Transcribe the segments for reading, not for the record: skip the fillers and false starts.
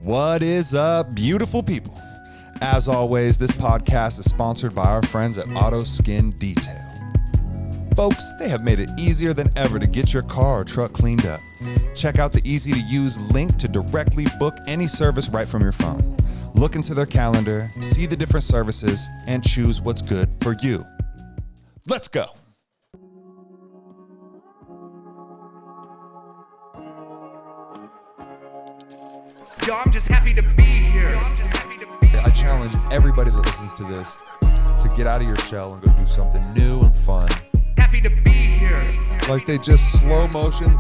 What is up, beautiful people? As always, this podcast is sponsored by our friends at Auto Skin Detail. Folks, they have made it easier than ever to get your car or truck cleaned up. Check out the easy-to-use link to directly book any service right from your phone. Look into their calendar, see the different services, and choose what's good for you. Let's go. Yo, I'm just happy to be here. I challenge everybody that listens to this to get out of your shell and go do something new and fun. Happy to be here. Like they just slow motion.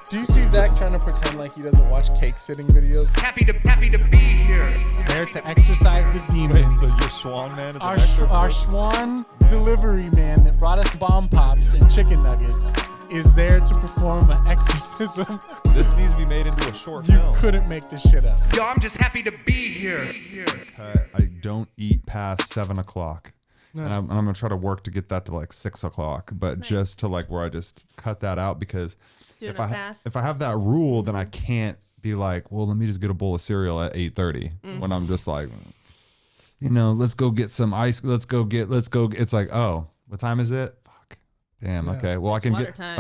Do you see Zach trying to pretend like he doesn't watch cake sitting videos? Happy to be here. There to exorcise the demons. So your swan man is Our swan delivery man that brought us bomb pops and chicken nuggets is there to perform an exorcism. This needs to be made into a short You film. couldn't make this shit up. Yo, I'm just happy to be here. I don't eat past 7 o'clock. Nice. And I'm going to try to work to get that to like 6 o'clock, but just to like where I just cut that out because if I have that rule, then I can't be like, well, let me just get a bowl of cereal at 8:30 when I'm just like, let's go get some ice. Let's go. It's like, oh, what time is it? Fuck. Damn. Yeah. Okay. Well, I can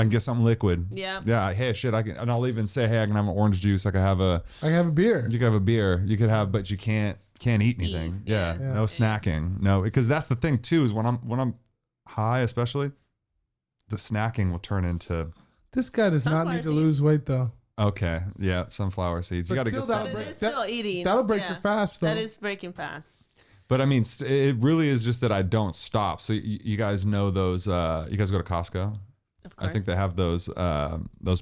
get something liquid. Yeah. Yeah. Hey, shit. And I'll even say, hey, I can have an orange juice. I can have a beer. You can have a beer. You could have, but you can't eat anything. Yeah. No snacking. No, because that's the thing too, is when I'm high, especially, the snacking will turn into. This guy does not need to lose weight though. Okay. Yeah. Sunflower seeds. You got to get some. But it is still eating. That'll break your fast though. That is breaking fast. But I mean, it really is just that I don't stop. So you guys know those, you guys go to Costco? Of course. I think they have those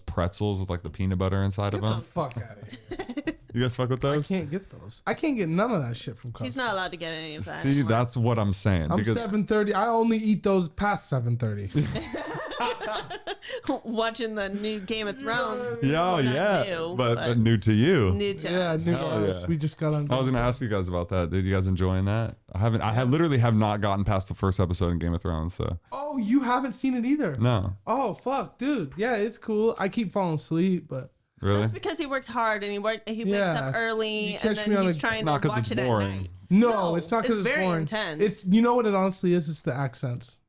pretzels with like the peanut butter inside of Get them. the fuck out of here. You guys fuck with I those? can't get those. I can't get none of that shit from Costco. He's not allowed to get any of that. See, anymore. that's what I'm saying. I'm because 7:30. I only eat those past 7:30. Watching the new Game of Thrones. Yeah, Well, not yeah. new, But new to you. New to Yeah, us. new Hell guys. yeah. We just got on. I was gonna ask you guys about that. Did you guys enjoying that? I literally have not gotten past the first episode in Game of Thrones. So Oh, you haven't seen it either? no, Oh fuck, dude. Yeah, it's cool. I keep falling asleep, but really, That's because he works hard and he wakes Yeah. up early You and catch me then on he's a- trying It's to not 'cause watch it's it boring. at night. no, it's not because it's very boring. intense. It's what it honestly is. It's the accents.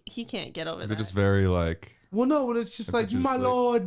He can't get over they're that. just very like. Well, no, but it's just They like put you to my sleep. lord,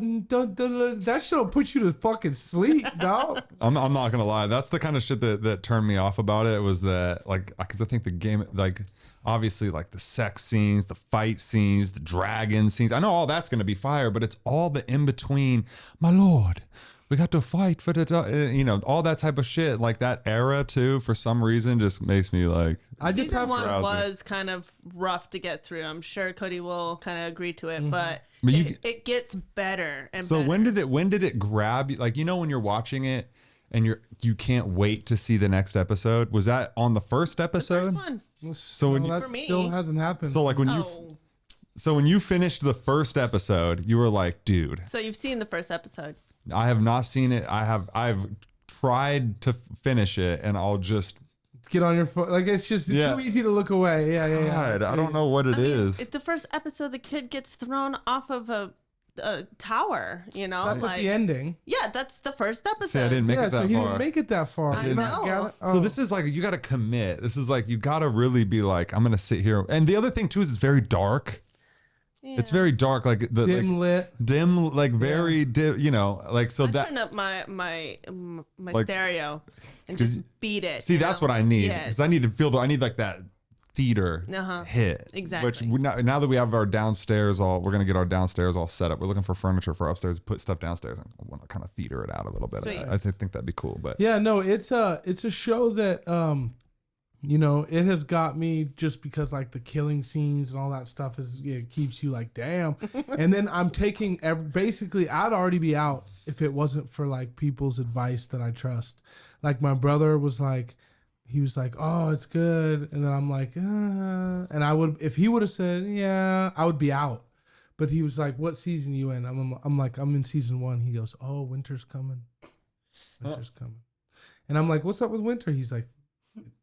that shit'll put you to fucking sleep, dog. I'm not gonna lie. That's the kind of shit that turned me off about it. Was that like because I think the game like obviously like the sex scenes, the fight scenes, the dragon scenes. I know all that's gonna be fire, but it's all the in between. My lord, we got to fight for the all that type of shit. Like that era too. For some reason, just makes me like. I just Season have one drowsy. was kind of rough to get through. I'm sure Cody will kind of agree to it, but you- it gets better and So better. when did it grab you? Like when you're watching it and you can't wait to see the next episode. Was that on the first episode? First one. So when well, you, that For me. still hasn't happened. so like when you Oh, so when you finished the first episode, you were like, dude, so you've seen the first episode. I have not seen it. I've tried to finish it, and I'll just Get on your phone. Like it's just Yeah. too easy to look away. Yeah. God, I don't know what it is. It's the first episode. The kid gets thrown off of a tower. That's like the ending. Yeah, that's the first episode. See, I didn't make Yeah, it so that he far. didn't make it that far. I Did not know. get it? So Oh. this is like you got to commit. This is like you got to really be like, I'm gonna sit here. And the other thing too is it's very dark. Yeah. It's very dark, like the dim lit. dim, like very dim. Like so I that. turn up my Like- stereo and 'cause- just beat it. See, you that's know? what I need Yes. because I need to feel. I need like that theater Uh-huh. hit. Exactly. Which now that we have our downstairs we're gonna get our downstairs all set up. We're looking for furniture for upstairs. Put stuff downstairs and I want to kind of theater it out a little bit. Sweet. I think that'd be cool. But Yeah, no, it's a show that it has got me just because like the killing scenes and all that stuff it keeps you like damn. And then I'm taking basically I'd already be out if it wasn't for like people's advice that I trust. Like my brother was like. He was like, "Oh, it's good," and then I'm like, and I would, if he would have said, "Yeah," I would be out. But he was like, "What season you in?" I'm like, "I'm in season 1." He goes, "Oh, winter's coming, winter's coming," and I'm like, "What's up with winter?" He's like,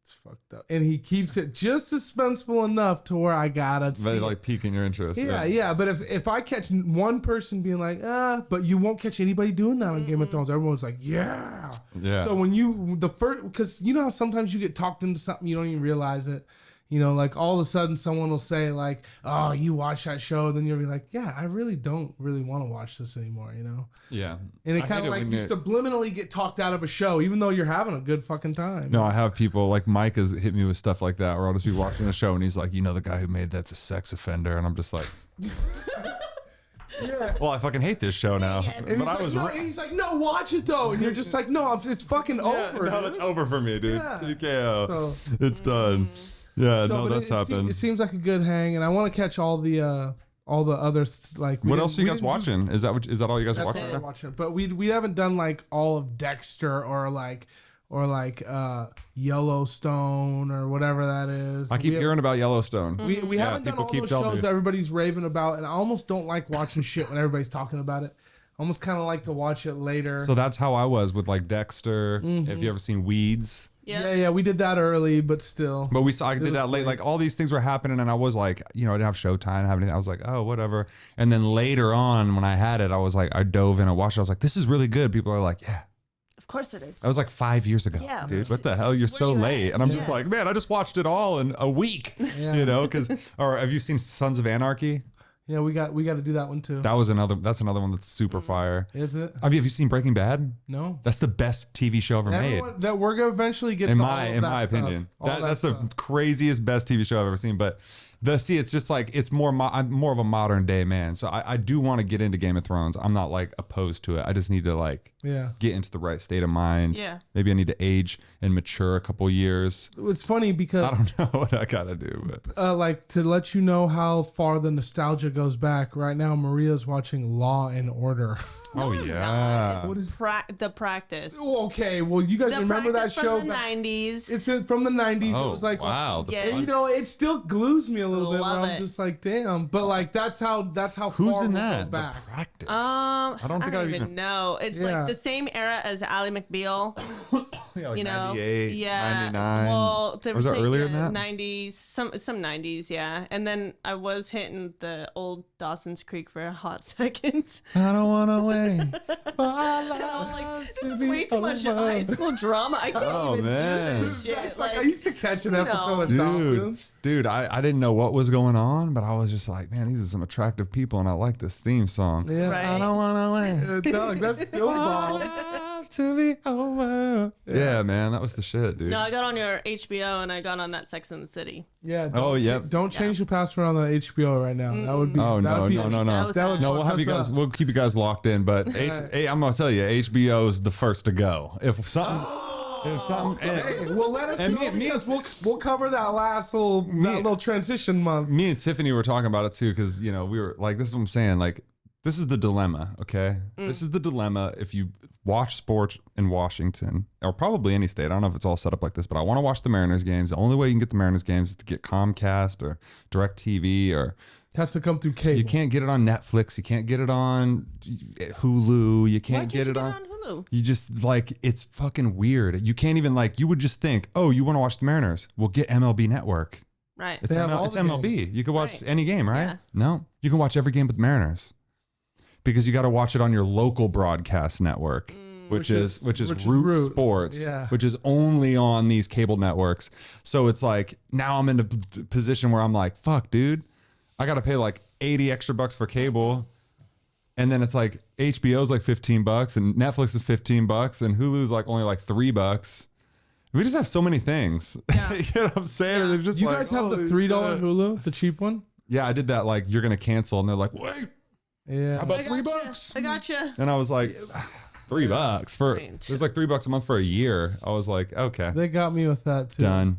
It's fucked up. And he keeps it just suspenseful enough to where I gotta see They it. like piquing your interest. Yeah. But if I catch one person being like, but you won't catch anybody doing that on Game of Thrones. Everyone's like, yeah. So when because you know how sometimes you get talked into something, you don't even realize it. You know, like all of a sudden someone will say like, oh, you watch that show. Then you'll be like, yeah, I really don't really want to watch this anymore, you know? Yeah. And it kind of like you subliminally get talked out of a show, even though you're having a good fucking time. No, I have people like Mike has hit me with stuff like that where I'll just be watching the show and he's like, you know, the guy who made that's a sex offender. And I'm just like, Yeah. well, I fucking hate this show now. And he's like, no, watch it though. And you're just like, no, it's fucking over. No, it's over for me, dude. Yeah. TKO. So- It's done. Yeah, So, no, but that's happened. It seems like a good hang, and I want to catch all the others. Like, What else are you guys watching? Is that all you guys are That's watching? all we're watching. But we haven't done like all of Dexter or like Yellowstone or whatever that is. I keep hearing about Yellowstone. We haven't done people all keep those telling shows me. that everybody's raving about, and I almost don't like watching shit when everybody's talking about it. I almost kind of like to watch it later. So that's how I was with like Dexter. Have you ever seen Weeds? Yeah, we did that early, but still. But I did was that late. free. Like all these things were happening, and I was like, you know, I didn't have Showtime, I didn't have anything. I was like, oh, whatever. And then later on, when I had it, I was like, I dove in and watched it. I was like, this is really good. People are like, yeah. Of course it is. That was like 5 years ago, Yeah. dude. What the hell? You're so you at? late. And I'm just like, man, I just watched it all in a week. Yeah. You know, or have you seen Sons of Anarchy? Yeah, we got to do that one too. That's another one that's super fire. Is it? Have you seen Breaking Bad? No. That's the best TV show ever made. That we're gonna eventually get In to my all of that stuff. opinion, All that's the stuff. craziest, best TV show I've ever seen. But it's just like it's more. I'm more of a modern day man, so I do want to get into Game of Thrones. I'm not like opposed to it. I just need to like get into the right state of mind. Yeah. Maybe I need to age and mature a couple years. It's funny because I don't know what I gotta do, but like to let you know how far the nostalgia goes back. Right now, Maria's watching Law and Order. oh yeah. It's the practice. Okay, well, you guys The remember that practice show? from the 90s. It's from the 90s. Oh It was like, wow. Yeah. and, you know, it still glues me a little bit. Where Love I'm it. just like, damn. But like, that's how Who's far in we'll go that? The back. practice. I don't think I even know. It's Yeah. like the same era as Ally McBeal. Yeah, like You know, 98, yeah. 99. Well, they Was were it saying, earlier yeah, than that? 90s, some 90s, yeah. And then I was hitting the old Dawson's Creek for a hot second. I don't want to wait. I was like, this is way too much high school drama. I can't Oh, even man. do this shit. It's like I used to catch an episode of Dude, Dawson. dude, I didn't know what was going on, but I was just like, man, these are some attractive people, and I like this theme song. Yeah, Right. I don't want to wait. Dog, that's still balls. To be over. Yeah, man, that was the shit, dude. No, I got on your HBO and I got on that Sex and the City. Yeah. Oh, yep. Don't change your password on the HBO right now. That would be. Oh, that no, would be, no, no, no. That was That would- No, we'll have you That's guys. not- We'll keep you guys locked in. But I'm gonna tell you, HBO is the first to go. If something, Hey, well, let us And know me- because we'll cover that last little transition month. me and Tiffany were talking about it too, because you know we were like, this is what I'm saying. Like, this is the dilemma. Okay, this is the dilemma. If you watch sports in Washington or probably any state, I don't know if it's all set up like this, but I want to watch the Mariners games. The only way you can get the Mariners games is to get Comcast or DirecTV, or Has to come through cable. you can't get it on Netflix. You can't get it on Hulu. You can't get it on. Hulu? You just like, it's fucking weird. You can't even like, you would just think, oh, you want to watch the Mariners? Well, get MLB Network. Right. It's, They have all it's the MLB. games. You can watch Right. any game, right? Yeah. No, you can watch every game but the Mariners because you got to watch it on your local broadcast network, which is Root Sports, Yeah. which is only on these cable networks. So it's like, now I'm in a position where I'm like, fuck, dude, I got to pay like 80 extra bucks for cable. And then it's like HBO's like $15 and Netflix is $15 and Hulu's like only like $3. We just have so many things. Yeah. You know what I'm saying? Yeah. They're just You like, guys have the holy $3 shit. Hulu, the cheap one. Yeah, I did that. Like, you're gonna cancel, and they're like, wait, Yeah. how about I gotcha. $3? I gotcha. And I was like, $3 for Right. there's like $3 a month for a year. I was like, okay, They got me with that too. done.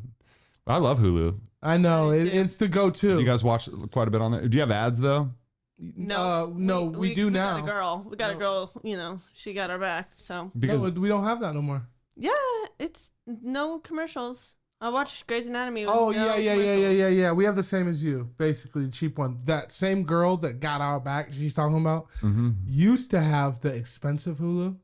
I love Hulu. I know Me too. it's the go-to. Do you guys watch quite a bit on there? Do you have ads though? No, no, we do now. Got a girl. We got a girl. You know, she got our back. So Because No, we don't have that no more. yeah, it's no commercials. I watch Grey's Anatomy. With Oh no yeah. commercials. We have the same as you, basically the cheap one. That same girl that got our back she's talking about Mm-hmm. used to have the expensive Hulu,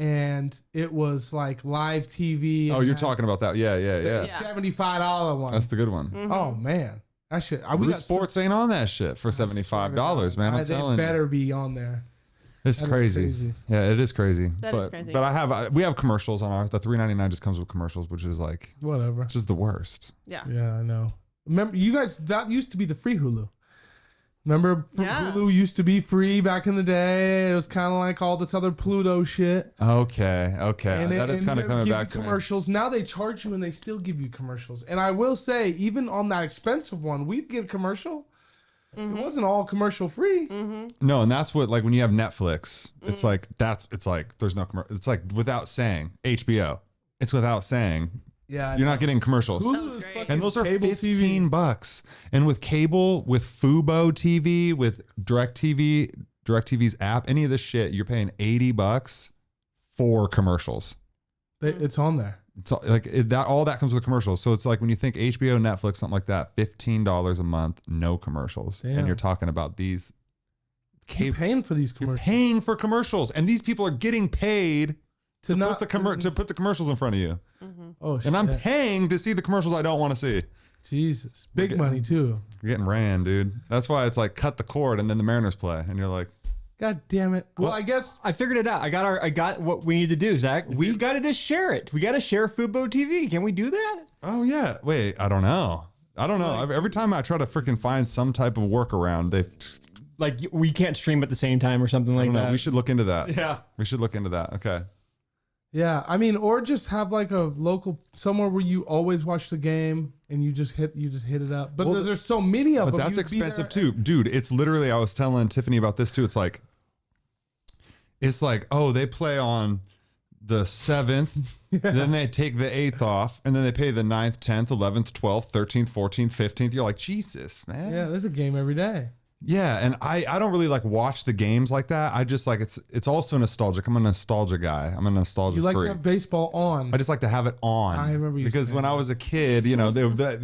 and it was like live TV. Oh, and you're had talking about that. Yeah. the $75 one. That's the good one. Oh man, that shit. We Root got Sports ain't on that shit for $75, man. I'm they telling you. better be on there. It's That is crazy. crazy. Yeah, it is crazy. That is crazy. But we have commercials on ours. The $3.99 just comes with commercials, which is like Whatever. just the worst. Yeah. Yeah, I know. Remember, you guys, that used to be the free Hulu. Remember, Yeah. Hulu used to be free back in the day. It was kind of like all this other Pluto shit. Okay. That is kind of coming give back you to me. commercials. Now they charge you and they still give you commercials. And I will say, even on that expensive one, we'd get a commercial. It wasn't all commercial free. No, and that's what, like, when you have Netflix, it's like there's no commercial. It's like without saying HBO. It's without saying. Yeah, I You're know. not getting commercials. Hulu is great. fucking And those are cable $15. And with cable, with Fubo TV, with DirecTV's app, any of this shit, you're paying $80 for commercials. It's on there. It's like all that comes with commercials. So it's like when you think HBO, Netflix, something like that, $15 a month, no commercials. Damn. And you're talking about these You're paying for these you're commercials. paying for commercials, and these people are getting paid to not to put the commercials in front of you. Oh shit. And I'm paying to see the commercials I don't want to see. Jesus. Big money too. You're getting ran, dude. That's why it's like cut the cord and then the Mariners play, and you're like, God damn it. Well, I guess I figured it out. I got what we need to do, Zach. We got to just share it. We got to share Fubo TV. Can we do that? oh yeah, wait, I don't know. Every time I try to freaking find some type of workaround, Like we can't stream at the same time or something I like don't know. that. We should look into that. Yeah. We should look into that. Okay. yeah, I mean, or just have like a local somewhere where you always watch the game and you just hit it up. But Well, there's so many of But them. that's you'd be expensive there- too, dude. It's literally. I was telling Tiffany about this too. It's like, oh, they play on the 7th, then they take the 8th off, and then they pay the 9th, 10th, 11th, 12th, 13th, 14th, 15th. You're like, Jesus, man. Yeah, there's a game every day. Yeah, and I don't really like watch the games like that. I just like it's also nostalgic. I'm a nostalgia guy. I'm a nostalgia You like freak. to have baseball on. I just like to have it on. I remember you because saying when I was a kid, you know,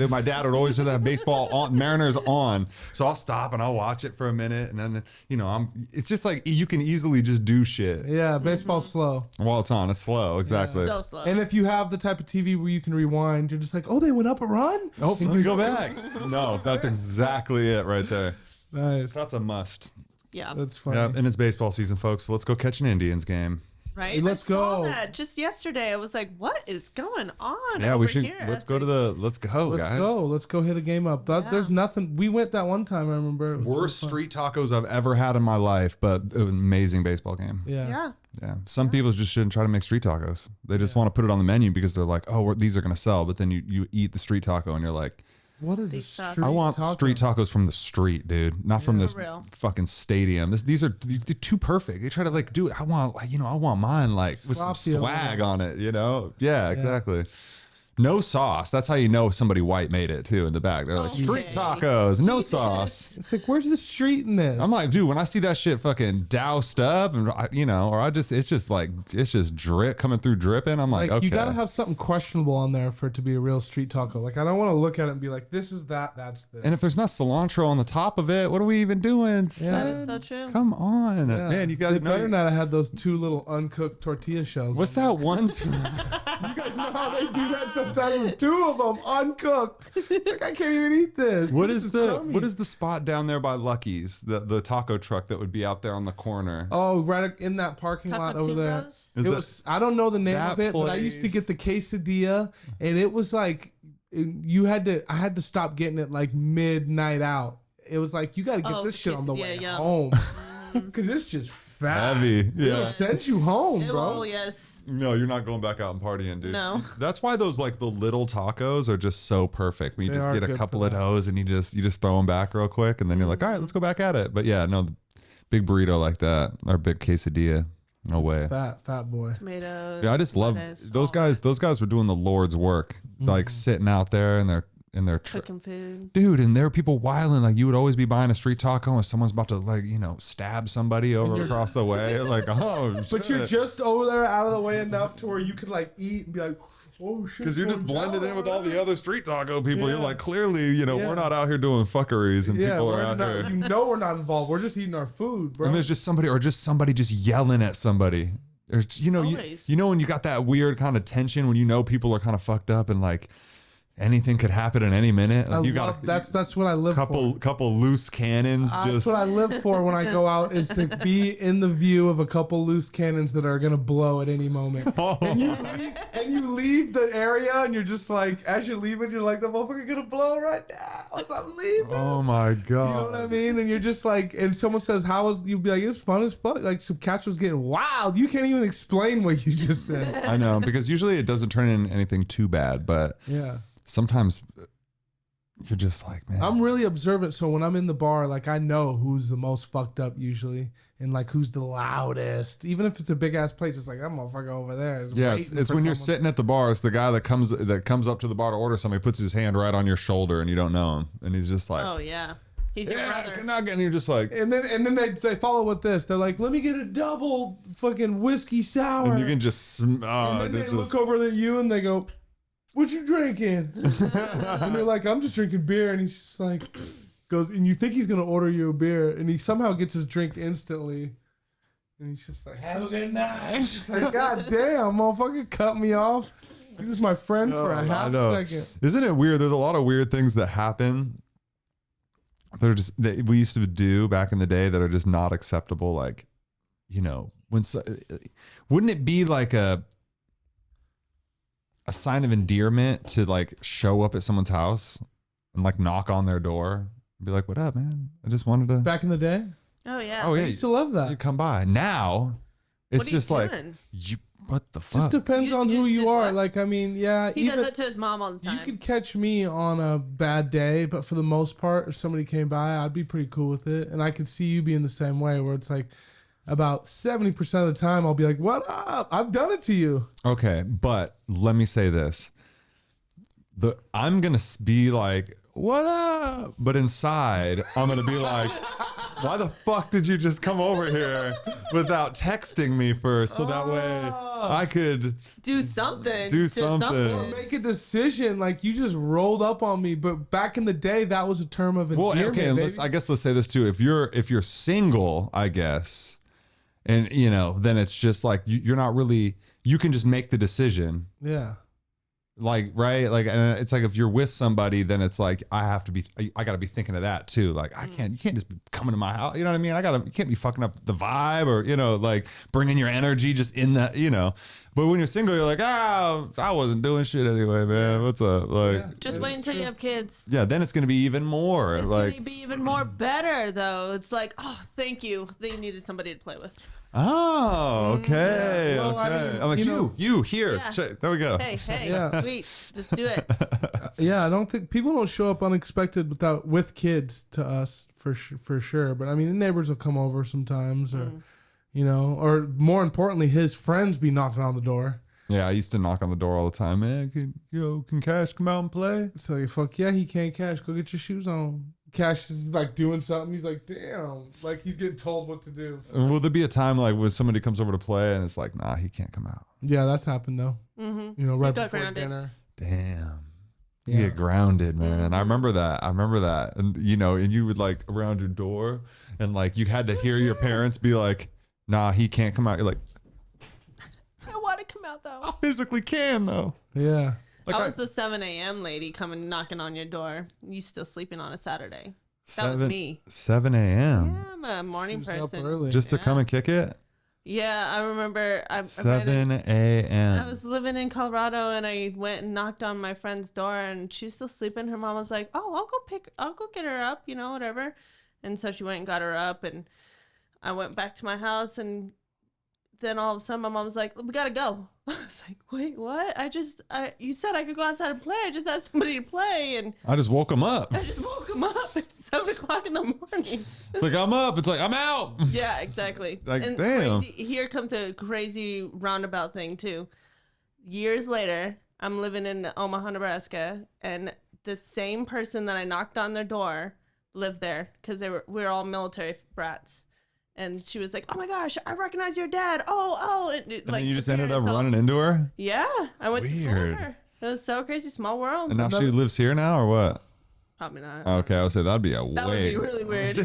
my dad would always have that baseball on, Mariners on. So I'll stop and I'll watch it for a minute, and then you know, it's just like you can easily just do shit Yeah, baseball's slow. while it's on. It's slow, exactly. So slow. And if you have the type of TV where you can rewind, you're just like, oh, they went up a run? Oh, let me go back. No, that's exactly it right there. Nice. That's a must. yeah. That's funny. Yeah, and it's baseball season, folks. So let's go catch an Indians game. Right. Hey, let's I saw go. that just yesterday. I was like, what is going on? Yeah, over we should. here? Let's go, guys. Let's go. Let's go hit a game up. There's nothing. We went that one time, I remember. It was Worst really fun. street tacos I've ever had in my life, but an amazing baseball game. Yeah. Yeah. Yeah. Some people just shouldn't try to make street tacos. They just want to put it on the menu because they're like, oh, these are going to sell. But then you eat the street taco and you're like, What is They a suck. street I want taco? street tacos from the street, dude, not from this For real. fucking stadium. These are they're too perfect. They try to like do it. I want mine like with some Sloppy a little swag bit. on it, you know? Yeah, exactly. No sauce. That's how you know somebody white made it too in the back. They're like, street Okay. tacos, no sauce. It's like, where's the street in this? I'm like, dude, when I see that shit fucking doused up and it's just drip coming through dripping. I'm like, okay. you gotta have something questionable on there for it to be a real street taco. Like, I don't want to look at it and be like, this is that, that's this. And if there's not cilantro on the top of it, what are we even doing? That is so true. Come on, Yeah. man. You guys They know. better not have had those 2 little uncooked tortilla shells. What's on that one? there. You guys know how they do that sometimes with 2 of them uncooked. It's like, I can't even eat this. What This is crummy. what is the spot down there by Lucky's? The taco truck that would be out there on the corner. Oh, right in that parking lot Taco over there. Tubos? Is It that- was. I don't know the name that of it, but I used to place- get the quesadilla, and it was like I had to stop getting it like midnight out. It was like you got to get Oh, this the shit on the way quesadilla, yeah. home because it's just fat. Heavy, It'll yeah. send you home, bro. Oh, yes. No, you're not going back out and partying, dude. No. That's why those like the little tacos are just so perfect. When you They just are get a good couple for of that. those and you just throw them back real quick, and then you're like, all right, let's go back at it. But yeah, no, the big burrito like that or big quesadilla, no way. Fat boy. Tomatoes. Yeah, I just love lettuce, those all guys. Those guys were doing the Lord's work, like sitting out there in their Cooking food. dude, and there were people wilding. Like, you would always be buying a street taco and someone's about to, like, stab somebody over across the way. Like, oh, But you're shit. just over there out of the way enough to where you could like eat and be like, oh shit. Because you're just blended in with all the other street taco people. You're Yeah. like, clearly, Yeah. we're not out here doing fuckeries, and Yeah, people are we're out not, here. we're not involved. We're just eating our food, bro. And there's just somebody just yelling at somebody. There's, Always. you know when you got that weird kind of tension when you know people are kind of fucked up and like anything could happen at any minute. Like That's what I live for. couple loose cannons. That's what I live for when I go out, is to be in the view of a couple loose cannons that are gonna blow at any moment. Oh. And you leave the area, and you're just like, as you're leaving, you're like, the motherfucker gonna blow right now as I'm leaving. Oh my You know what god. I mean? And you're just like, and someone says, "How was?" You'd be like, "It's fun as fuck." Like some cats was getting wild. You can't even explain what you just said. I know, because usually it doesn't turn into anything too bad, but Yeah. sometimes you're just like, man. I'm really observant, so when I'm in the bar, like I know who's the most fucked up usually, and like who's the loudest. Even if it's a big ass place, it's like that motherfucker over there. Is Yeah, waiting it's for when you're someone. sitting at the bar. It's the guy that comes up to the bar to order somebody, puts his hand right on your shoulder, and you don't know him, and he's just like, Oh yeah, he's your yeah, brother. and you're just like, And then they follow with this. They're like, "Let me get a double fucking whiskey sour." and you can just, and then they look over at you and they go, "What you drinking?" And you're like, "I'm just drinking beer." And he's just like, goes, and you think he's gonna order you a beer, and he somehow gets his drink instantly. And he's just like, "Have a good night." It's just like, God damn, motherfucker, cut me off. He was my friend for a half second. Isn't it weird? There's a lot of weird things that happen. They're just that we used to do back in the day that are just not acceptable. Like, wouldn't it be like a sign of endearment to like show up at someone's house and like knock on their door and be like, "What up, man? I just wanted to." Back in the day, Oh yeah. Oh I yeah, used to love you that. come by. Now it's What are you just like doing? what the fuck? Just depends You on who just you did are. what? Like, I mean, yeah, He even does it to his mom all the time. you could catch me on a bad day, but for the most part, if somebody came by, I'd be pretty cool with it. And I could see you being the same way, where it's like about 70% of the time, I'll be like, "What up? I've done it to you." Okay, but let me say this. I'm going to be like, "What up?" But inside, I'm going to be like, "Why the fuck did you just come over here without texting me first so that way I could do something. do to something?" Make a decision. Like, you just rolled up on me. But back in the day, that was a term of Well, endearment. okay, and baby. I guess let's say this too. If you're single, I guess, and then it's just like you're not really. You can just make the decision. Yeah. Like, right? Like, and it's like if you're with somebody, then it's like I got to be thinking of that too. Like, you can't just be coming to my house. You know what I mean? You can't be fucking up the vibe or, like bringing your energy just in that, But when you're single, you're like, I wasn't doing shit anyway, man. What's up? Like, Just wait until you have kids. yeah, then it's going to be even more. It's like, gonna be even more better though. It's like, oh, thank you. They needed somebody to play with. oh, okay. Yeah. Well, I okay. mean, I'm like, you here. Yeah. Check. There we go. Hey, Yeah. sweet. Just do it. Yeah, I don't think people don't show up unexpected with kids to us for sure. But I mean, the neighbors will come over sometimes, or or more importantly, his friends be knocking on the door. Yeah, I used to knock on the door all the time. Man, can Cash come out and play? So you fuck yeah, he can't. Cash, go get your shoes on. Cash is like doing something. He's like, damn, like he's getting told what to do. And will there be a time like when somebody comes over to play and it's like, nah, he can't come out? Yeah, that's happened though. Mm-hmm. Right got before grounded. dinner. Damn. You Yeah. get grounded, man. I remember that. And and you would like around your door and like you had to hear your parents be like, nah, he can't come out. You're like, I want to come out though. I physically can though. Yeah. Like I was the 7 a.m. lady coming knocking on your door. You still sleeping on a Saturday? That was me. 7 a.m. Yeah, I'm a morning She was up person. early. Just to come and kick it? Yeah, I remember. I 7 a.m. I was living in Colorado and I went and knocked on my friend's door and she's still sleeping. Her mom was like, "Oh, I'll go get her up, whatever." And so she went and got her up and I went back to my house and then all of a sudden my mom was like, "We gotta go." I was like, "Wait, what? You said I could go outside and play. I just asked somebody to play and I just woke him up. I just woke him up at 7 o'clock in the morning." It's like, I'm up. It's like, I'm out. Yeah, exactly. Like, and damn. Here comes a crazy roundabout thing too. Years later, I'm living in Omaha, Nebraska, and the same person that I knocked on their door lived there because we were all military brats. And she was like, "Oh my gosh, I recognize your dad." Oh, And then you just ended up running into her? Yeah, I went to school with Weird. her. It was so crazy, small world. And now she lives here now or what? Probably not. Okay, I would say that'd be a That would way. be really weird.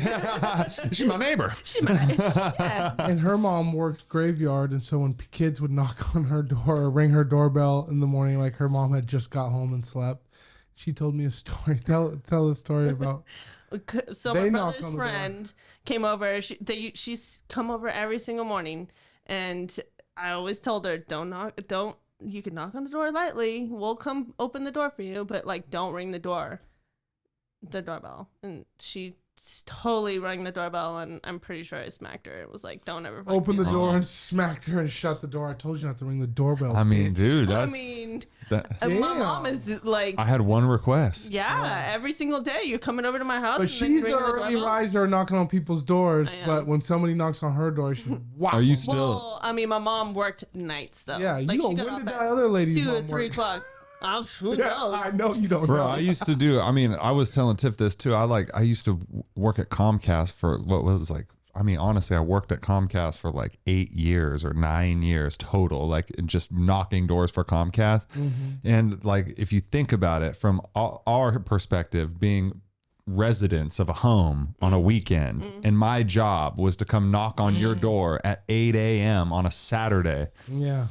She's my neighbor. Yeah. And her mom worked graveyard, and so when kids would knock on her door or ring her doorbell in the morning, like her mom had just got home and slept, she told me a story. Tell a story about. So They my knock brother's on the door. friend came over. She's come over every single morning, and I always told her, don't knock. You can knock on the door lightly. We'll come open the door for you, but like, don't ring the doorbell. And she totally rang the doorbell, and I'm pretty sure I smacked her. It was like, don't ever fucking Opened do the that door again. and smacked her and shut the door. I told you not to ring the doorbell. I mean, bitch. dude, I that's. mean, that, my Damn. mom is like, I had one request. yeah, every single day you're coming over to my house. But and then she's the ringing early doorbell. riser knocking on people's doors. I am. But when somebody knocks on her door, she wow. Are you still? Well, I mean, my mom worked nights though. Yeah, you Like, she don't. got When off did at that other lady's 2 or mom 3 work? o'clock. Who Yeah, knows? I know you don't. Bro, know. I used to do. I mean, I was telling Tiff this too. I used to work at Comcast for what was like. I mean, honestly, I worked at Comcast for like 8 years or 9 years total, like just knocking doors for Comcast. And like, if you think about it from our perspective, being residents of a home on a weekend, and my job was to come knock on your door at 8 a.m. on a Saturday. Yeah.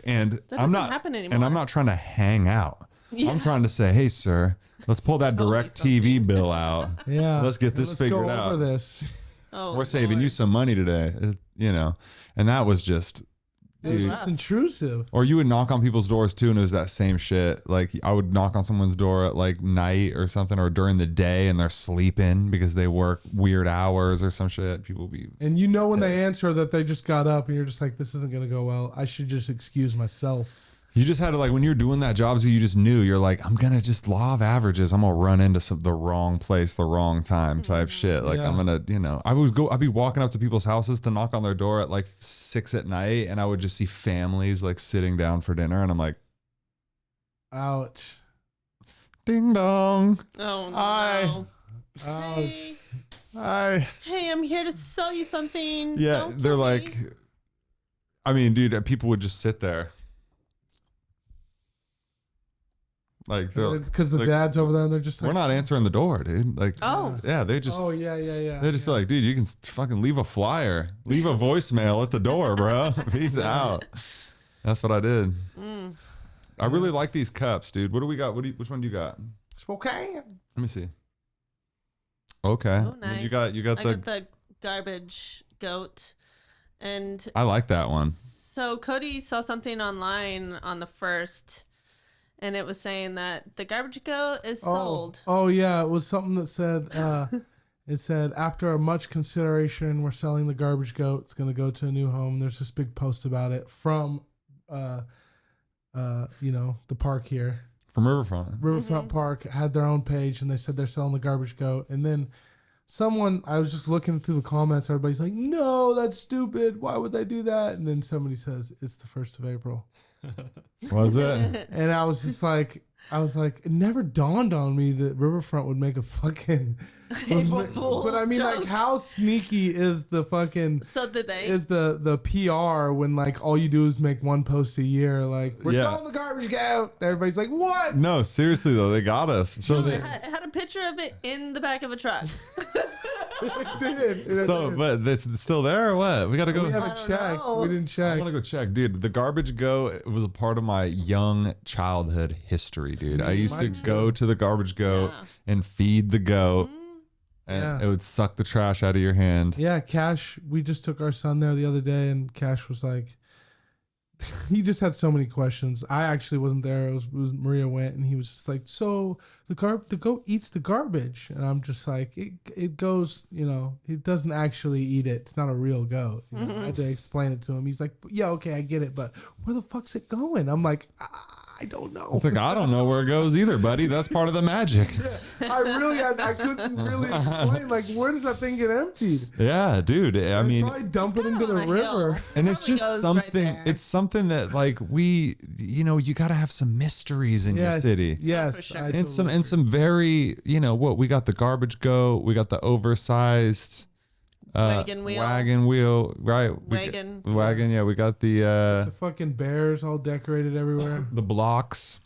And I'm doesn't not happen and anymore. I'm not trying to hang out. Yeah. I'm trying to say, hey sir, let's pull that Sell me direct TV bill out. Yeah. Let's get this Let's figured go out. over this. Oh, We're saving Lord. you some money today, you know. And that was just It's dude. just intrusive. Or you would knock on people's doors too, and it was that same shit. Like I would knock on someone's door at like night or something, or during the day, and they're sleeping because they work weird hours or some shit. People would be And you know when they answer that they just got up and you're just like, this isn't going to go well. I should just excuse myself. You just had to, like, when you're doing that job, so you just knew, you're like, I'm gonna just law of averages. I'm gonna run into the wrong place, the wrong time type shit. Like Yeah. I'm gonna, you know, I'd be walking up to people's houses to knock on their door at like 6 at night, and I would just see families like sitting down for dinner, and I'm like, Ouch. ding dong, Oh no. I- Ouch. Hey, I'm here to sell you something. yeah, Don't they're kill me. like, I mean, dude, people would just sit there. Like, Because the like, dad's over there and they're just like, we're not answering the door, dude. Like, Oh. yeah, they just, oh, yeah. they just feel like, dude, you can fucking leave a flyer, leave a voicemail at the door, bro. Peace out. That's what I did. I really like these cups, dude. What do we got? Which one do you got? Spokane. Let me see. Okay. Oh, nice. You got I got the garbage goat. And I like that one. so Cody saw something online on the 1st, and it was saying that the garbage goat is sold. Oh, yeah. It was something that said, it said, after much consideration, we're selling the garbage goat. It's going to go to a new home. There's this big post about it from, the park here. From Riverfront. Riverfront Park had their own page, and they said they're selling the garbage goat. And then I was just looking through the comments. Everybody's like, no, that's stupid. Why would they do that? And then somebody says, it's the 1st of April. Was it? And I was just like, it never dawned on me that Riverfront would make a fucking April Fool's But I mean, like, joke. how sneaky is the fucking So did they? is the PR when like all you do is make one post a year? Like, we're Yeah. selling the garbage goat. Everybody's like, what? No, seriously though, they got us. So it had a picture of it in the back of a truck. It did. It so, did. but it's still there or what? We got to go. We haven't I don't checked. know. We didn't I check. want to go check, dude. The garbage go was a part of my young childhood history, dude. I used to Mine too. go to the garbage goat Yeah. and feed the goat, and Yeah. it would suck the trash out of your hand. Yeah, Cash. We just took our son there the other day, and Cash was like, he just had so many questions. I actually wasn't there. It was Maria went, and he was just like, so the goat eats the garbage, and I'm just like, it goes, it doesn't actually eat it. It's not a real goat. I had to explain it to him. He's like, yeah, okay, I get it, but where the fuck's it going? I'm like, I don't know. It's like, I don't know where it goes either, buddy. That's part of the magic. I couldn't really explain, like, where does that thing get emptied? Yeah, dude. I mean, Probably dump it Kinda into the on a hill. river. and it's Probably just goes right something, there. it's something that like you got to have some mysteries in your city. Yes, For sure. I And totally some agree. very, we got the garbage goat, we got the oversized Wagon wheel. wagon wheel, right? Wagon. Wagon, yeah. We got The fucking bears all decorated everywhere. the blocks.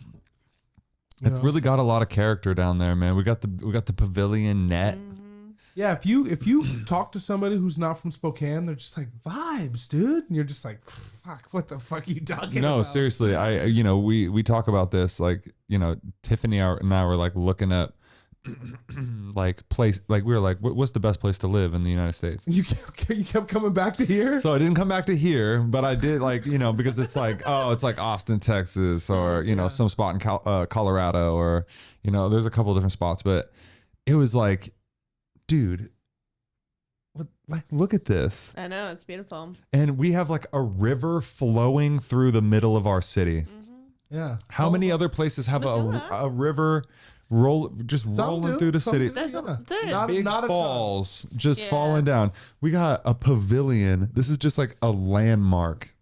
It's really got a lot of character down there, man. We got the pavilion net. Yeah, if you talk to somebody who's not from Spokane, they're just like vibes, dude, and you're just like, fuck, what the fuck are you talking about? No, seriously, we talk about this, like, Tiffany and I were like looking up like place, like we were like, what's the best place to live in the United States? You kept coming back to here. So I didn't come back to here, but I did, like, because it's like, it's like Austin, Texas, or some spot in Colorado, or there's a couple different spots, but it was like, dude, look at this. I know, it's beautiful. And we have like a river flowing through the middle of our city. Yeah. How many other places have a river rolling through the city? There's Big not a falls just falling down. We got a pavilion. This is just like a landmark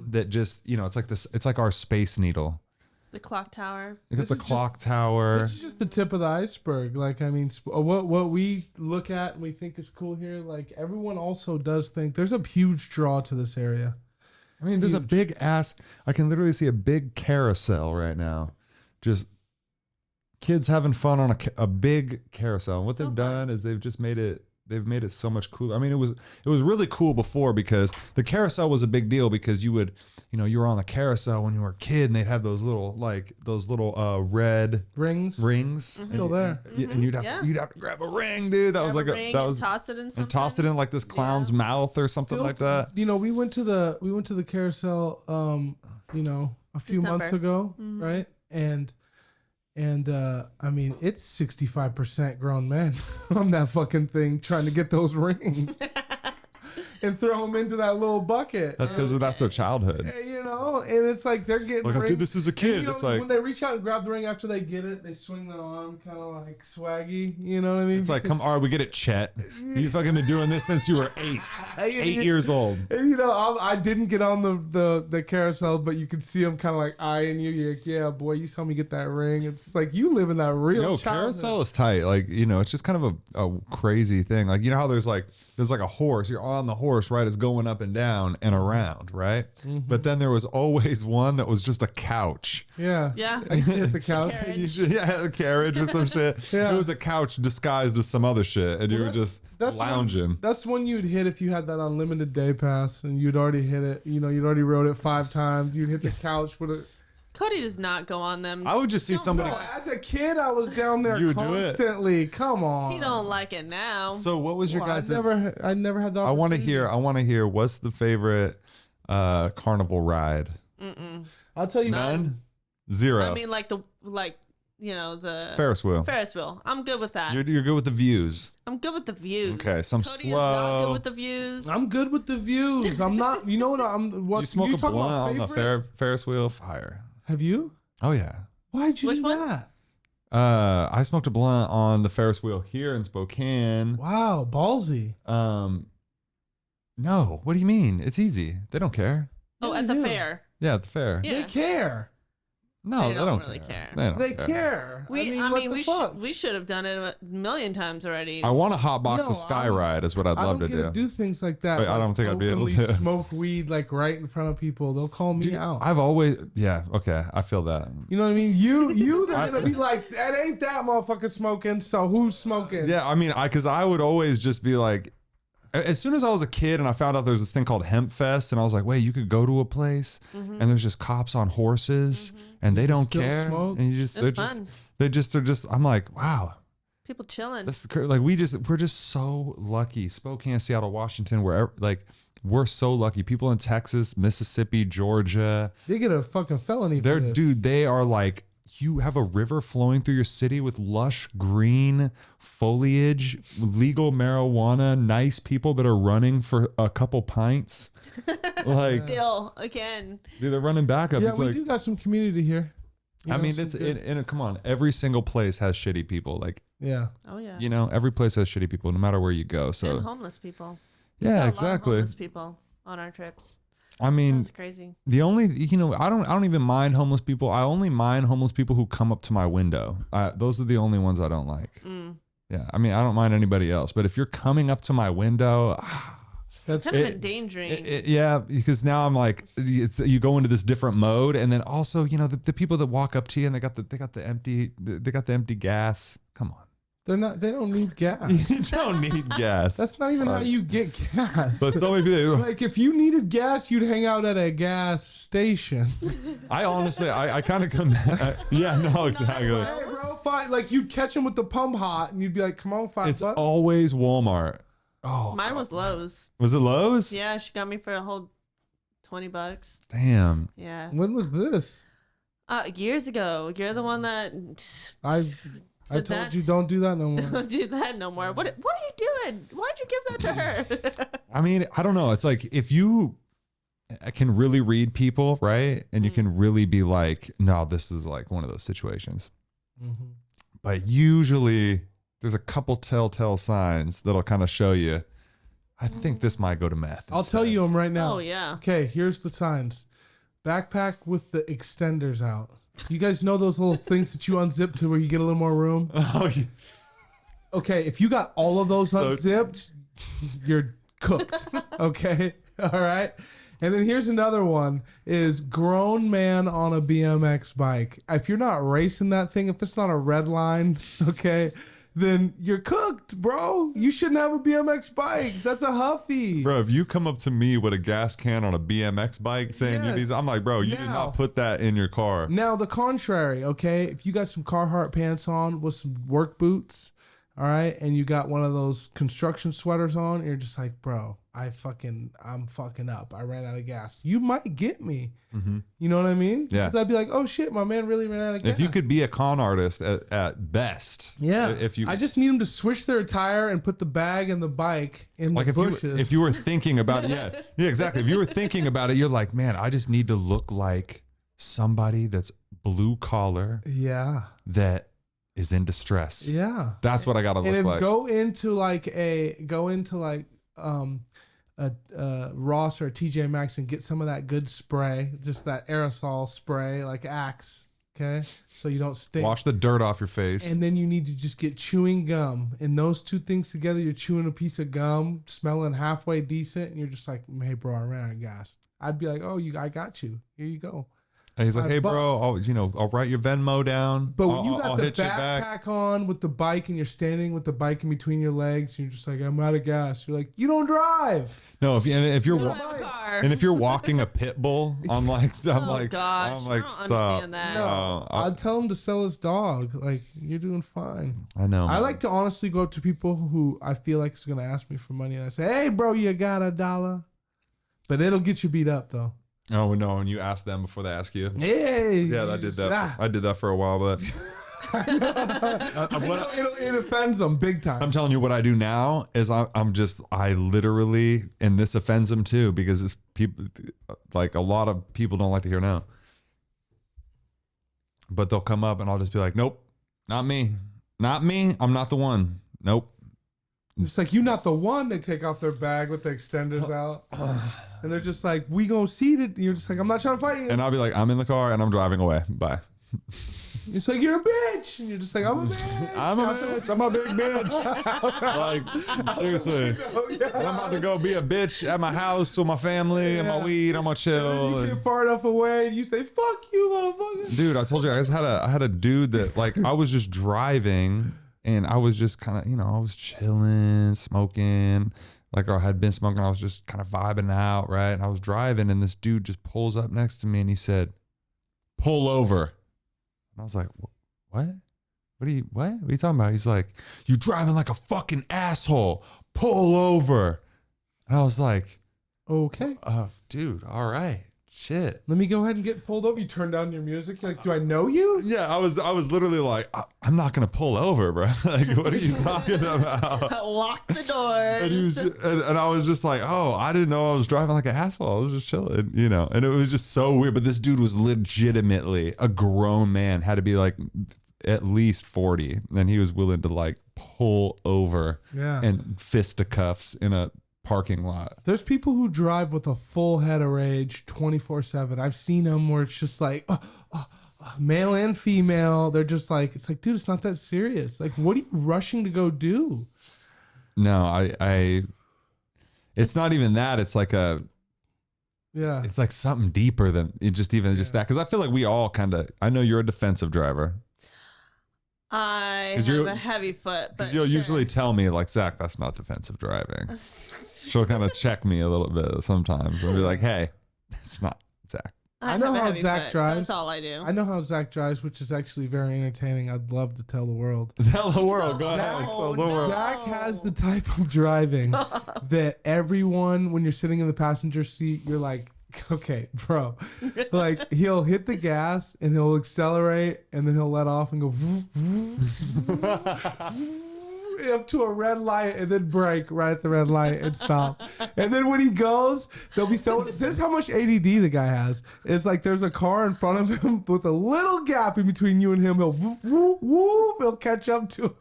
that just, it's like this. It's like our Space Needle. the clock tower. You got the clock tower. This is just the tip of the iceberg. Like, I mean, what we look at and we think is cool here, like everyone also does think there's a huge draw to this area. I mean, there's a big ass. I can literally see a big carousel right now. Just kids having fun on a big carousel. And what they've done is they've just made it. They've made it so much cooler. I mean, it was really cool before because the carousel was a big deal because you would, you were on the carousel when you were a kid and they'd have those little red rings. Still there. And you'd have to grab a ring, dude. That was like toss it in something. and toss it in like this clown's mouth or something like that. We went to the carousel a few months ago, right? And I mean, it's 65% grown men on that fucking thing trying to get those rings and throw them into that little bucket. That's because that's their childhood. And it's like they're getting Like, rings. I did this as a kid. And, it's like when they reach out and grab the ring after they get it, they swing their arm kind of like swaggy. You know what I mean? it's like, come on, we get it, Chet. You fucking been doing this since you were 8 years old. And, I didn't get on the carousel, but you could see them kind of like eyeing you. You're like, yeah, boy, you saw me get that ring. It's like you live in that real childhood. Carousel is tight. Like, it's just kind of a crazy thing. Like, how there's like a horse. You're on the horse, right? It's going up and down and around, right? Mm-hmm. But then there was always one that was just a couch. Yeah. I see at the couch. A carriage or some shit. Yeah. It was a couch disguised as some other shit, and you were just lounging. That's one you'd hit if you had that unlimited day pass and you'd already hit it. You'd already rode it 5 times. You'd hit the couch with it. Cody does not go on them. I would just see somebody. No, as a kid, I was down there You would do it. constantly. Come on. He don't like it now. So what was your guys'? I never had the I want to opportunity. hear. I want to hear. What's the favorite carnival ride? I'll tell you. None. 0. I mean, the Ferris wheel. Ferris wheel. I'm good with that. You're good with the views. I'm good with the views. Okay, some Cody is not slow. good with the views. I'm good with the views. I'm not. You know what? What You smoke you a talking blunt about on the favorite? Ferris wheel. Fire. Have you? Oh yeah. Why'd you Which do one? that? I smoked a blunt on the Ferris wheel here in Spokane. Wow, ballsy. No. What do you mean? It's easy. They don't care. Oh, Yeah, at the they do. fair. Yeah, at the fair. Yeah. They care. No, They they don't don't really care. They don't They care. care. What the fuck? We should have done it a million times already. I want a hot box No, of Sky Ride is what I'd I love don't to get to do. do things like that. Wait, I don't think I'd be able openly to. smoke weed right in front of people. They'll call me out. I've always, okay, I feel that. You know what I mean? You they're gonna be like, that ain't that motherfucker smoking. So who's smoking? Yeah, I mean, because I would always just be like, as soon as I was a kid and I found out there's this thing called Hemp Fest, and I was like, wait, you could go to a place and there's just cops on horses and they don't Still care, smoke? and they're fun. just. I'm like, wow, People chilling. this is crazy. Like we're just so lucky. Spokane, Seattle, Washington, wherever, like we're so lucky. People in Texas, Mississippi, Georgia, They get a fucking felony. they're for this. dude, they are like. You have a river flowing through your city with lush green foliage, legal marijuana, nice people that are running for a couple pints. Like, Still, again. dude, they're running back up. Yeah, It's we like, do got some community here. I mean, it's come on. Every single place has shitty people. Like, Yeah. Oh, yeah. every place has shitty people, no matter where you go. And So, homeless people. We yeah, saw a lot of exactly. homeless people on our trips. I mean, That's crazy. the only, I don't even mind homeless people. I only mind homeless people who come up to my window. Those are the only ones I don't like. Yeah. I mean, I don't mind anybody else, but if you're coming up to my window, That's kind of endangering. Yeah, because now I'm like, you go into this different mode, and then also, the people that walk up to you and they got the empty gas. Come on, They don't need gas. you don't need gas. That's not even how you get gas. But so many people, Like if you needed gas, you'd hang out at a gas station. I honestly, I kind of come back. Yeah, no, exactly. Hey, bro, fine. Like you'd catch them with the pump hot, and you'd be like, "Come on, $5." It's always Walmart. Oh, Mine was Lowe's. was it Lowe's? Yeah, she got me for a whole $20. Damn. Yeah. When was this? Years ago. You're the one that I But told you don't do that no more. don't do that no more. What are you doing? Why'd you give that to her? I mean, I don't know. It's like if you can really read people, right? And you can really be like, no, this is like one of those situations. Mm-hmm. But usually there's a couple telltale signs that'll kind of show you, I think this might go to meth. I'll tell you them right now. Oh, yeah. Okay, here's the signs. Backpack with the extenders out. You guys know those little things that you unzip to where you get a little more room? Oh, yeah. Okay, if you got all of those So- unzipped, you're cooked. Okay? All right? And then here's another one is grown man on a BMX bike. If you're not racing that thing, if it's not a red line, okay, then you're cooked, bro. You shouldn't have a BMX bike. That's a Huffy. Bro, if you come up to me with a gas can on a BMX bike saying you Yes. need, I'm like, bro, you did Now- not put that in your car. Now, the contrary, okay? If you got some Carhartt pants on with some work boots, all right, and you got one of those construction sweaters on, you're just like, bro, I'm fucking up. I ran out of gas. You might get me. You know what I mean? Yeah. Because I'd be like, oh shit, my man really ran out of gas. If you could be a con artist at best. Yeah. If you I just need them to switch their tire and put the bag and the bike in like the if you, bushes. if you were thinking about it, yeah, exactly. If you were thinking about it, you're like, man, I just need to look like somebody that's blue collar yeah. that is in distress. Yeah. That's what I gotta And look if like. go into like a Ross or a TJ Maxx and get some of that good spray, just that aerosol spray, like Axe, okay? So you don't stink. Wash the dirt off your face. And then you need to just get chewing gum. And those two things together, you're chewing a piece of gum, smelling halfway decent, and you're just like, hey, bro, I ran out of gas. I'd be like, oh, I got you. Here you go. And he's like, hey, $5. bro, I'll write your Venmo down. But when you I'll got the hit you back. backpack on with the bike and you're standing with the bike in between your legs, and you're just like, I'm out of gas. You're like, you don't drive. No, if you're I don't have a car. and if you're walking a pit bull, I'm like, gosh, I don't stop. understand that. No, I'd tell him to sell his dog. Like, you're doing fine. I know. I man. like to honestly go up to people who I feel like is going to ask me for money. And I say, hey, bro, you got $1? But it'll get you beat up, though. Oh no, and you ask them before they ask you. Hey. Yeah, I did that. I did that for a while, but It offends them big time. I'm telling you what I do now is I literally, and this offends them too because it's people, like a lot of people don't like to hear no. But they'll come up and I'll just be like, nope, not me. I'm not the one. Nope. It's like, you're not the one. They take off their bag with the extenders out. And they're just like, we gonna see it. And you're just like, I'm not trying to fight you. And I'll be like, I'm in the car and I'm driving away. Bye. It's like, you're a bitch. And you're just like, I'm a bitch. I'm a bitch. I'm a big bitch. Like, seriously. And I'm about to go be a bitch at my house with my family and my weed. I'm gonna And chill. then you and- get far enough away and you say, fuck you, motherfucker. Dude, I told you I had a dude that like I was just driving and I was just kind of, I was chilling, smoking, like I had been smoking. I was just kind of vibing out, right? And I was driving and this dude just pulls up next to me and he said, pull over. And I was like, what? What are you talking about? He's like, you driving like a fucking asshole. Pull over. And I was like, Okay. dude, all right. Shit. Let me go ahead and get pulled up. You turn down your music. You're like, do I know you? Yeah, I was literally like, I'm not gonna pull over, bro. Like, what are you talking about? Lock the doors. And, he was and I was just like, oh, I didn't know I was driving like an asshole. I was just chilling, and it was just so weird. But this dude was legitimately a grown man, had to be like at least 40, and he was willing to like pull over and fisticuffs in a parking lot. There's people who drive with a full head of rage 24/7. I've seen them where it's just like, male and female. They're just like, it's like, dude, it's not that serious. Like, what are you rushing to go do? No, I It's not even that. It's like it's like something deeper than it just that. Because I feel like we all kind of. I know you're a defensive driver. I have a heavy foot, but because you'll usually tell me like, Zach, that's not defensive driving. She'll kind of check me a little bit sometimes and be like, hey, it's not Zach. I know how Zach drives. That's all I do. I know how Zach drives, which is actually very entertaining. I'd love to tell the world. Tell the world. Go ahead. Tell the world. Zach has the type of driving that everyone, when you're sitting in the passenger seat, you're like, okay, bro. Like, he'll hit the gas and he'll accelerate and then he'll let off and go up to a red light and then brake right at the red light and stop. And then when he goes, there'll be there's how much ADD the guy has. It's like there's a car in front of him with a little gap in between you and him. He'll he'll catch up to him.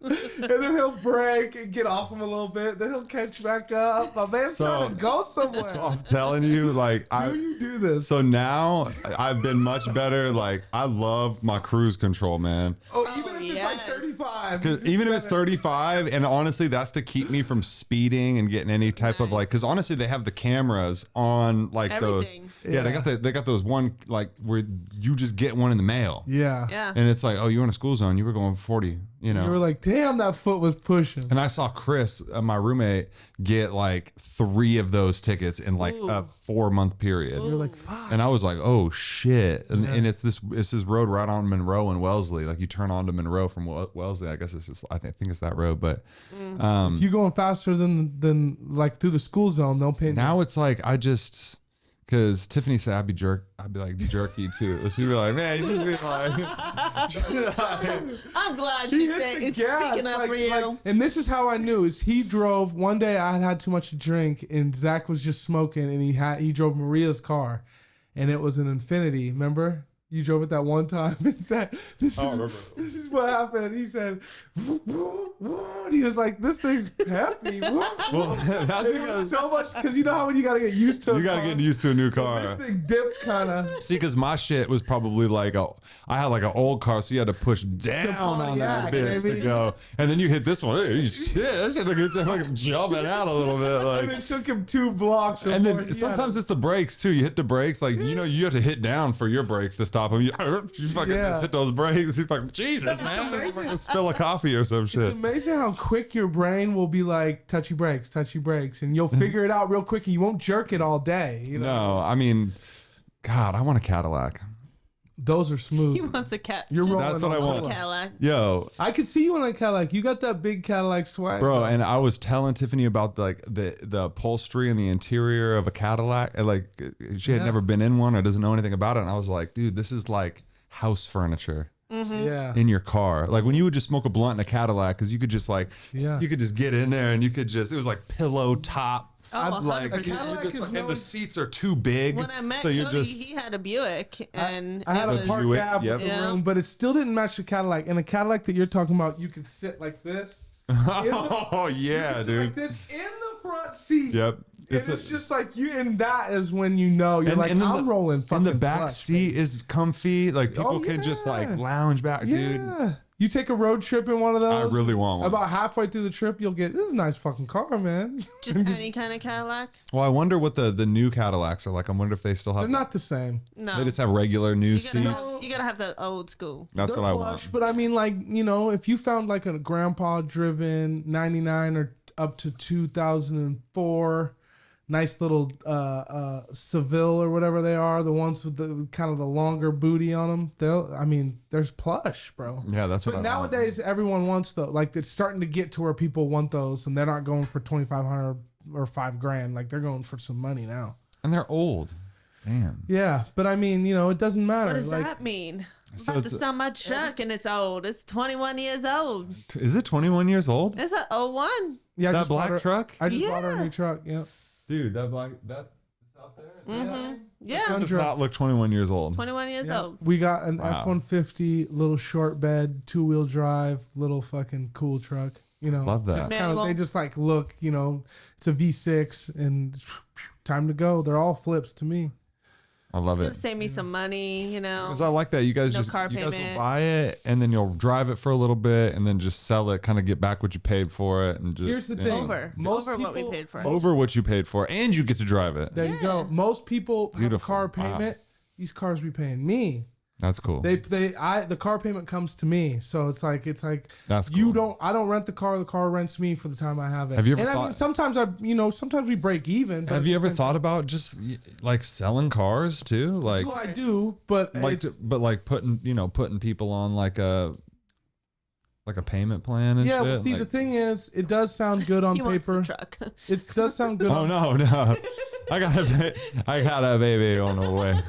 And then he'll brake and get off him a little bit. Then he'll catch back up. My man's trying to go somewhere. So I'm telling you, like, you do this? So now I've been much better. Like, I love my cruise control, man. Even if it's like 35. Because even if it's 35, and honestly, that's to keep me from speeding and getting any type of like. Because honestly, they have the cameras on like Everything. those. Yeah, they got those one like where you just get one in the mail. Yeah. And it's like, oh, you were in a school zone. You were going 40. You know. You were like, damn, that foot was pushing. And I saw Chris, my roommate, get like 3 of those tickets in like a 4-month period. You're like, fuck. And I was like, oh shit. And it's this road right on Monroe and Wellesley. Like you turn onto Monroe from Wellesley. I guess it's just, I think it's that road. But if you're going faster than like through the school zone, they'll pay. Now it's like, because Tiffany said I'd be like jerky too. She'd be like, man, you just be like. I'm glad she's speaking up for you. And this is how I knew is he drove one day. I had too much to drink and Zach was just smoking and he drove Maria's car, and it was an Infinity. Remember? You drove it that one time and said, this is what happened. He said, and he was like, this thing's peppy. Well, that's because so much, because you know how when you got to get used to you got to get used to a new car. This thing dipped kind of. See, because my shit was probably like I had like an old car, so you had to push down on that bitch to go. And then you hit this one. Hey, shit, that shit like jumping out a little bit. Like, and it took him 2 blocks. And then sometimes it's the brakes too. You hit the brakes, like you know, you have to hit down for your brakes to stop them. You fucking just hit those brakes. You're like, Jesus, man, I'm gonna spill a coffee or some shit. It's amazing how quick your brain will be like touchy brakes, and you'll figure it out real quick, and you won't jerk it all day. You know? No, I mean, God, I want a Cadillac. Those are smooth. He wants a cat. You're rolling. That's what I want. Cadillac. Yo, I could see you in a Cadillac. You got that big Cadillac swag, bro. And I was telling Tiffany about like the upholstery and the interior of a Cadillac. And like she had never been in one or doesn't know anything about it. And I was like, dude, this is like house furniture. Yeah. In your car, like when you would just smoke a blunt in a Cadillac, because you could just like, you could just get in there and you could just, it was like pillow top. Oh, like, 100%. and the seats are too big. When I met so you Cody, just, he had a Buick, and I had a park Buick, cab with the room, but it still didn't match the Cadillac. And the Cadillac that you're talking about, you could sit like this. Oh yeah, dude. Like this in the front seat. Yep. It's just like you, and that is when you know you're like, I'm rolling fucking and the back plush, seat is comfy. Like people can just like lounge back, dude. You take a road trip in one of those. I really want one. About halfway through the trip, you'll get, this is a nice fucking car, man. Just any kind of Cadillac. Well, I wonder what the new Cadillacs are like. I wonder if they still have. They're not the same. No, They just have regular new you seats. gotta have the old school. That's They're what I plush, want. But I mean, like, you know, if you found like a grandpa driven 99 or up to 2004, nice little Seville or whatever they are, the ones with the kind of the longer booty on them. There's plush, bro. Yeah, that's what But I want. nowadays, everyone wants those. Like, it's starting to get to where people want those, and they're not going for $2,500 or $5,000. Like, they're going for some money now. And they're old. Damn. Yeah, but I mean, you know, it doesn't matter. What does like, that mean? So I'm about it's to sell my truck, and it's old. It's 21 years old. Is it 21 years old? It's a 01. Yeah, I That just bought black her- truck? I just bought her a Yeah. new truck. Yeah. Dude, that black that is out there. Yeah, Does not look 21 years old. 21 years old. We got an Wow. F-150, little short bed, 2-wheel drive, little fucking cool truck. You know, Love that. just Manual. they just like look. You know, it's a V6, and time to go. They're all flips to me. I love It's it. gonna save me some money, you know. Because I like that. You guys No just car you guys will payment. buy it and then you'll drive it for a little bit and then just sell it, kind of get back what you paid for it, and just Here's the you thing. know, Over what we paid for it. over what you paid for, and you get to drive it. There you go. Most people have a Beautiful. car Wow. payment. These cars be paying me. That's cool. The car payment comes to me, so it's like That's you cool. I don't rent the car rents me for the time I have it. Have you ever and I mean thought- sometimes we break even. But Have at you the ever same thought about just like selling cars too? Like, time, I do, but like putting people on like a payment plan and yeah. shit. Well, see, like, the thing is, it does sound good on He wants the paper. truck. It does sound good. oh no, I got a baby on the way.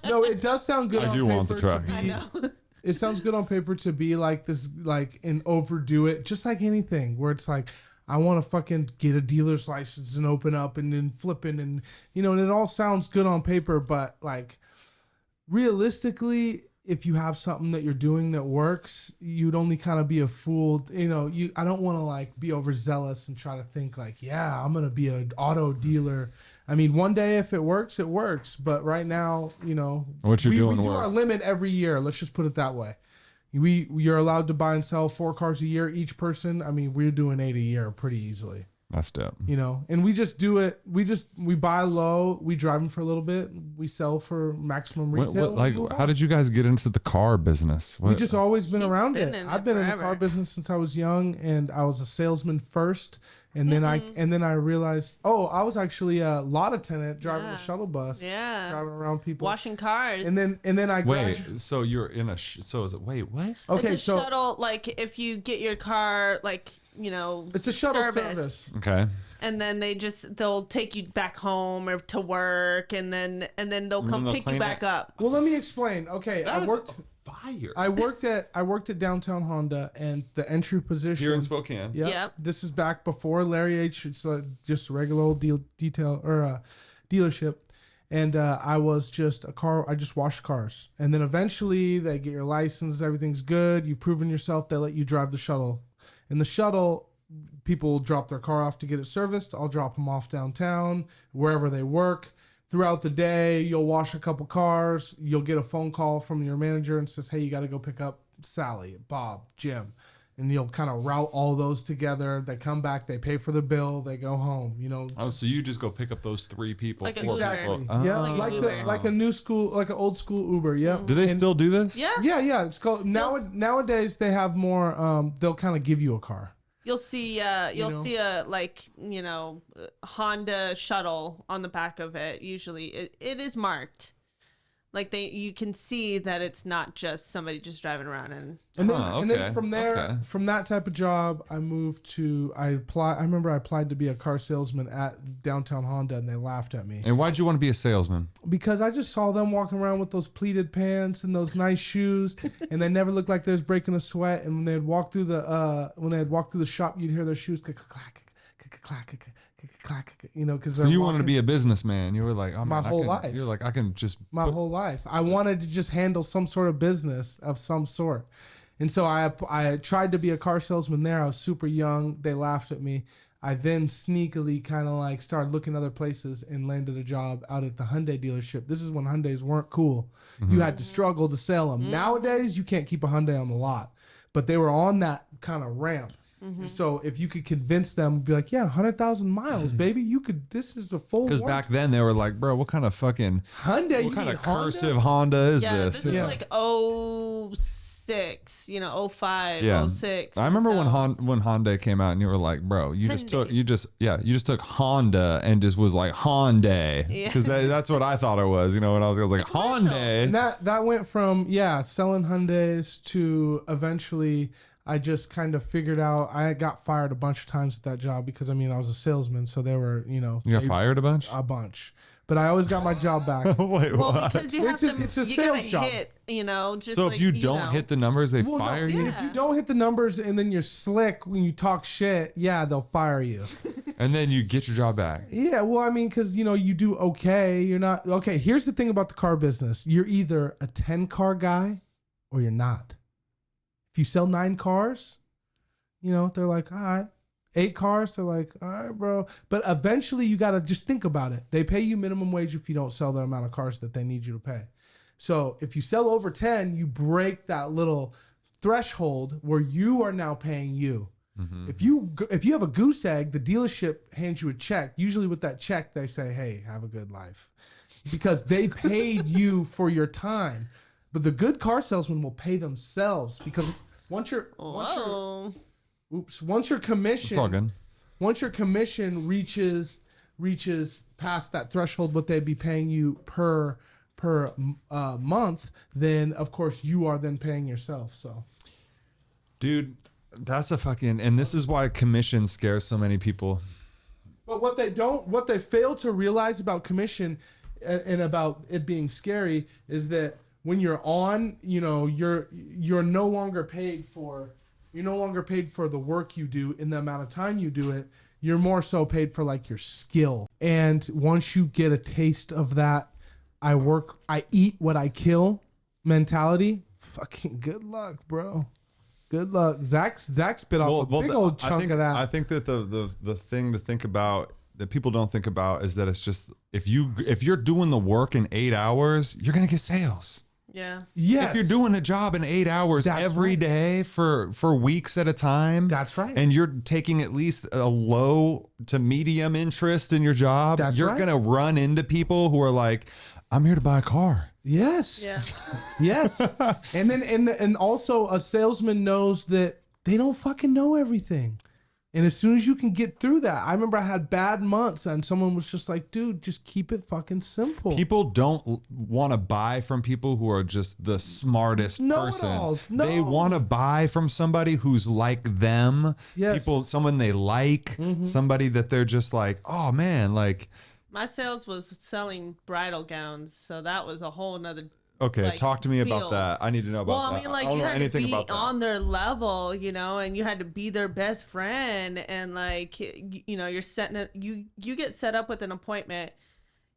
No, it does sound good. I on do paper want the to truck. be- I know. It sounds good on paper to be like this, like, and overdo it, just like anything where it's like, I want to fucking get a dealer's license and open up and then flipping and, and it all sounds good on paper, but like realistically, if you have something that you're doing that works, you'd only kind of be a fool. I don't want to like be overzealous and try to think like, yeah, I'm going to be an auto dealer. I mean, one day if it works, it works. But right now, What you're doing we do our works. limit every year. Let's just put it that way. You're allowed to buy and sell 4 cars a year each person. I mean, we're doing 8 a year pretty easily. That's dope. And we just do it. We buy low, we drive them for a little bit, we sell for maximum retail. Like, how did you guys get into the car business? we just always been He's around been it. in I've it been in the forever. car business since I was young, and I was a salesman first, and then I realized, I was actually a lot attendant driving a shuttle bus, Yeah. driving around people, Washing cars. and then I Wait, graduated. so you're in a so is it wait what? Okay, it's a shuttle, like if you get your car, like, it's a shuttle service. Okay. And then they'll take you back home or to work, and then they'll come they'll pick you clean back it. up. Well, let me explain. Okay, I worked fire. I worked at downtown Honda, and the entry position Here in Spokane. Yep. This is back before Larry H. It's just a regular old dealership. And I was just I just washed cars. And then eventually they get your license, everything's good, you've proven yourself, they let you drive the shuttle. In the shuttle, people drop their car off to get it serviced. I'll drop them off downtown, wherever they work. Throughout the day, you'll wash a couple cars. You'll get a phone call from your manager and says, hey, you got to go pick up Sally, Bob, Jim. And you'll kind of route all those together. They come back, they pay for the bill, they go home, Oh, so you just go pick up those 3 people. Like a 4 Uber. people. Yeah, Oh. like a new school, like an old school Uber. Yep. Do they still do this? Yeah. Yeah. It's called nowadays. They have more. They'll kind of give you a car. You'll see see a Honda shuttle on the back of it. Usually it is marked. Like you can see that it's not just somebody just driving around and then from there, okay. from that type of job, I moved to I remember I applied to be a car salesman at downtown Honda, and they laughed at me And why'd you want to be a salesman? because I just saw them walking around with those pleated pants and those nice shoes, and they never looked like they was breaking a sweat. And when they'd walk through the shop, you'd hear their shoes click clack clack. Because So you wanted to be a businessman. You were like, oh, My man, whole life. You're like, I can just my whole life. I wanted to just handle some sort of business of some sort. And so I tried to be a car salesman there. I was super young. They laughed at me. I then sneakily kind of like started looking other places and landed a job out at the Hyundai dealership. This is when Hyundais weren't cool. You had to struggle to sell them. Nowadays, you can't keep a Hyundai on the lot. But they were on that kind of ramp. And so if you could convince them, be like, yeah, 100,000 miles, baby, you could, this is a full Because back then they were like, bro, what kind of fucking Hyundai, what kind of cursive Honda is yeah, this? this is like 06, 05, Yeah. 06. I remember and so- when Honda came out and you were like, bro, you just Hyundai. took Honda and just was like Hyundai Yeah. because that's what I thought it was. When I was like commercial. Hyundai. And that went from selling Hyundais to eventually I just kind of figured out I got fired a bunch of times at that job because I was a salesman, so they were You got fired a bunch? a bunch, but I always got my job back. Wait, Well, what? because you have It's a- to, it's a you sales gotta job. hit, just So like, if you don't hit the numbers, they Well, no, fire you, if you don't hit the numbers and then you're slick when you talk shit, they'll fire you. and then you get your job back. Yeah, well, because you do okay. You're not okay. Here's the thing about the car business: you're either a 10-car guy or you're not. If you sell 9 cars, they're like, all right. 8 cars, they're like, all right, bro. But eventually you got to just think about it. They pay you minimum wage if you don't sell the amount of cars that they need you to pay. So if you sell over 10, you break that little threshold where you are now paying you. If you have a goose egg, the dealership hands you a check. Usually with that check, they say, hey, have a good life. Because they paid you for your time. But the good car salesman will pay themselves because once your commission, It's all good. once your commission reaches past that threshold, what they'd be paying you per month, then of course you are then paying yourself. So, Dude, that's a fucking, and this is why commission scares so many people. but what they fail to realize about commission and about it being scary is that when you're on, you're no longer paid for the work you do in the amount of time you do it. You're more so paid for like your skill. And once you get a taste of that, I eat what I kill mentality, fucking good luck, bro. Good luck. Zach spit off a big old chunk of that. I think that the thing to think about that people don't think about is that it's just if you're doing the work in 8 hours, you're gonna get sales. Yeah. Yes. If you're doing a job in 8 hours That's every right. day for weeks at a time, That's right. and you're taking at least a low to medium interest in your job, That's you're right. gonna run into people who are like, I'm here to buy a car. Yes. Yeah. Yes. And then and also a salesman knows that they don't fucking know everything. And as soon as you can get through that, I remember I had bad months and someone was just like, dude, just keep it fucking simple. People don't want to buy from people who are just the smartest Know-it-alls. person. No. They want to buy from somebody who's like them. Yes. Someone they like, somebody that they're just like, oh man, like, My sales was selling bridal gowns, so that was a whole nother. okay, like, talk to me about field. that. I need to know about Well, that. I mean, like don't you know had to anything be about that. on their level, and you had to be their best friend, and like you're setting it. You get set up with an appointment.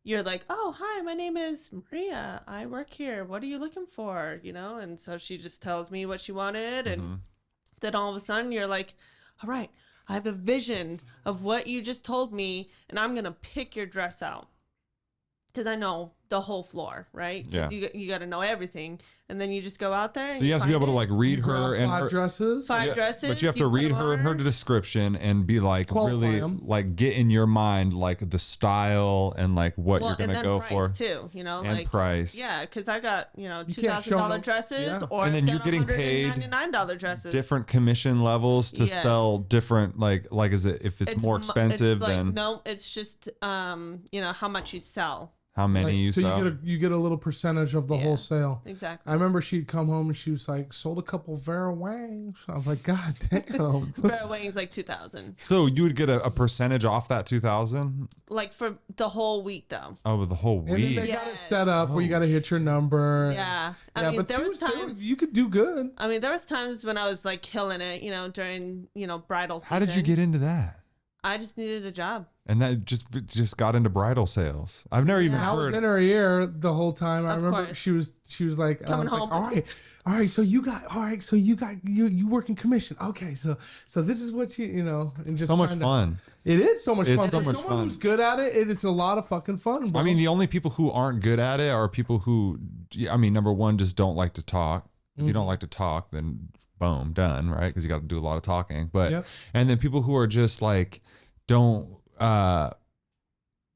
You're like, oh, hi, my name is Maria. I work here. What are you looking for? And so she just tells me what she wanted, and then all of a sudden you're like, all right, I have a vision of what you just told me, and I'm gonna pick your dress out. Because I know the whole floor, right? 'Cause Yeah. You got to know everything, and then you just go out there. And So you have to be able to find like read You her grab and 5 her, dresses. Five dresses. but you have to put read them her and her on. description and be like Qualify really 'em. like get in your mind like the style and like what Well, you're gonna and then go price for too. and like price. Yeah, because I got You can't $2,000 show no- dresses, yeah. or And then I've you're got getting paid $199 dresses. different commission levels to Yes. sell different like is it if it's more expensive it's like, than no, it's just how much you sell. how many Like, you so sell? you get a little percentage of the whole sale. Exactly. I remember she'd come home and she was like, sold a couple Vera Wangs. I was like, God damn. Fair Wings like 2,000, So you would get a percentage off that 2,000 like for the whole week though. over the whole And then week. they got it Yes. set up where you got to hit your number. Yeah, I Yeah, mean but there was there times. you could do good. I mean, there was times when I was like killing it, during bridal season. How did you get into that? I just needed a job. And that just got into bridal sales. I've never even And I was heard. in her ear the whole time. I Of remember course. she was like, and I Coming was like, home. all right. So you work in commission. Okay, so this is what and just So much trying to- fun. It is so much It's fun. so For much someone fun. who's good at it, it is a lot of fucking fun. Bro. I mean, the only people who aren't good at it are people who, number one, just don't like to talk. If you don't like to talk, then boom, done, right? Because you got to do a lot of talking. But Yep. and then people who are just like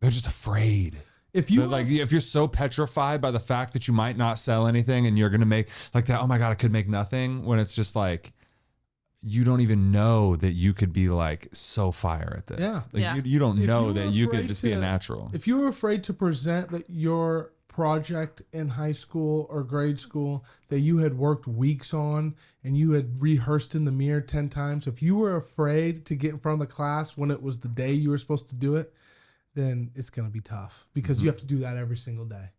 they're just afraid. if you If you're so petrified by the fact that you might not sell anything and you're gonna make like that, oh my god, I could make nothing. When it's just like you don't even know that you could be like so fire at this. Yeah. Like, Yeah. You don't If know you that were you could afraid just be a to- natural. If you were afraid to present your project in high school or grade school that you had worked weeks on and you had rehearsed in the mirror 10 times, if you were afraid to get in front of the class when it was the day you were supposed to do it, then it's going to be tough because you have to do that every single day.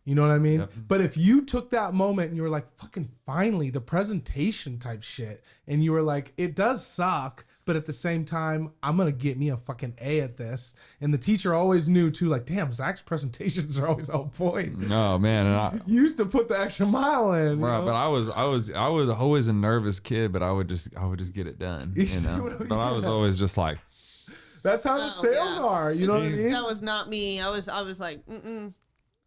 You know what I mean? Yep. But if you took that moment and you were like, fucking finally, the presentation type shit, and you were like, it does suck, but at the same time, I'm going to get me a fucking A at this. And the teacher always knew too, like, damn, Zach's presentations are always on point. No, man. And You used to put the extra mile in. bro, you know? but I was always a nervous kid, but I would just get it done, you know. But I was always just like, That's how the sales are. You know what I mean? That was not me. I was like,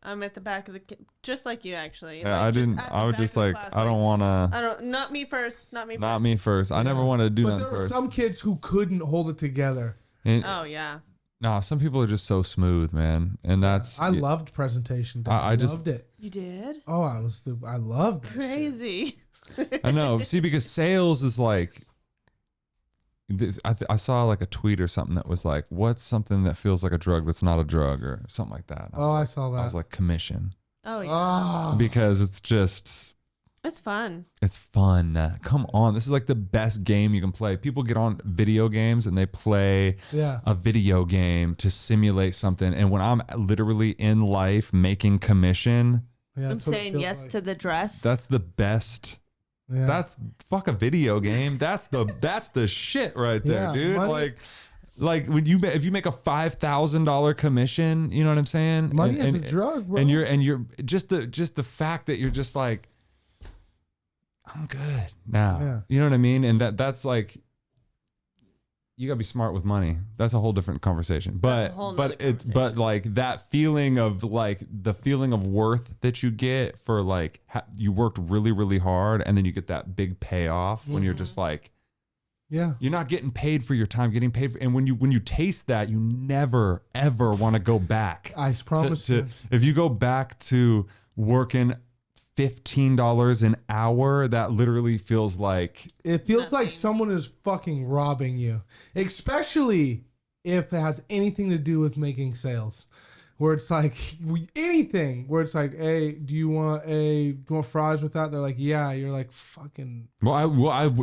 I'm at the back of the just like you actually. yeah, Like, I didn't. just at I the would back just of the like, class, I don't want to. I don't. Not me first. Not me. Not first. me first. I never wanted to do But nothing there were first. some kids who couldn't hold it together. And, Oh yeah. no, some people are just so smooth, man, and that's. I loved presentation day. I I just- loved it. You did. Oh, I loved that shit. Crazy. I know. See, because sales is like. I saw like a tweet or something that was like, "What's something that feels like a drug that's not a drug?" or something like that. Oh, I saw that. I was like, commission, Oh yeah. Oh, because it's just. It's fun. It's fun. Come on. This is like the best game you can play. People get on video games and they play yeah. a video game to simulate something. And when I'm literally in life making commission, Yeah, I'm that's what it saying feels yes like. to the dress. that's the best. Yeah. That's fuck a video game. That's the shit right there, Yeah, dude. money- Like when if you make a $5,000 commission, you know what I'm saying? Money is a drug, bro. And you're just the fact that you're just like, I'm good now. Yeah. You know what I mean? And that's like, you gotta be smart with money. That's a whole different conversation. That's a whole nother But like that feeling of like the feeling of worth that you get for like you worked really, really hard and then you get that big payoff when you're just like, yeah. you're not getting paid for your time, getting paid for, and when you taste that, you never ever want to go back. I promise you. If you go back to working $15 an hour, that literally feels like It feels like Nothing. someone is fucking robbing you, especially if it has anything to do with making sales. Where it's like anything, where it's like, hey, do you want fries with that? They're like, yeah. You're like, fucking.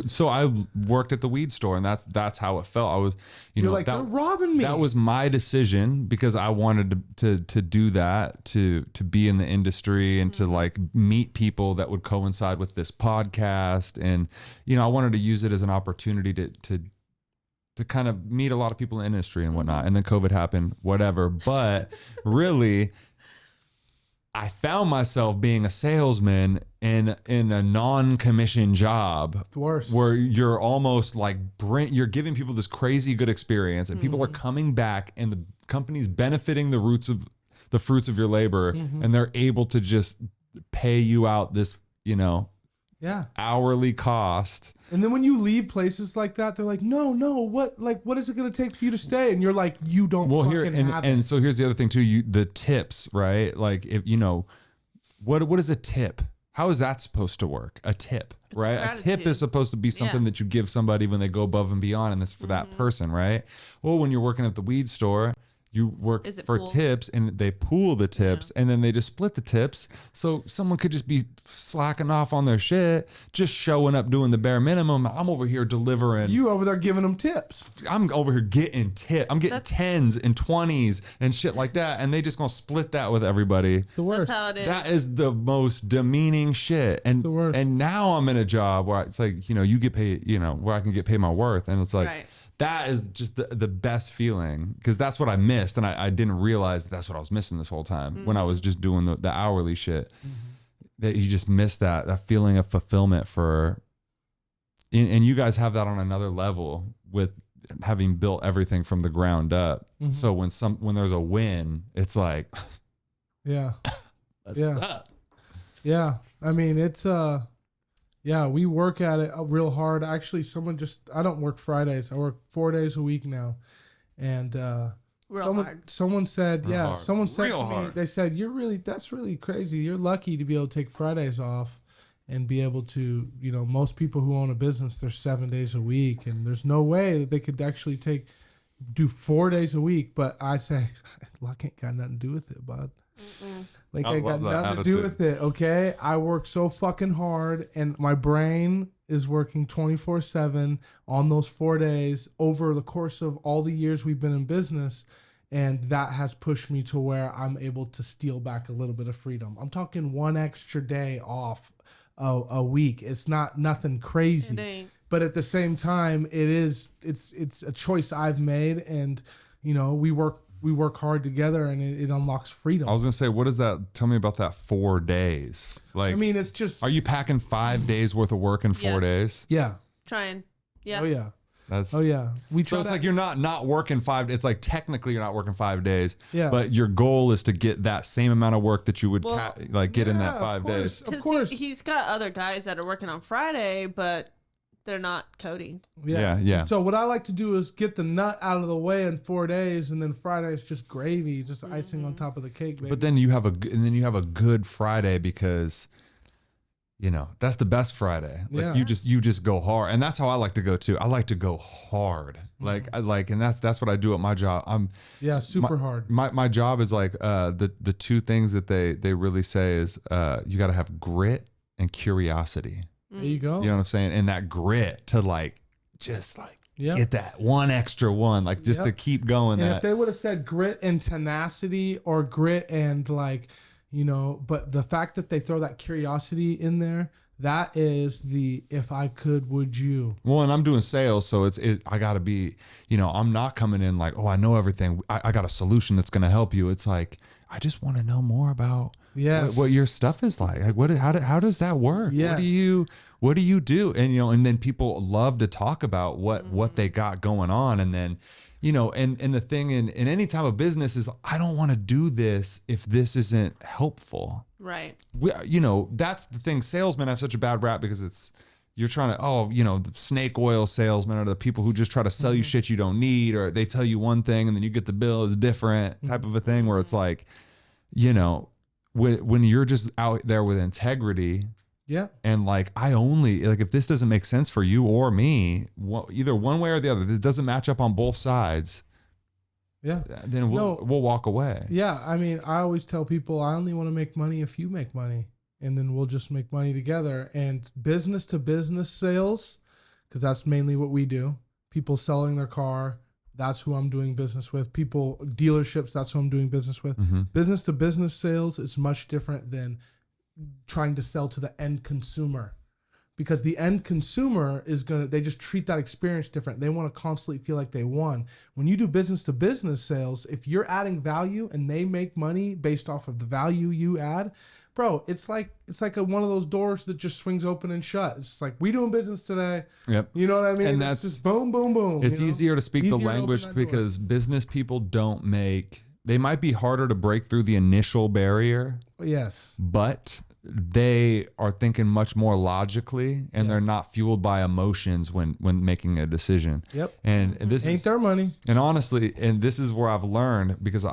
so I worked at the weed store, and that's how it felt. I was, You're like, they're robbing me. That was my decision because I wanted to do that, to be in the industry and to like meet people that would coincide with this podcast, and I wanted to use it as an opportunity to kind of meet a lot of people in the industry and whatnot. And then COVID happened, whatever. But really, I found myself being a salesman in a non-commission job. the worst. Where you're almost like you're giving people this crazy good experience, and people are coming back, and the company's benefiting the fruits of your labor, and they're able to just pay you out this, Yeah. hourly cost. And then when you leave places like that, they're like, no, what is it going to take for you to stay? And you're like, you don't fucking have and it. so here's the other thing too, the tips, right? Like if what is a tip? How is that supposed to work? A tip, right? A tip gratitude. is supposed to be something that you give somebody when they go above and beyond, and it's for that person, right? Well, when you're working at the weed store, you work Is it for pooled? tips, and they pool the tips, and then they just split the tips. So someone could just be slacking off on their shit, just showing up doing the bare minimum. I'm over here delivering. You over there giving them tips. I'm over here getting I'm getting That's- 10s and 20s and shit like that, and they just gonna split that with everybody. It's the worst. That's how it is. That is the most demeaning shit. And the worst. and now I'm in a job where it's like, you get paid, where I can get paid my worth, and it's like Right. that is just the best feeling, because that's what I missed, and I didn't realize that's what I was missing this whole time when I was just doing the hourly shit. That you just miss that feeling of fulfillment and you guys have that on another level with having built everything from the ground up. So when there's a win, it's like, Yeah. that's Yeah. up. Yeah. I mean, it's, yeah, we work at it real hard. Actually, I don't work Fridays. I work 4 days a week now. And, Real hard. someone said, Real hard. someone said Real to me, hard. they said, that's really crazy. You're lucky to be able to take Fridays off and be able to, most people who own a business, they're 7 days a week, and there's no way that they could actually do 4 days a week. But I say, luck ain't got nothing to do with it, bud. Like, I I got love that nothing to do attitude. with it, okay? I work so fucking hard, and my brain is working 24/7 on those 4 days over the course of all the years we've been in business, and that has pushed me to where I'm able to steal back a little bit of freedom. I'm talking one extra day off a week. It's nothing crazy. It ain't. but at the same time, it's a choice I've made, and you know, we work hard together, and it unlocks freedom. I was gonna say, what is that? Tell me about that 4 days. Like, I mean, it's just. are you packing 5 days worth of work in 4 Yes. days? Yeah. Trying. Yeah. Oh yeah. That's Oh yeah. We So try it's to- like you're not working 5. It's like technically you're not working 5 days. Yeah. But your goal is to get that same amount of work that you would Well, get in Yeah, that of 5 days. Of Because course. he's got other guys that are working on Friday, but they're not Cody. Yeah. So what I like to do is get the nut out of the way in 4 days, and then Friday is just gravy, just icing on top of the cake, baby. But then you have a good Friday because, you know, that's the best Friday. Like Yeah. you just go hard, and that's how I like to go too. I like to go hard. Like and that's what I do at my job. yeah, super hard. My job is like the 2 things that they really say is you got to have grit and curiosity. There you go. You know what I'm saying? And that grit to like just like Yep. get that one extra one, like just to Yep. keep going. And That if they would have said grit and tenacity, or grit and like, you know, but the fact that they throw that curiosity in there, that is the if I could, would you? well, and I'm doing sales, so I got to be, you know, I'm not coming in like, oh, I know everything. I got a solution that's going to help you. It's like, I just want to know more about Yes. what your stuff is like. Like how does that work? Yes. What do you do? And you know, and then people love to talk about what they got going on, and then, you know, and the thing in any type of business is, I don't want to do this if this isn't helpful. Right. You know, that's the thing. Salesmen have such a bad rap because you're trying to, you know, the snake oil salesmen are the people who just try to sell you shit you don't need, or they tell you one thing and then you get the bill is different type of a thing, where it's like, you know, when you're just out there with integrity, Yeah. and like, I only, like, if this doesn't make sense for you or me, either one way or the other, if it doesn't match up on both sides, Yeah. then we'll walk away. Yeah. I mean, I always tell people I only want to make money if you make money, and then we'll just make money together. And business to business sales, because that's mainly what we do. People selling their car, that's who I'm doing business with. People, dealerships, that's who I'm doing business with. Business to business sales is much different than trying to sell to the end consumer, because the end consumer they just treat that experience different. They want to constantly feel like they won. When you do business to business sales, if you're adding value and they make money based off of the value you add, bro, it's like one of those doors that just swings open and shut. It's like, we doing business today. Yep. You know what I mean? And it's that's just boom, boom, boom. It's you know? easier to speak Easier the to open language that door. because business people they might be harder to break through the initial barrier, Yes. but they are thinking much more logically, and they're Yes. not fueled by emotions when making a decision. Yep. And this Ain't is, their money. and honestly, and this is where I've learned, because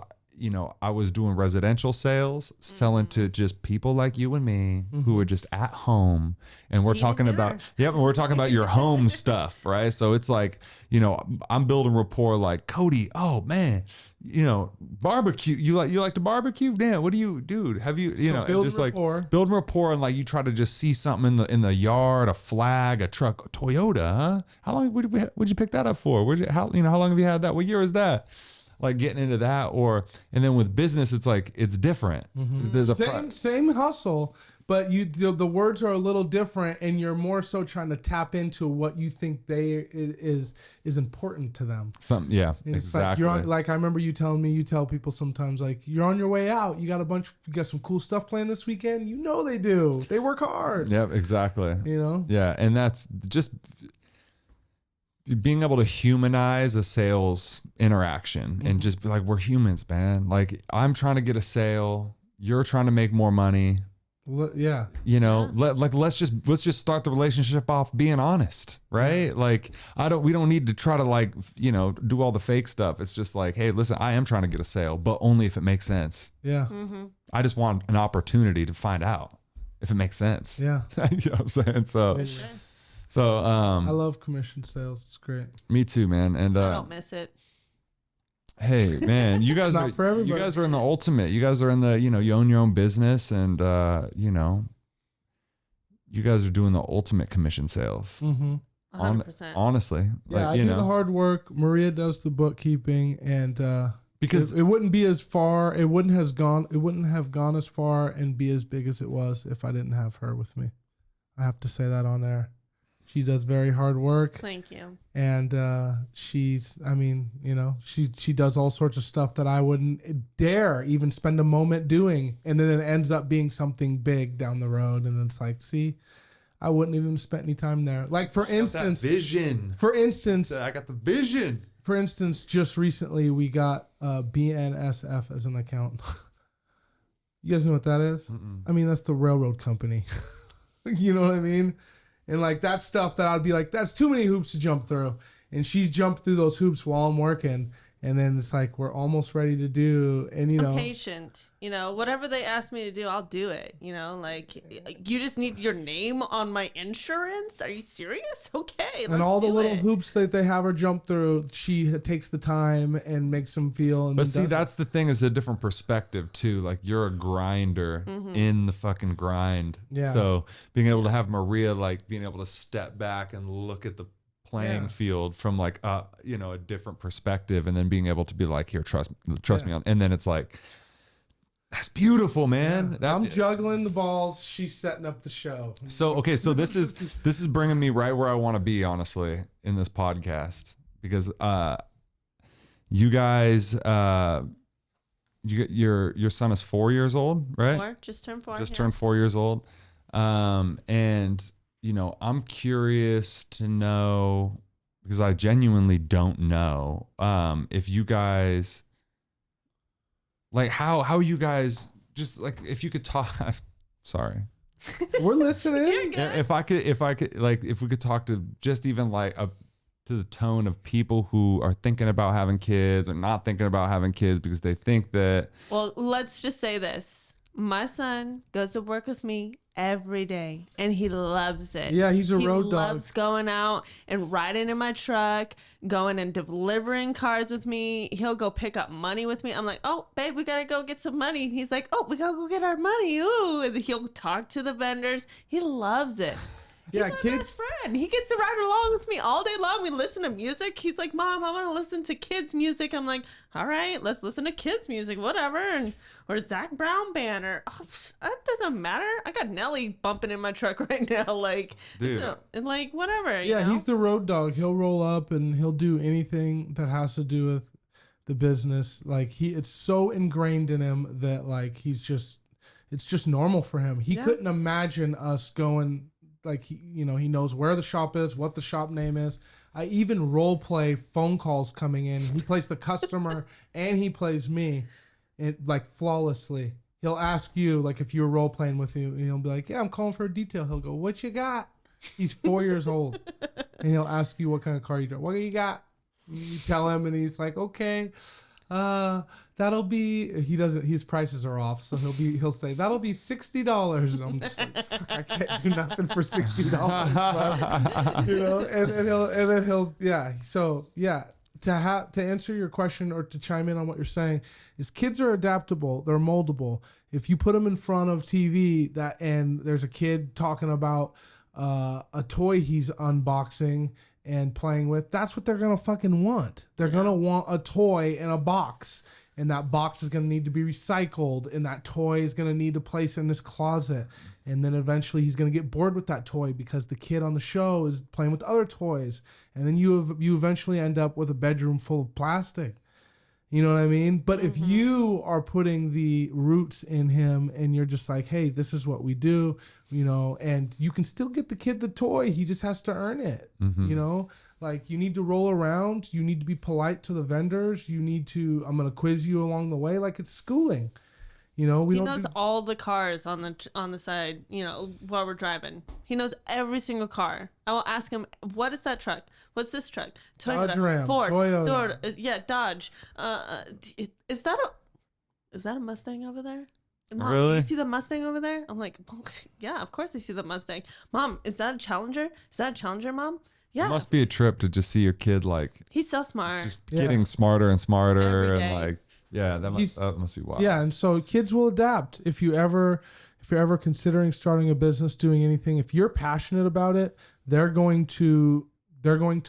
I was doing residential sales, selling to just people like you and me who are just at home, and we're talking about your home stuff, right? So it's like, you know, I'm building rapport. Like, Cody, oh man, you know, barbecue. You like to barbecue? Damn, what do you, dude? Have you know, building just like rapport. building rapport, and like you try to just see something in the yard, a flag, a truck, a Toyota, huh? How long would you pick that up for? How long have you had that? What year is that? Like getting into that, and then with business, it's like, it's different. There's a Same hustle, but the words are a little different, and you're more so trying to tap into what you think is important to them. yeah, And it's exactly. like I remember you telling me, you tell people sometimes, like, you're on your way out, you got some cool stuff planned this weekend. You know they do. They work hard. Yep, exactly. You know? Yeah, and that's just being able to humanize a sales interaction and just be like, we're humans, man. Like, I'm trying to get a sale, you're trying to make more money. Yeah. You know, let's just start the relationship off being honest, right? Like, we don't need to try to, like, you know, do all the fake stuff. It's just like, hey, listen, I am trying to get a sale, but only if it makes sense. Yeah. I just want an opportunity to find out if it makes sense. Yeah. You know what I'm saying? So I love commission sales. It's great. me too, man. And I don't miss it. hey, man, you guys Not for everybody. you guys are in the ultimate. You guys are in the, you know, you own your own business, and you know, you guys are doing the ultimate commission sales. 100%. Honestly, Yeah, like, I you do know, the hard work. Maria does the bookkeeping, and because it wouldn't be as far. It wouldn't have gone as far and be as big as it was if I didn't have her with me. I have to say that on air. She does very hard work. Thank you. And she's, I mean, you know, she does all sorts of stuff that I wouldn't dare even spend a moment doing. And then it ends up being something big down the road. And it's like, see, I wouldn't even spend any time there. Like, for instance, vision. I got the vision. For instance, just recently we got BNSF as an account. You guys know what that is? I mean, that's the railroad company. You know what I mean? And like, that's stuff that I'd be like, that's too many hoops to jump through. And she's jumped through those hoops while I'm working. And then it's like, we're almost ready to do. And, you know, I'm patient. You know, whatever they ask me to do, I'll do it. You know, like, you just need your name on my insurance? Are you serious? Okay. and all the little hoops that they have her jump through, she takes the time and makes them feel. And But then see, does it. that's the thing, is a different perspective too. Like, you're a grinder in the fucking grind. Yeah. So being able to have Maria, like, being able to step back and look at the playing field from like you know, a different perspective, and then being able to be like, here, trust me on, and then it's like, that's beautiful, man. I'm juggling the balls. She's setting up the show. So okay, so this is bringing me right where I want to be, honestly, in this podcast, because you guys, your son is 4 years old, right? 4, just turned 4. Just turned 4 years old, and you know, I'm curious to know, because I genuinely don't know, if you guys, like, how you guys, just like, if you could talk. Sorry. We're listening. If I could, like, if we could talk to just even like to the tone of people who are thinking about having kids or not thinking about having kids because they think that. Well, let's just say this. My son goes to work with me every day and he loves it. Yeah, he's a road dog. He loves going out and riding in my truck, going and delivering cars with me. He'll go pick up money with me. I'm like, oh, babe, we got to go get some money. He's like, oh, we got to go get our money. Ooh. And he'll talk to the vendors. He loves it. Yeah, He's my kids. best friend. He gets to ride along with me all day long. We listen to music. He's like, Mom, I want to listen to kids' music. I'm like, all right, let's listen to kids' music, whatever. Or Zach Brown band, or that doesn't matter. I got Nelly bumping in my truck right now, like, Dude. you know, and like whatever. Yeah, you know? he's the road dog. He'll roll up and he'll do anything that has to do with the business. Like, it's so ingrained in him that like it's just normal for him. He couldn't imagine us going. Like, he knows where the shop is, what the shop name is. I even role play phone calls coming in. He plays the customer and he plays me, like, flawlessly. He'll ask you, like, if you're role playing with you, and he'll be like, yeah, I'm calling for a detail. He'll go, what you got? He's 4 years old. And he'll ask you what kind of car you drive. What you got? You tell him, and he's like, okay. That'll be, his prices are off, so he'll say that'll be $60, and I'm just like, fuck, I can't do nothing for $60, but, you know, and then he'll so to answer your question or to chime in on what you're saying is, kids are adaptable, they're moldable. If you put them in front of TV and there's a kid talking about a toy he's unboxing and playing with, that's what they're gonna fucking want. They're gonna want a toy in a box, and that box is gonna need to be recycled, and that toy is gonna need to place in this closet, and then eventually he's gonna get bored with that toy because the kid on the show is playing with other toys, and then you eventually end up with a bedroom full of plastic. You know what I mean? But if you are putting the roots in him and you're just like, hey, this is what we do, you know, and you can still get the kid the toy. He just has to earn it. You know, like, you need to roll around. You need to be polite to the vendors. I'm going to quiz you along the way. Like, it's schooling. You know, he knows all the cars on the side, you know, while we're driving. He knows every single car. I will ask him, what is that truck? What's this truck? Toyota, Dodge Ram, Ford, Toyota. Dodge. Is that a Mustang over there? Mom, Really? do you see the Mustang over there? I'm like, well, yeah, of course I see the Mustang. Mom, is that a Challenger? Is that a Challenger, Mom? Yeah. It must be a trip to just see your kid, like, He's so smart. just getting smarter and smarter, Every and day. like, yeah, that must be wild. Yeah, and so kids will adapt. If you're ever considering starting a business, doing anything, if you're passionate about it, they're going to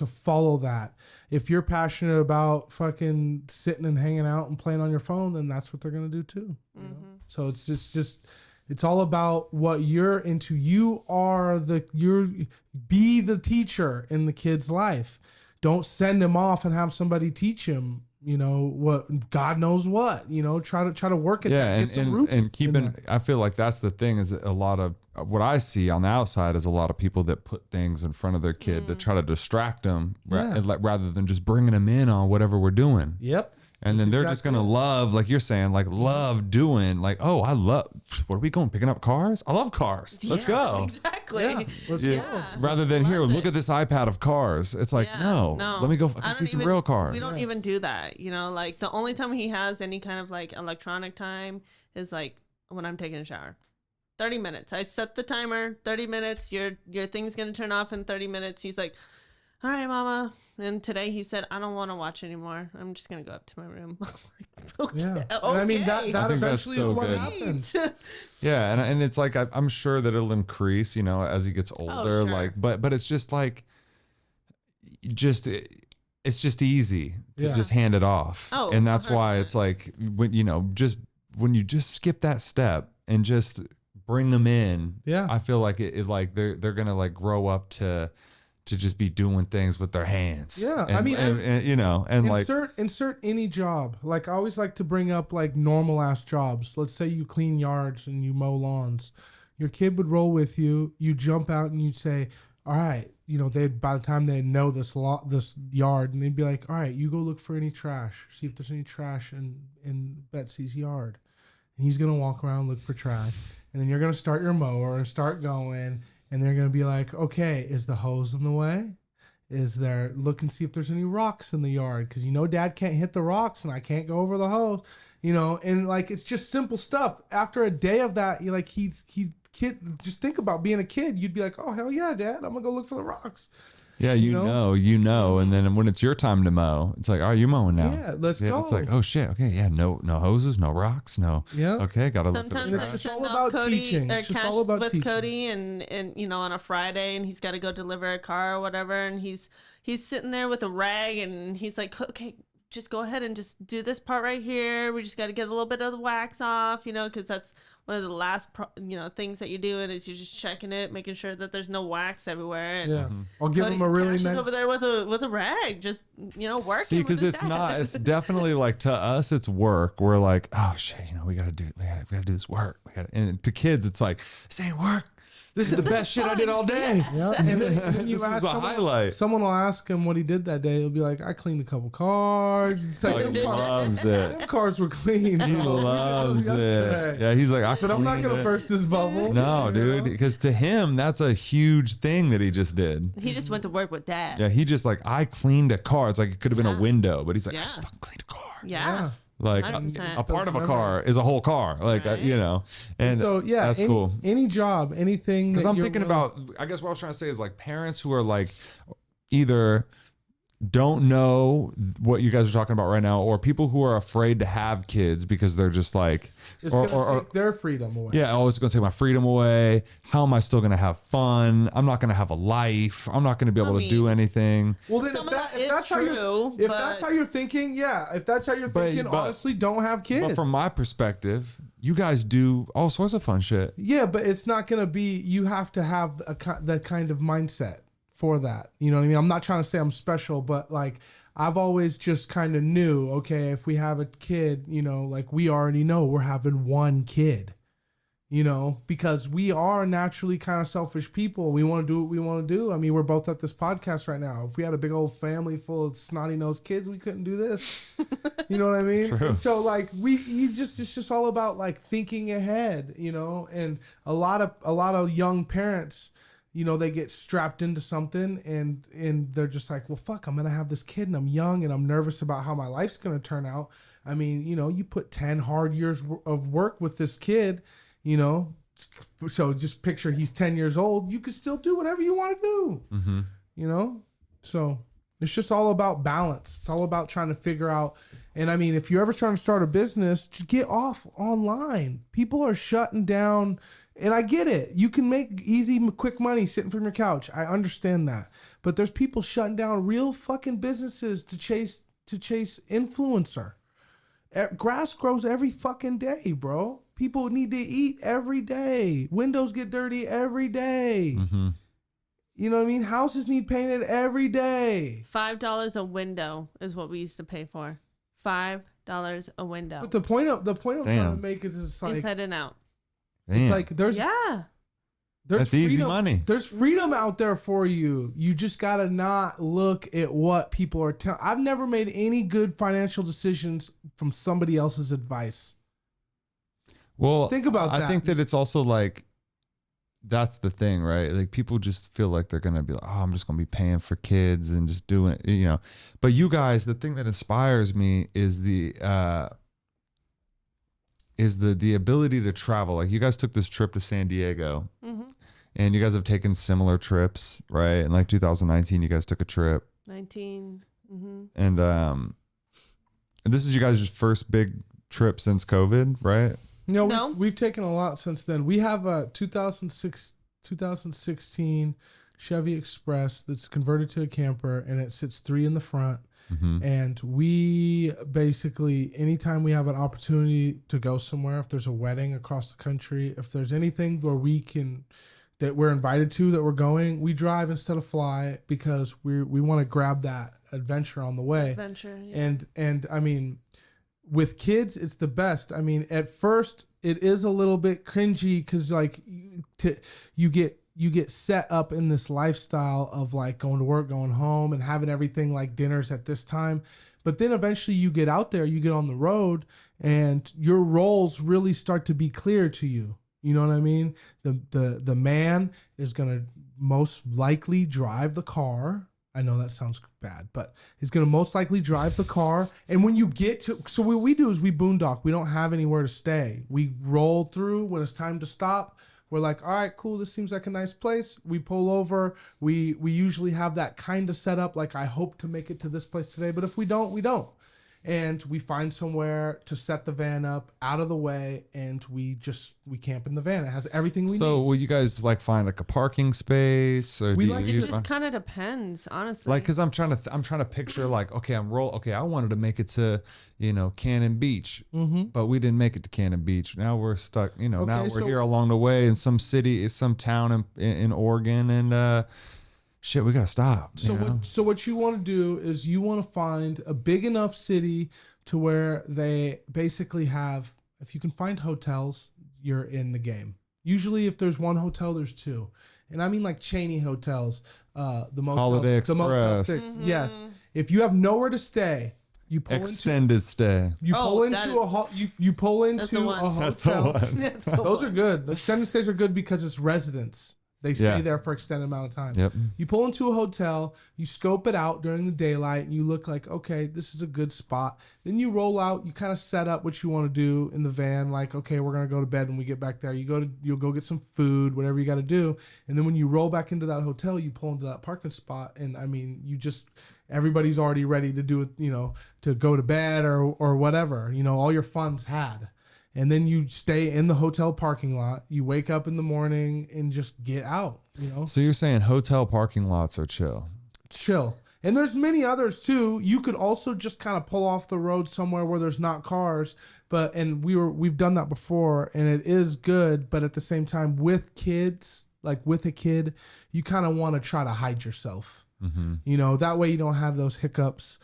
follow that. If you're passionate about fucking sitting and hanging out and playing on your phone, then that's what they're gonna do too. You know? So it's just It's all about what you're into. Be the teacher in the kid's life. Don't send him off and have somebody teach him, what God knows what, try to work at that. Get some roof and keeping, in there. I feel like that's the thing is a lot of what I see on the outside is a lot of people that put things in front of their kid to try to distract them rather than just bringing them in on whatever we're doing. Yep. And then they're just going to love, like you're saying, like love doing what are we going, picking up cars? I love cars. Let's go. Exactly. Yeah, let's go. Rather than here, look at this iPad of cars. It's like, no, let me go see some real cars. We don't even do that. Like the only time he has any kind of like electronic time is like when I'm taking a shower. 30 minutes. I set the timer, 30 minutes. Your thing's going to turn off in 30 minutes. He's like, all right, mama. And today he said, I don't want to watch anymore. I'm just going to go up to my room. I'm like, okay. Yeah. And I mean, that I think that's eventually so is what good. happens. Yeah. And it's like, I'm sure that it'll increase, as he gets older, sure. like, but it's just like, it's just easy to just hand it off. Oh, and that's 100%. why it's like, when you just skip that step and just bring them in. Yeah. I feel like it like they're going to like grow up to just be doing things with their hands. Yeah. And, I mean, and like insert any job. Like I always like to bring up like normal ass jobs. Let's say you clean yards and you mow lawns. Your kid would roll with you. You jump out and you'd say, all right, by the time they know this yard, and they'd be like, all right, you go look for any trash. See if there's any trash in Betsy's yard. And he's going to walk around and look for trash. And then you're going to start your mower and start going. And they're going to be like, okay, is the hose in the way? Look and see if there's any rocks in the yard. Because dad can't hit the rocks and I can't go over the hose. And like, it's just simple stuff. After a day of that, he's kid. Just think about being a kid. You'd be like, oh, hell yeah, dad. I'm going to go look for the rocks. Yeah, you know, and then when it's your time to mow, it's like, oh, you're mowing now. Yeah, let's go. It's like, oh shit, okay, yeah, no hoses, no rocks, no. Yeah. Okay, gotta look. Sometimes I It's send all off about Cody teaching. or It's just Cash all about with teaching. Cody and on a Friday, and he's got to go deliver a car or whatever, and he's sitting there with a rag, and he's like, okay, just go ahead and just do this part right here. We just got to get a little bit of the wax off, because that's one of the last things that you do, and is you're just checking it, making sure that there's no wax everywhere. And Yeah, I'll give him a really nice. over there with a rag, just working. See, because it's not. It's definitely like to us, it's work. We're like, oh shit, we gotta do this work. And to kids, it's like, this ain't work. This is the best shit I did all day. Yeah, and then you This ask is a highlight. Someone will ask him what he did that day. He'll be like, I cleaned a couple cars. It's like, He loves it. them cars were clean. He loves it. Yeah, he's like, But I'm not cleaned gonna it. burst his bubble. No, dude, because to him, that's a huge thing that he just did. He just went to work with dad. Yeah, he just like, I cleaned a car. It's like it could have been a window, but he's like, I Yeah. just fucking cleaned a car. Yeah. Like 100%. a part of a car is a whole car. Like, Right. and So yeah, that's cool. Any job, anything. Because that I'm you're thinking willing- about, I guess what I was trying to say is like parents who are like either don't know what you guys are talking about right now, or people who are afraid to have kids because they're just like, It's gonna take their freedom away. yeah, oh, it's going to take my freedom away. How am I still going to have fun? I'm not going to have a life. I'm not going to be able to do anything. Well, then Some if, of that, that if is that's how true, you're, if that's but- how you're thinking, yeah. If that's how you're thinking, but- honestly, don't have kids. But from my perspective, you guys do all sorts of fun shit. Yeah, but it's not gonna be. You have to have that kind of mindset for that. You know what I mean? I'm not trying to say I'm special, but like I've always just kind of knew. Okay, if we have a kid, like we already know we're having one kid. Because we are naturally kind of selfish people. We want to do what we want to do. I mean, we're both at this podcast right now. If we had a big old family full of snotty-nosed kids, we couldn't do this. You know what I mean? True. And so like it's just all about like thinking ahead, and a lot of young parents, they get strapped into something and they're just like, well, fuck, I'm going to have this kid and I'm young and I'm nervous about how my life's going to turn out. I mean, you put 10 hard years of work with this kid, so just picture he's 10 years old. You can still do whatever you want to do, So it's just all about balance. It's all about trying to figure out. And I mean, if you're ever trying to start a business, just get off online. People are shutting down. And I get it. You can make easy, quick money sitting from your couch. I understand that. But there's people shutting down real fucking businesses to chase influencer. Grass grows every fucking day, bro. People need to eat every day. Windows get dirty every day. Mm-hmm. You know what I mean? Houses need painted every day. $5 a window is what we used to pay for. $5 a window. But the point I'm trying to Damn. make is it's like Inside and out. Damn. it's like there's That's easy freedom, money. There's freedom out there for you. You just gotta not look at what people are telling. I've never made any good financial decisions from somebody else's advice. Well, Think about I that. think that it's also like, that's the thing, right? Like people just feel like they're going to be like, oh, I'm just going to be paying for kids and just doing, you know, but you guys, the thing that inspires me is the ability to travel. Like you guys took this trip to San Diego and you guys have taken similar trips, right? In like 2019, you guys took a trip 19. and this is you guys' first big trip since COVID, right? No. We've taken a lot since then. We have a 2016 Chevy Express that's converted to a camper, and it sits 3 in the front. And we basically, anytime we have an opportunity to go somewhere, if there's a wedding across the country, if there's anything where that we're invited to that we're going, we drive instead of fly because we want to grab that adventure on the way. Yeah. And I mean, with kids, it's the best. I mean, at first it is a little bit cringy because like you get set up in this lifestyle of like going to work, going home, and having everything like dinners at this time. But then eventually you get out there, you get on the road, and your roles really start to be clear to you. You know what I mean? The man is gonna most likely drive the car. I know that sounds bad, but he's going to most likely drive the car. And when you get to, so what we do is we boondock. We don't have anywhere to stay. We roll through when it's time to stop. We're like, all right, cool. This seems like a nice place. We pull over. We usually have that kind of set up. Like I hope to make it to this place today, but if we don't, we don't. And we find somewhere to set the van up out of the way, and we camp in the van. It has everything we need. So will you guys like find like a parking space, or We do like- It you just kind of depends, honestly. like, cause I'm trying to picture like, okay, I wanted to make it to, you know, Cannon Beach, but we didn't make it to Cannon Beach. Now we're stuck, you know, now Okay, we're so- here along the way in some city, some town in Oregon, and shit, we gotta stop. So what you want to do is you want to find a big enough city to where they basically have, if you can find hotels, you're in the game. Usually if there's one hotel, there's 2. And I mean like Cheney hotels, the Motel, Holiday the Motel Express. 6. Yes. If you have nowhere to stay, you pull Extended stay. that you pull into That's the one. a That's the hotel. one. That's the Those one. are good. The extended stays are good because it's residents. They stay Yeah. there for extended amount of time. Yep. You pull into a hotel, you scope it out during the daylight, and you look like, okay, this is a good spot. Then you roll out, you kind of set up what you want to do in the van, like, okay, we're gonna go to bed when we get back there. You'll go get some food, whatever you got to do, and then when you roll back into that hotel, you pull into that parking spot, and I mean, everybody's already ready to do it, you know, to go to bed or whatever, you know, all your fun's had. And then you stay in the hotel parking lot. You wake up in the morning and just get out, you know, So you're saying hotel parking lots are chill? chill. And there's many others too. You could also just kind of pull off the road somewhere where there's not cars, we've done that before, and it is good. But at the same time, with kids, like with a kid, you kind of want to try to hide yourself. You know, that way you don't have those hiccups.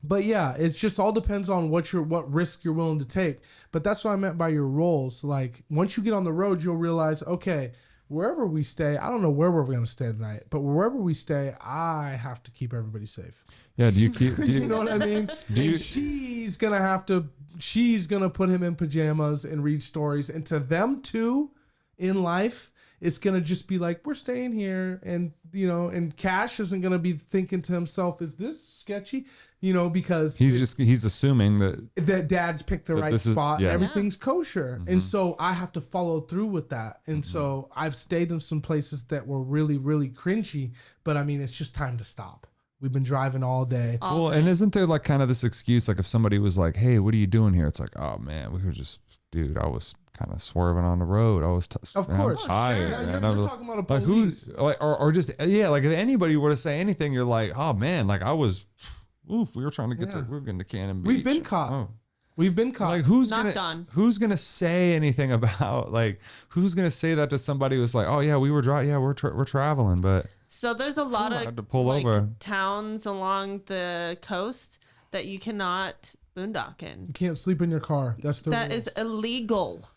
But yeah, it's just all depends on what risk you're willing to take. But that's what I meant by your roles. Like once you get on the road, you'll realize, okay, wherever we stay, I don't know where we're going to stay tonight, but wherever we stay, I have to keep everybody safe. Yeah. Do you You know what I mean? And she's gonna put him in pajamas and read stories. And to them too, in life, it's gonna just be like, we're staying here, and you know, and Cash isn't gonna be thinking to himself, is this sketchy? You know, because he's assuming that dad's picked the right this is- spot yeah. and everything's kosher. And so I have to follow through with that. And so I've stayed in some places that were really, really cringy, but I mean, it's just time to stop. We've been driving all day. well, and isn't there like kind of this excuse, like if somebody was like, hey, what are you doing here? It's like, oh man, we were just, dude, I was kind of swerving on the road. I was Of course. I'm tired, Sure. man. You're I was talking about a like, police. who's like, or just, yeah, like if anybody were to say anything, you're like, oh man, like I was, we were trying to get Yeah. we were getting to Cannon Beach. We've been caught. Oh. We've been caught. Like who's Knocked gonna on. who's gonna say anything about like who's gonna say that to somebody who's like, oh yeah, we were we're traveling, but So there's a lot I of had to pull like, over. towns along the coast that you cannot boondock in. You can't sleep in your car. That's the That rule. is illegal.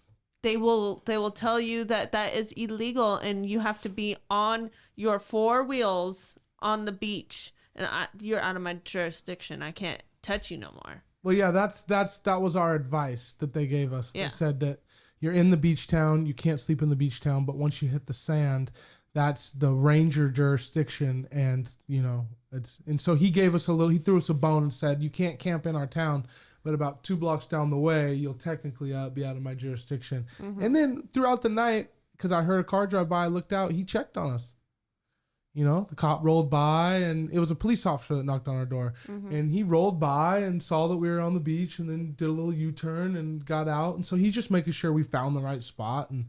They will tell you that is illegal, and you have to be on your four wheels on the beach, and you're out of my jurisdiction. I can't touch you no more. Well, yeah, that was our advice that they gave us. Yeah. They said that you're in the beach town, you can't sleep in the beach town, but once you hit the sand, that's the ranger jurisdiction, and and so he gave us he threw us a bone and said you can't camp in our town, but about 2 blocks down the way, you'll technically be out of my jurisdiction. And then throughout the night, because I heard a car drive by, I looked out, he checked on us. The cop rolled by, and it was a police officer that knocked on our door. And he rolled by and saw that we were on the beach, and then did a little U-turn and got out. And so he's just making sure we found the right spot. And,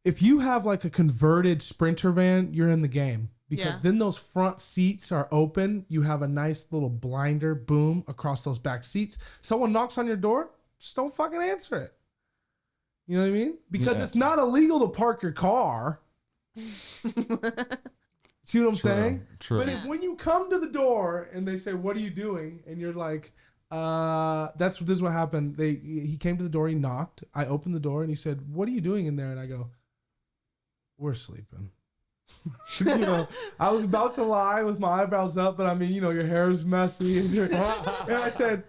if you have like a converted Sprinter van, you're in the game. Because then those front seats are open. You have a nice little blinder boom across those back seats. Someone knocks on your door, just don't fucking answer it. You know what I mean? Because it's not illegal to park your car. See what I'm saying? True. But when you come to the door and they say, "What are you doing?" and you're like, this is what happened. He came to the door, he knocked. I opened the door and he said, "What are you doing in there?" And I go, "We're sleeping." I was about to lie with my eyebrows up, but I mean, your hair is messy. And I said,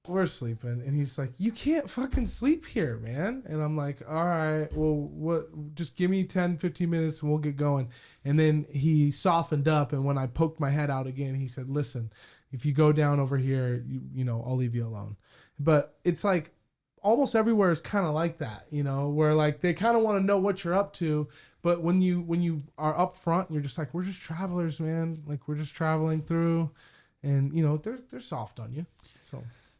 "We're sleeping." And he's like, "You can't fucking sleep here, man." And I'm like, "All right, well, just give me 10, 15 minutes and we'll get going." And then he softened up. And when I poked my head out again, he said, "Listen, if you go down over here, I'll leave you alone." But it's like, almost everywhere is kind of like that, where like they kind of want to know what you're up to. But when you are up front, you're just like, "We're just travelers, man. Like we're just traveling through," and they're soft on you.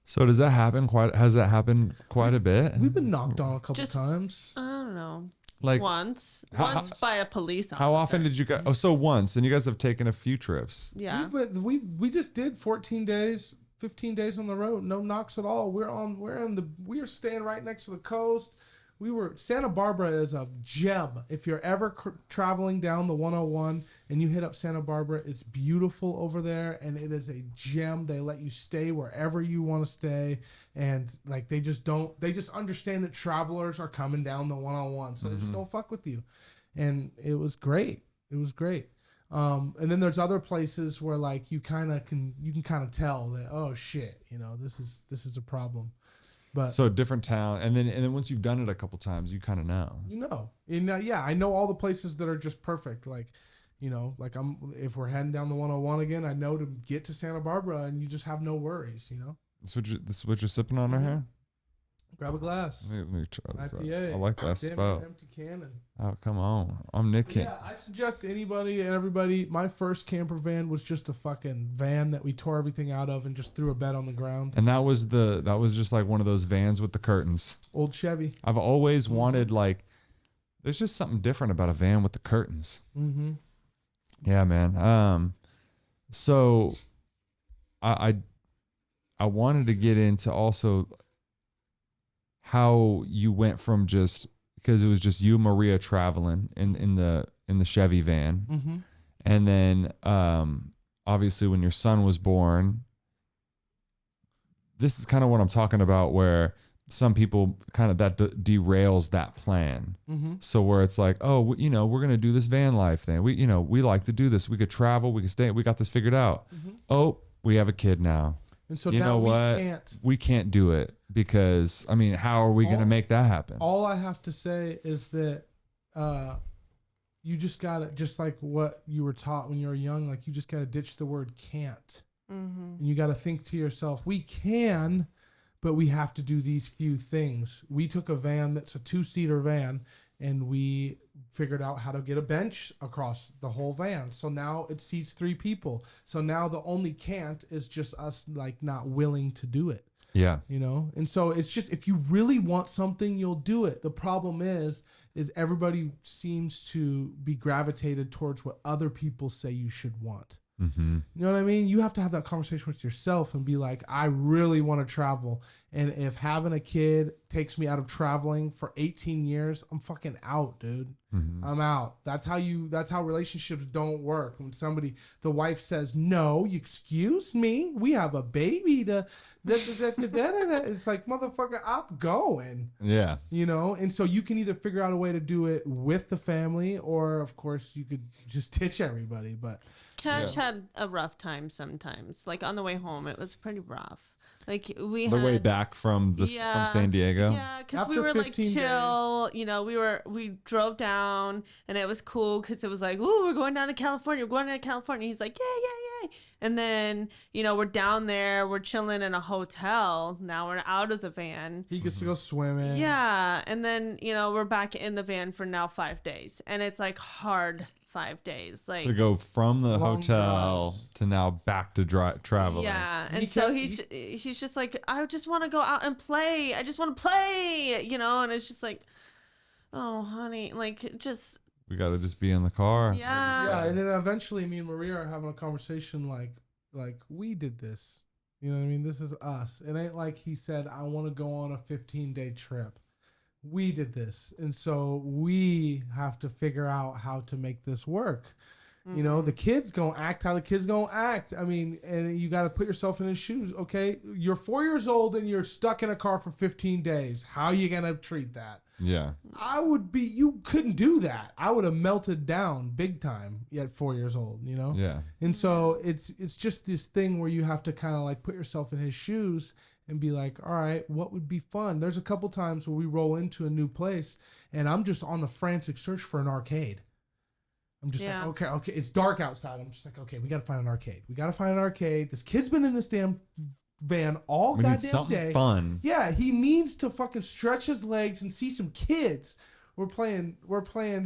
So does that happen has that happened quite a bit? We've been knocked on a couple Just- times. I don't know. Like Once by a police officer. how often did you guys? Oh, so once, and you guys have taken a few trips. Yeah. We just did 14 days, 15 days on the road, no knocks at all. We are staying right next to the coast. Santa Barbara is a gem. If you're ever traveling down the 101 and you hit up Santa Barbara, it's beautiful over there, and it is a gem. They let you stay wherever you want to stay, and like they just understand that travelers are coming down the 101, so they just don't fuck with you. And it was great. It was great. And then there's other places where like you can kind of tell that, oh shit, this is a problem. But So a different town, and then once you've done it a couple times, you kind of know. I know all the places that are just perfect. Like, if we're heading down the 101 again, I know to get to Santa Barbara, and you just have no worries. This is what you're sipping on right here? Grab a glass. Let me try this out. IPA. I like that Damn, spell. empty cannon. Oh, come on. I'm Nick. Yeah, I suggest anybody and everybody. My first camper van was just a fucking van that we tore everything out of and just threw a bed on the ground. And that was just like one of those vans with the curtains. Old Chevy. I've always wanted there's just something different about a van with the curtains. Mm-hmm. Yeah, man. So I wanted to get into also how you went from just, because it was just you and Maria traveling in the Chevy van. Mm-hmm. And then obviously when your son was born, this is kind of what I'm talking about, where some people kind of that derails that plan. Mm-hmm. So where it's like, oh, we're going to do this van life thing. We like to do this. We could travel. We could stay. We got this figured out. Mm-hmm. Oh, we have a kid now. And so You now know we what? can't. We can't do it because, I mean, how are we going to make that happen? All I have to say is that you just gotta, just like what you were taught when you were young, like you just gotta ditch the word can't. Mm-hmm. And you gotta think to yourself, we can, but we have to do these few things. We took a van that's a 2-seater van, and we figured out how to get a bench across the whole van. So now it seats 3 people. So now the only can't is just us like not willing to do it. Yeah. And so it's just, if you really want something, you'll do it. The problem is everybody seems to be gravitated towards what other people say you should want. Mm-hmm. You know what I mean? You have to have that conversation with yourself and be like, I really want to travel. And if having a kid takes me out of traveling for 18 years, I'm fucking out, dude. Mm-hmm. I'm out. That's how relationships don't work. When the wife says, no, excuse me, we have a baby to, it's like, motherfucker, I'm going. Yeah. You know, and so you can either figure out a way to do it with the family, or of course you could just ditch everybody. But Cash had a rough time sometimes. Like on the way home, it was pretty rough. Like we The had way back from from San Diego. Yeah, because we After were like 15 chill. You know, we drove down and it was cool because it was like, ooh, we're going down to California. We're going to California. He's like, yay. And then, you know, we're down there. We're chilling in a hotel. Now we're out of the van. he gets to go swimming. Yeah. And then, you know, we're back in the van for now 5 days. And it's like hard 5 days. Like To go from the Long hotel drives. to now back to traveling. yeah, He and so kept- he's just like, I just want to go out and play. I just want to play, you know. And it's just like, oh, honey, like just We got to just be in the car. Yeah, and then eventually me and Maria are having a conversation like we did this. You know what I mean? This is us. It ain't like he said, I want to go on a 15-day trip. We did this. And so we have to figure out how to make this work. You know, the kid's going to act how the kid's going to act. I mean, and you got to put yourself in his shoes. Okay, you're 4 years old and you're stuck in a car for 15 days. How are you going to treat that? Yeah. You couldn't do that. I would have melted down big time at 4 years old, you know? Yeah. And so it's just this thing where you have to kind of like put yourself in his shoes and be like, all right, what would be fun? There's a couple times where we roll into a new place and I'm just on the frantic search for an arcade. I'm just Yeah. like, okay, it's dark outside. I'm just like, okay, we got to find an arcade. This kid's been in this damn van all We need goddamn something day. fun. Yeah, he needs to fucking stretch his legs and see some kids. We're playing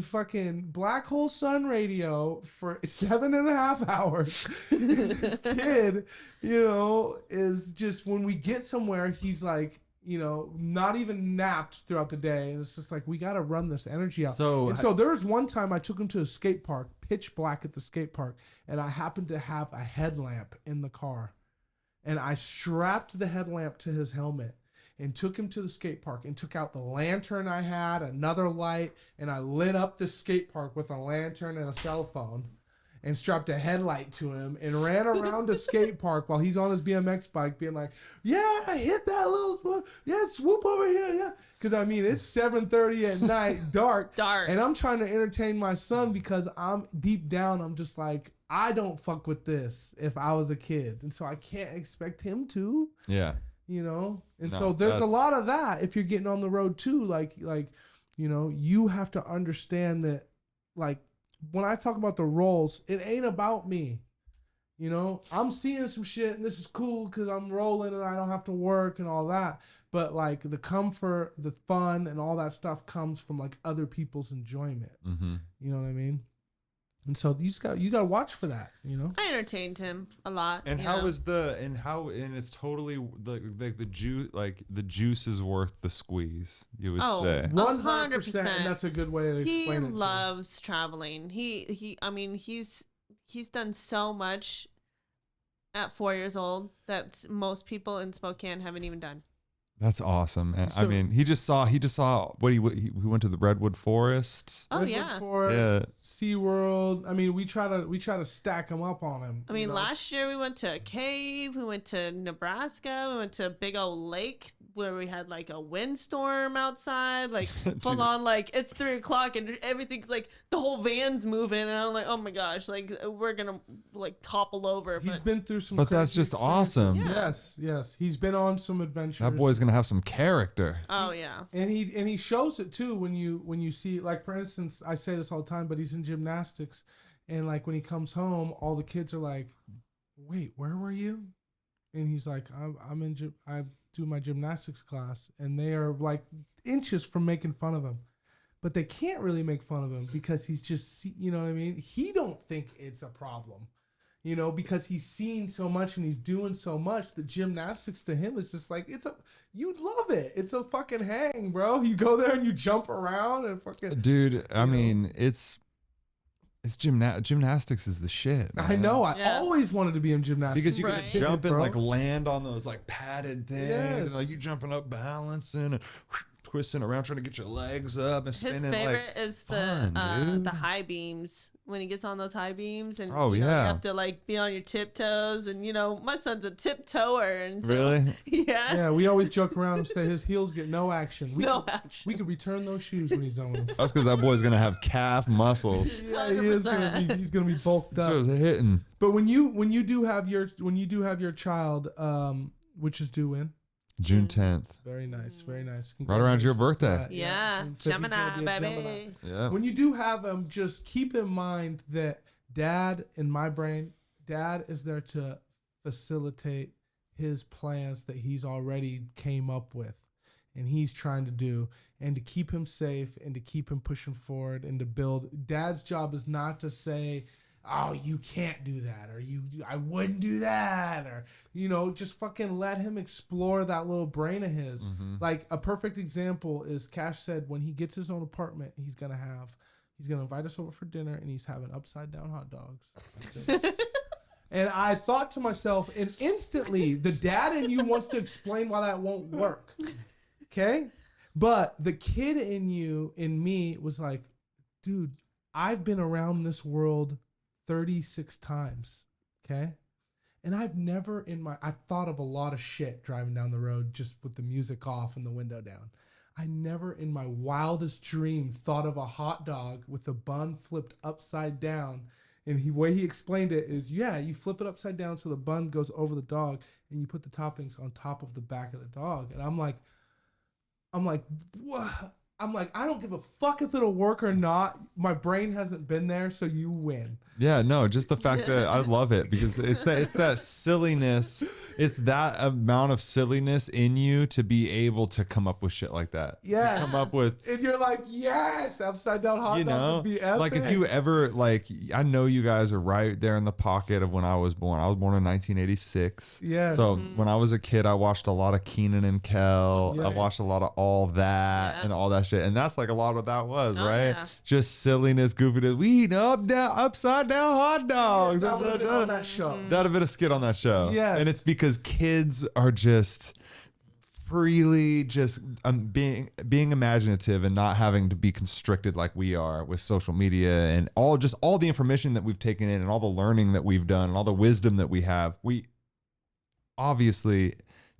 fucking Black Hole Sun Radio for 7.5 hours. This kid, you know, is just, when we get somewhere, he's like, you know, not even napped throughout the day. And it's just like, we got to run this energy out. So- and so there was one time I took him to a skate park, pitch black at the skate park, and I happened to have a headlamp in the car. And I strapped the headlamp to his helmet and took him to the skate park and took out the lantern I had, another light, and I lit up the skate park with a lantern and a cell phone and strapped a headlight to him and ran around the skate park while he's on his BMX bike being like, yeah, hit that little, yeah, swoop over here, yeah. Because, I mean, it's 7:30 at night, dark. And I'm trying to entertain my son because I'm deep down, I'm just like, I don't fuck with this if I was a kid. And so I can't expect him to. Yeah. You know, and No, so there's a that's- lot of that if you're getting on the road too. Like, you know, you have to understand that, like, when I talk about the roles, it ain't about me. You know, I'm seeing some shit and this is cool because I'm rolling and I don't have to work and all that. But like the comfort, the fun, and all that stuff comes from like other people's enjoyment. Mm-hmm. You know what I mean? And so you got to watch for that. You know. I entertained him a lot. And you how know? is and it's totally the juice, like the juice is worth the squeeze, you would Oh, say. 100%, and that's a good way to He explain it. loves traveling. I mean, he's done so much at 4 years old that most people in Spokane haven't even done. That's awesome. And, I So- mean, he just saw what he went to the Redwood Forest. Oh Redwood yeah. Forest, Yeah. SeaWorld. I mean, we try to stack them up on him. I mean, last year we went to a cave. We went to Nebraska. We went to a big old lake where we had like a windstorm outside, like full on, like it's 3 o'clock and everything's like the whole van's moving, and I'm like, oh my gosh, like we're gonna like topple over. He's But been through some. But that's crazy just awesome. experiences. Yes. He's been on some adventures. That boy's gonna have some character. oh yeah, And he shows it too when you see, like, for instance, I say this all the time, but he's in gymnastics, and like when he comes home, all the kids are like, "Wait, where were you?" And he's like, "I'm in I do my gymnastics class," and they are like inches from making fun of him, but they can't really make fun of him because he's just, you know what I mean? He don't think it's a problem. You know, because he's seen so much and he's doing so much. The gymnastics to him is just like, you'd love it. It's a fucking hang, bro. You go there and you jump around and fucking. Dude, I mean, it's It's gymnastics is the shit. I man. know. I Yeah. always wanted to be in gymnastics. Because you Right. can jump and Bro. like land on those like padded things. Yes. And, like you jumping up, balancing, and twisting around, trying to get your legs up and His spinning. favorite like, is fun, dude. the high beams when he gets on those high beams and Oh, you know, yeah. you have to like be on your tiptoes and you know my son's a tiptoeer and so, Really? yeah, Yeah, we always joke around and say his heels get no action. no could, action. We could return those shoes when he's done with them. That's because that boy's gonna have calf muscles. Yeah, he is gonna 100%. be. He's gonna be bulked up. Just hitting. But when you do have your child, which is due in, June 10th. very nice, very nice. Right around your Congratulations to birthday. that. Yeah, June 5th, he's gonna Gemini, be a baby. Gemini. Yeah. When you do have them, just keep in mind that Dad, in my brain, Dad is there to facilitate his plans that he's already came up with and he's trying to do, and to keep him safe and to keep him pushing forward and to build. Dad's job is not to say, oh, you can't do that, or I wouldn't do that, or just fucking let him explore that little brain of his. Like a perfect example is Cash said when he gets his own apartment, he's gonna invite us over for dinner and he's having upside down hot dogs. And I thought to myself, and instantly the dad in you wants to explain why that won't work. Okay? But the kid in me was like, dude, I've been around this world 36 times. Okay? And I've never I thought of a lot of shit driving down the road just with the music off and the window down. I never in my wildest dream thought of a hot dog with the bun flipped upside down. And the way he explained it is, you flip it upside down so the bun goes over the dog and you put the toppings on top of the back of the dog. And I'm like, what? I'm like, I don't give a fuck if it'll work or not. My brain hasn't been there, so you win. Yeah, no, just the fact that I love it because it's that silliness. It's that amount of silliness in you to be able to come up with shit like that. Yes. To come up with, And you're like, yes, upside down hot dog would be epic. like if you ever I know you guys are right there in the pocket of when I was born. I was born in 1986. Yes. So when I was a kid, I watched a lot of Keenan and Kel. I Yes. watched a lot of all that Yeah. and all that shit. And that's like a lot of what that was, Oh, right? yeah. Just silliness, goofiness. We eat upside down hot dogs. that would have been on that show. That'd have been a skit on that show. Yes. And it's because kids are just freely just being imaginative and not having to be constricted like we are with social media and all the information that we've taken in and all the learning that we've done and all the wisdom that we have. We obviously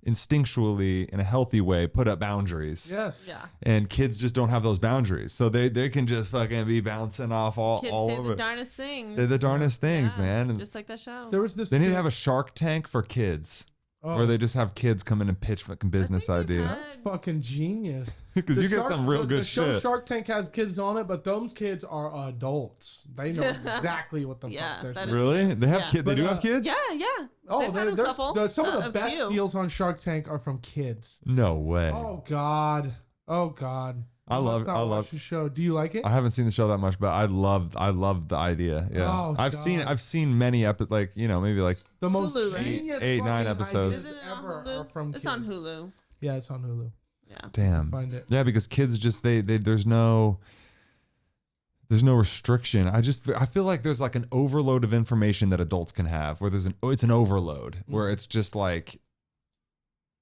instinctually in a healthy way put up boundaries. Yes. Yeah, And kids just don't have those boundaries. So they can just fucking be bouncing off all kids all say over. the darnest things. They're the darnest things, Yeah, man. And just like that show. There was this. they need to kid- have a Shark Tank for kids. Oh, Where they just have kids come in and pitch fucking business think they've ideas. That's fucking genius. 'Cause The you get some real good the show shit. Shark Tank has kids on it, but those kids are adults. They know exactly what the Yeah, fuck they're that saying. is- Really? They have Yeah. kids. They But, do have kids? Yeah, yeah. Oh, They've had a there's couple. some of the a best few. deals on Shark Tank are from kids. No way. Oh God. Oh God. I love- Must not I watch love- the show. Do you like it? I haven't seen the show that much, but I love the idea. Yeah. Oh, I've God. seen many maybe like The most Hulu, right? genius 8, 9 fucking episodes. ideas Isn't it on ever Hulu? are from It's on kids. Hulu. Yeah, it's on Hulu. Yeah. damn. Find it. Yeah, because kids just there's no restriction. I feel like there's like an overload of information that adults can have where it's an overload where it's just like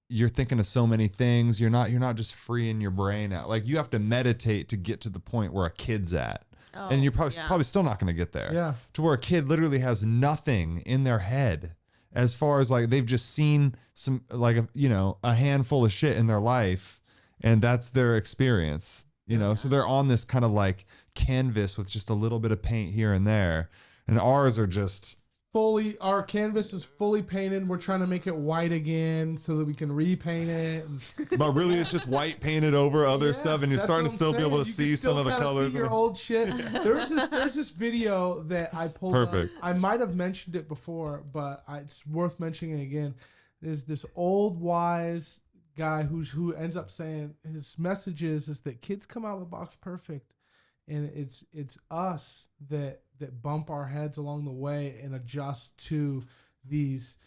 you're thinking of so many things. You're not just free in your brain out. Like you have to meditate to get to the point where a kid's at. Oh, And you're probably yeah. probably still not going to get there. Yeah. To where a kid literally has nothing in their head as far as like they've just seen some like a handful of shit in their life and that's their experience. So they're on this kind of like canvas with just a little bit of paint here and there. And ours are just Our canvas is fully painted. We're trying to make it white again so that we can repaint it. but really it's just white painted over other Yeah, stuff and you're that's starting what to I'm still be able to saying. You see can some still of the kinda colors. See your old shit. There's this video that I pulled Perfect. up. I might have mentioned it before, but it's worth mentioning it again. There's this old wise guy who ends up saying his message is that kids come out of the box perfect, and it's us that bump our heads along the way and adjust to these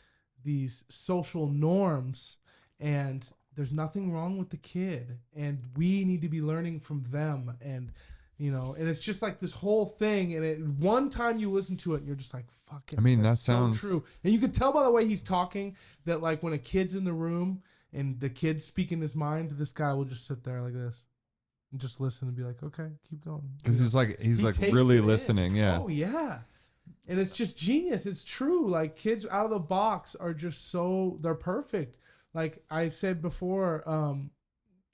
social norms. And there's nothing wrong with the kid, and we need to be learning from them. And You know, and it's just like this whole thing. And one time you listen to it and you're just like, fucking, I mean, that's that sounds so true. And you could tell by the way he's talking that like when a kid's in the room and the kid's speaking his mind, this guy will just sit there like this and just listen and be like, okay, keep going. Because he's like takes really it in. listening. Yeah. Oh yeah. And it's just genius. It's true. Like kids out of the box are just they're perfect. Like I said before,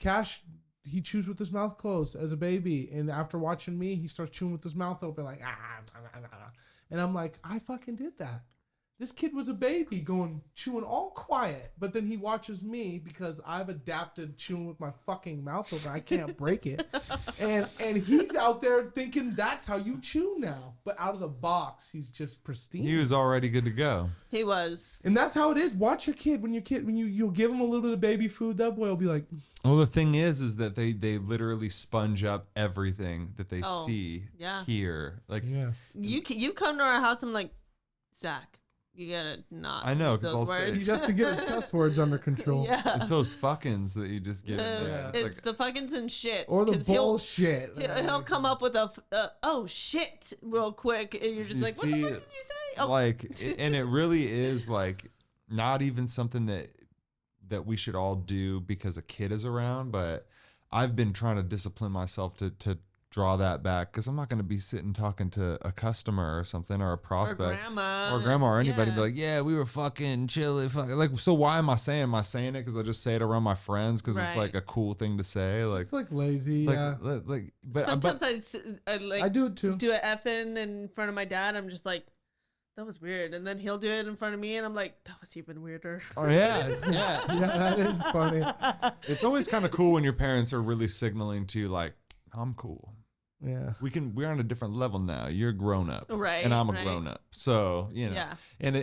Cash, he chews with his mouth closed as a baby. And after watching me, he starts chewing with his mouth open like, and I'm like, I fucking did that. This kid was a baby chewing all quiet, but then he watches me because I've adapted chewing with my fucking mouth open. I can't break it. And he's out there thinking that's how you chew now. But out of the box, he's just pristine. He was already good to go. He was. And that's how it is. Watch your kid when you'll give him a little bit of baby food, that boy will be like, Well, the thing is that they literally sponge up everything that they see, hear. Like, yes. You come to our house, I'm like, Zach, you gotta not. I know, use 'cause those I'll say- words. He has to get his cuss words under control. Yeah. it's those fuckings that you just get in there. It's the fuckings and shit. Or the bullshit. He'll come up with oh shit real quick, and you're just You like, what the see, fuck did you say? Oh. Like, and it really is like not even something that we should all do because a kid is around, but I've been trying to discipline myself to draw that back because I'm not going to be sitting talking to a customer or something or a prospect or grandma or anybody yeah. be like, yeah, we were fucking chilly, like, so why am I saying it? Because I just say it around my friends because it's Right. like a cool thing to say, like, It's like lazy. Yeah. but Sometimes I like I do it too. do an effing in front of my dad. I'm just like, that was weird, and then he'll do it in front of me, and I'm like, that was even weirder. oh yeah, yeah. Yeah, that is funny. It's always kind of cool when your parents are really signaling to you, like, I'm cool. Yeah. We're on a different level now. You're grown up, Right, and I'm a right. grown up. So Yeah. and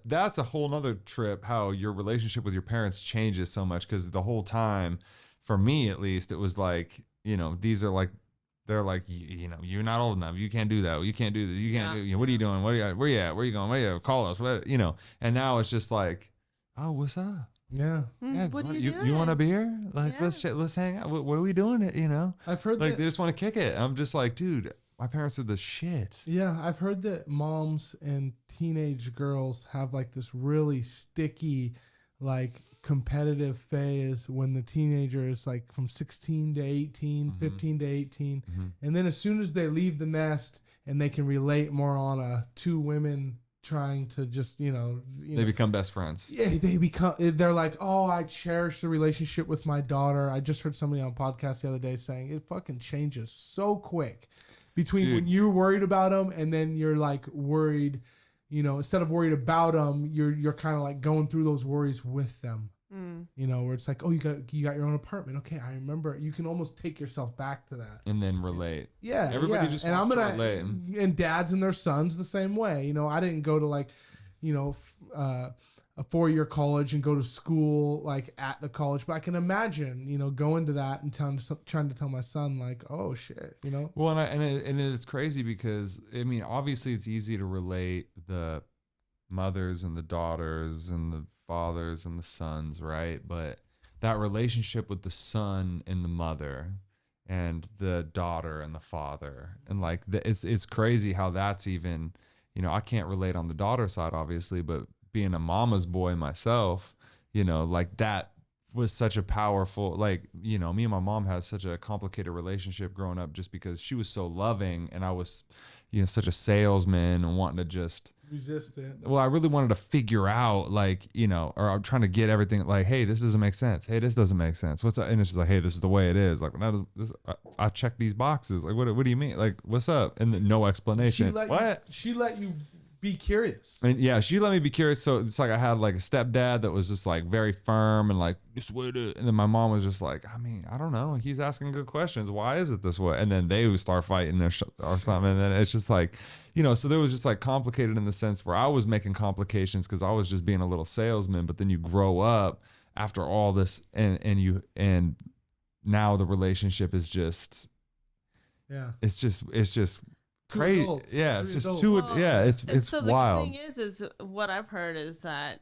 that's a whole nother trip. How your relationship with your parents changes so much because the whole time, for me at least, it was like these are like. They're like, you're not old enough. You can't do that. You can't do this. You can't do. What are you doing? Where you at? Where you going? Where you at? Call us. What? And now it's just like, oh, what's up? Yeah. Yeah, What are you you want a doing? beer? Like, let's hang out. What are we doing? I've heard like that. they just want to kick it. I'm just like, dude, my parents are the shit. Yeah, I've heard that moms and teenage girls have like this really sticky, like competitive phase when the teenager is like from 16 to 18, 15 to 18. And then as soon as they leave the nest and they can relate more on two women trying to just, They become best friends. yeah, they're like, oh, I cherish the relationship with my daughter. I just heard somebody on a podcast the other day saying it fucking changes so quick between Dude. when you're worried about them and then you're like worried, instead of worried about them, you're kind of like going through those worries with them. Where it's like, oh, you got your own apartment. Okay, I remember. You can almost take yourself back to that. And then relate. Yeah, Everybody yeah. just and wants I'm to gonna relate. and dads and their sons the same way. I didn't go to like, a 4-year college and go to school like at the college, but I can imagine, going to that and trying to tell my son like, oh shit, Well, and it's crazy because I mean, obviously, it's easy to relate the mothers and the daughters and the fathers and the sons, right? But that relationship with the son and the mother and the daughter and the father, and like it's crazy how that's even, I can't relate on the daughter side, obviously, but being a mama's boy myself, like that was such a powerful, like, me and my mom had such a complicated relationship growing up just because she was so loving and I was, such a salesman and wanting to just resist it. well, I really wanted to figure out, like, or I'm trying to get everything like, hey, this doesn't make sense. Hey, this doesn't make sense. What's up? And it's just like, hey, this is the way it is. Like, I check these boxes. Like, what do you mean? Like, what's up? And then no explanation. She let you be curious. And yeah, she let me be curious. So it's like I had like a stepdad that was just like very firm and like, this way it is. And then my mom was just like, I mean, I don't know. He's asking good questions. Why is it this way? And then they would start fighting or something. And then it's just like, so there was just like complicated in the sense where I was making complications because I was just being a little salesman. But then you grow up after all this and now the relationship is just, it's just crazy. Adults, yeah, it's three just adults. two. Well, Yeah, it's so wild. The thing is what I've heard is that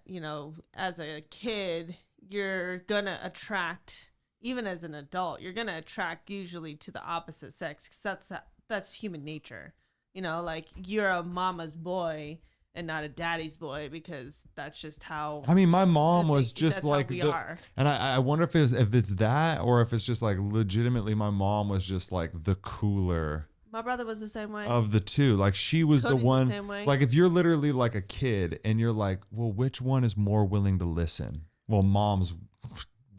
as a kid you're gonna attract even as an adult, you're gonna attract usually to the opposite sex, because that's human nature. You know, like you're a mama's boy and not a daddy's boy, because that's just how. I mean, my mom was that's just how like we the, are. and I wonder if it's that, or if it's just like legitimately my mom was just like the cooler My brother was the same way. of the two. Like she was Cody's the the one. same way. Like if you're literally like a kid and you're like, well, which one is more willing to listen? Well, mom's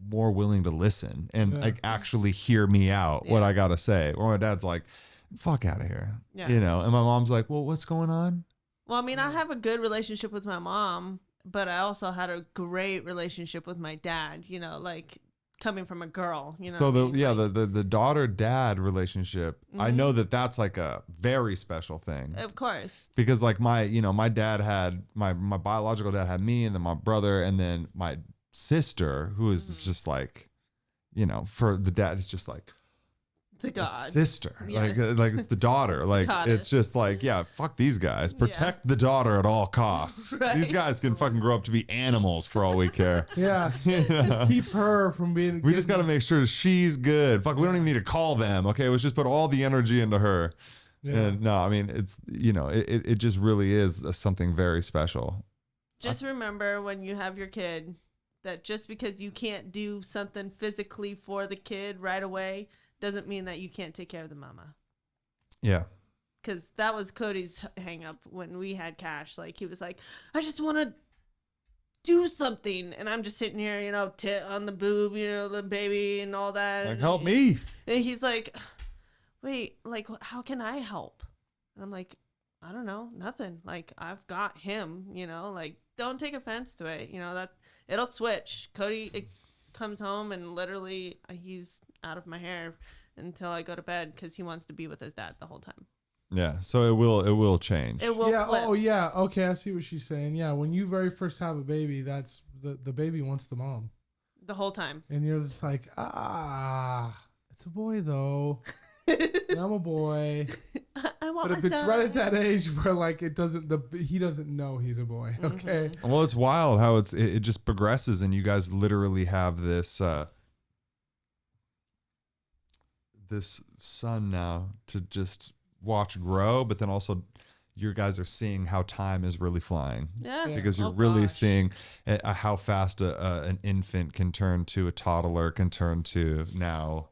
more willing to listen and like actually hear me out what I gotta say. Or my dad's like, fuck out of here. Yeah. You know, and my mom's like, well, what's going on? Well, I mean, I have a good relationship with my mom, but I also had a great relationship with my dad, you know, like coming from a girl, you know. So what I mean? Like, the daughter dad relationship, I know that's like a very special thing. of course. Because like my dad had my biological dad had me, and then my brother, and then my sister, who is just like, you know, for the dad it's just like The God. sister. Yes. Like it's the daughter. Like Goddess. it's just like, yeah, fuck these guys. Protect the daughter at all costs. Right. These guys can fucking grow up to be animals for all we care. Yeah. Just keep her from being. We just got to make sure she's good. Fuck, we don't even need to call them. Okay, let's just put all the energy into her. Yeah. And no, I mean, it's, you know, it just really is something very special. Just remember when you have your kid that just because you can't do something physically for the kid right away doesn't mean that you can't take care of the mama. Yeah. Because that was Cody's hang up when we had Cash. Like, he was like, I just want to do something. And I'm just sitting here, you know, tit on the boob, you know, the baby and all that. Like, and help me. And he's like, wait, like, how can I help? And I'm like, I don't know, nothing. Like, I've got him, you know, like, don't take offense to it. You know, that it'll switch. Cody comes home and literally he's out of my hair until I go to bed because he wants to be with his dad the whole time. Yeah. So it will change. It will Yeah. flip. Oh, yeah. Okay. I see what she's saying. Yeah. When you very first have a baby, that's the baby wants the mom, The whole time. and you're just like, it's a boy though. And I'm a boy. I want But if my it's son. right at that age where like he doesn't know he's a boy. Okay. Well, it's wild how it just progresses, and you guys literally have this this son now to just watch grow, but then also you guys are seeing how time is really flying. Yeah. Because you're Oh, really gosh. seeing how fast an infant can turn to a toddler, can turn to now.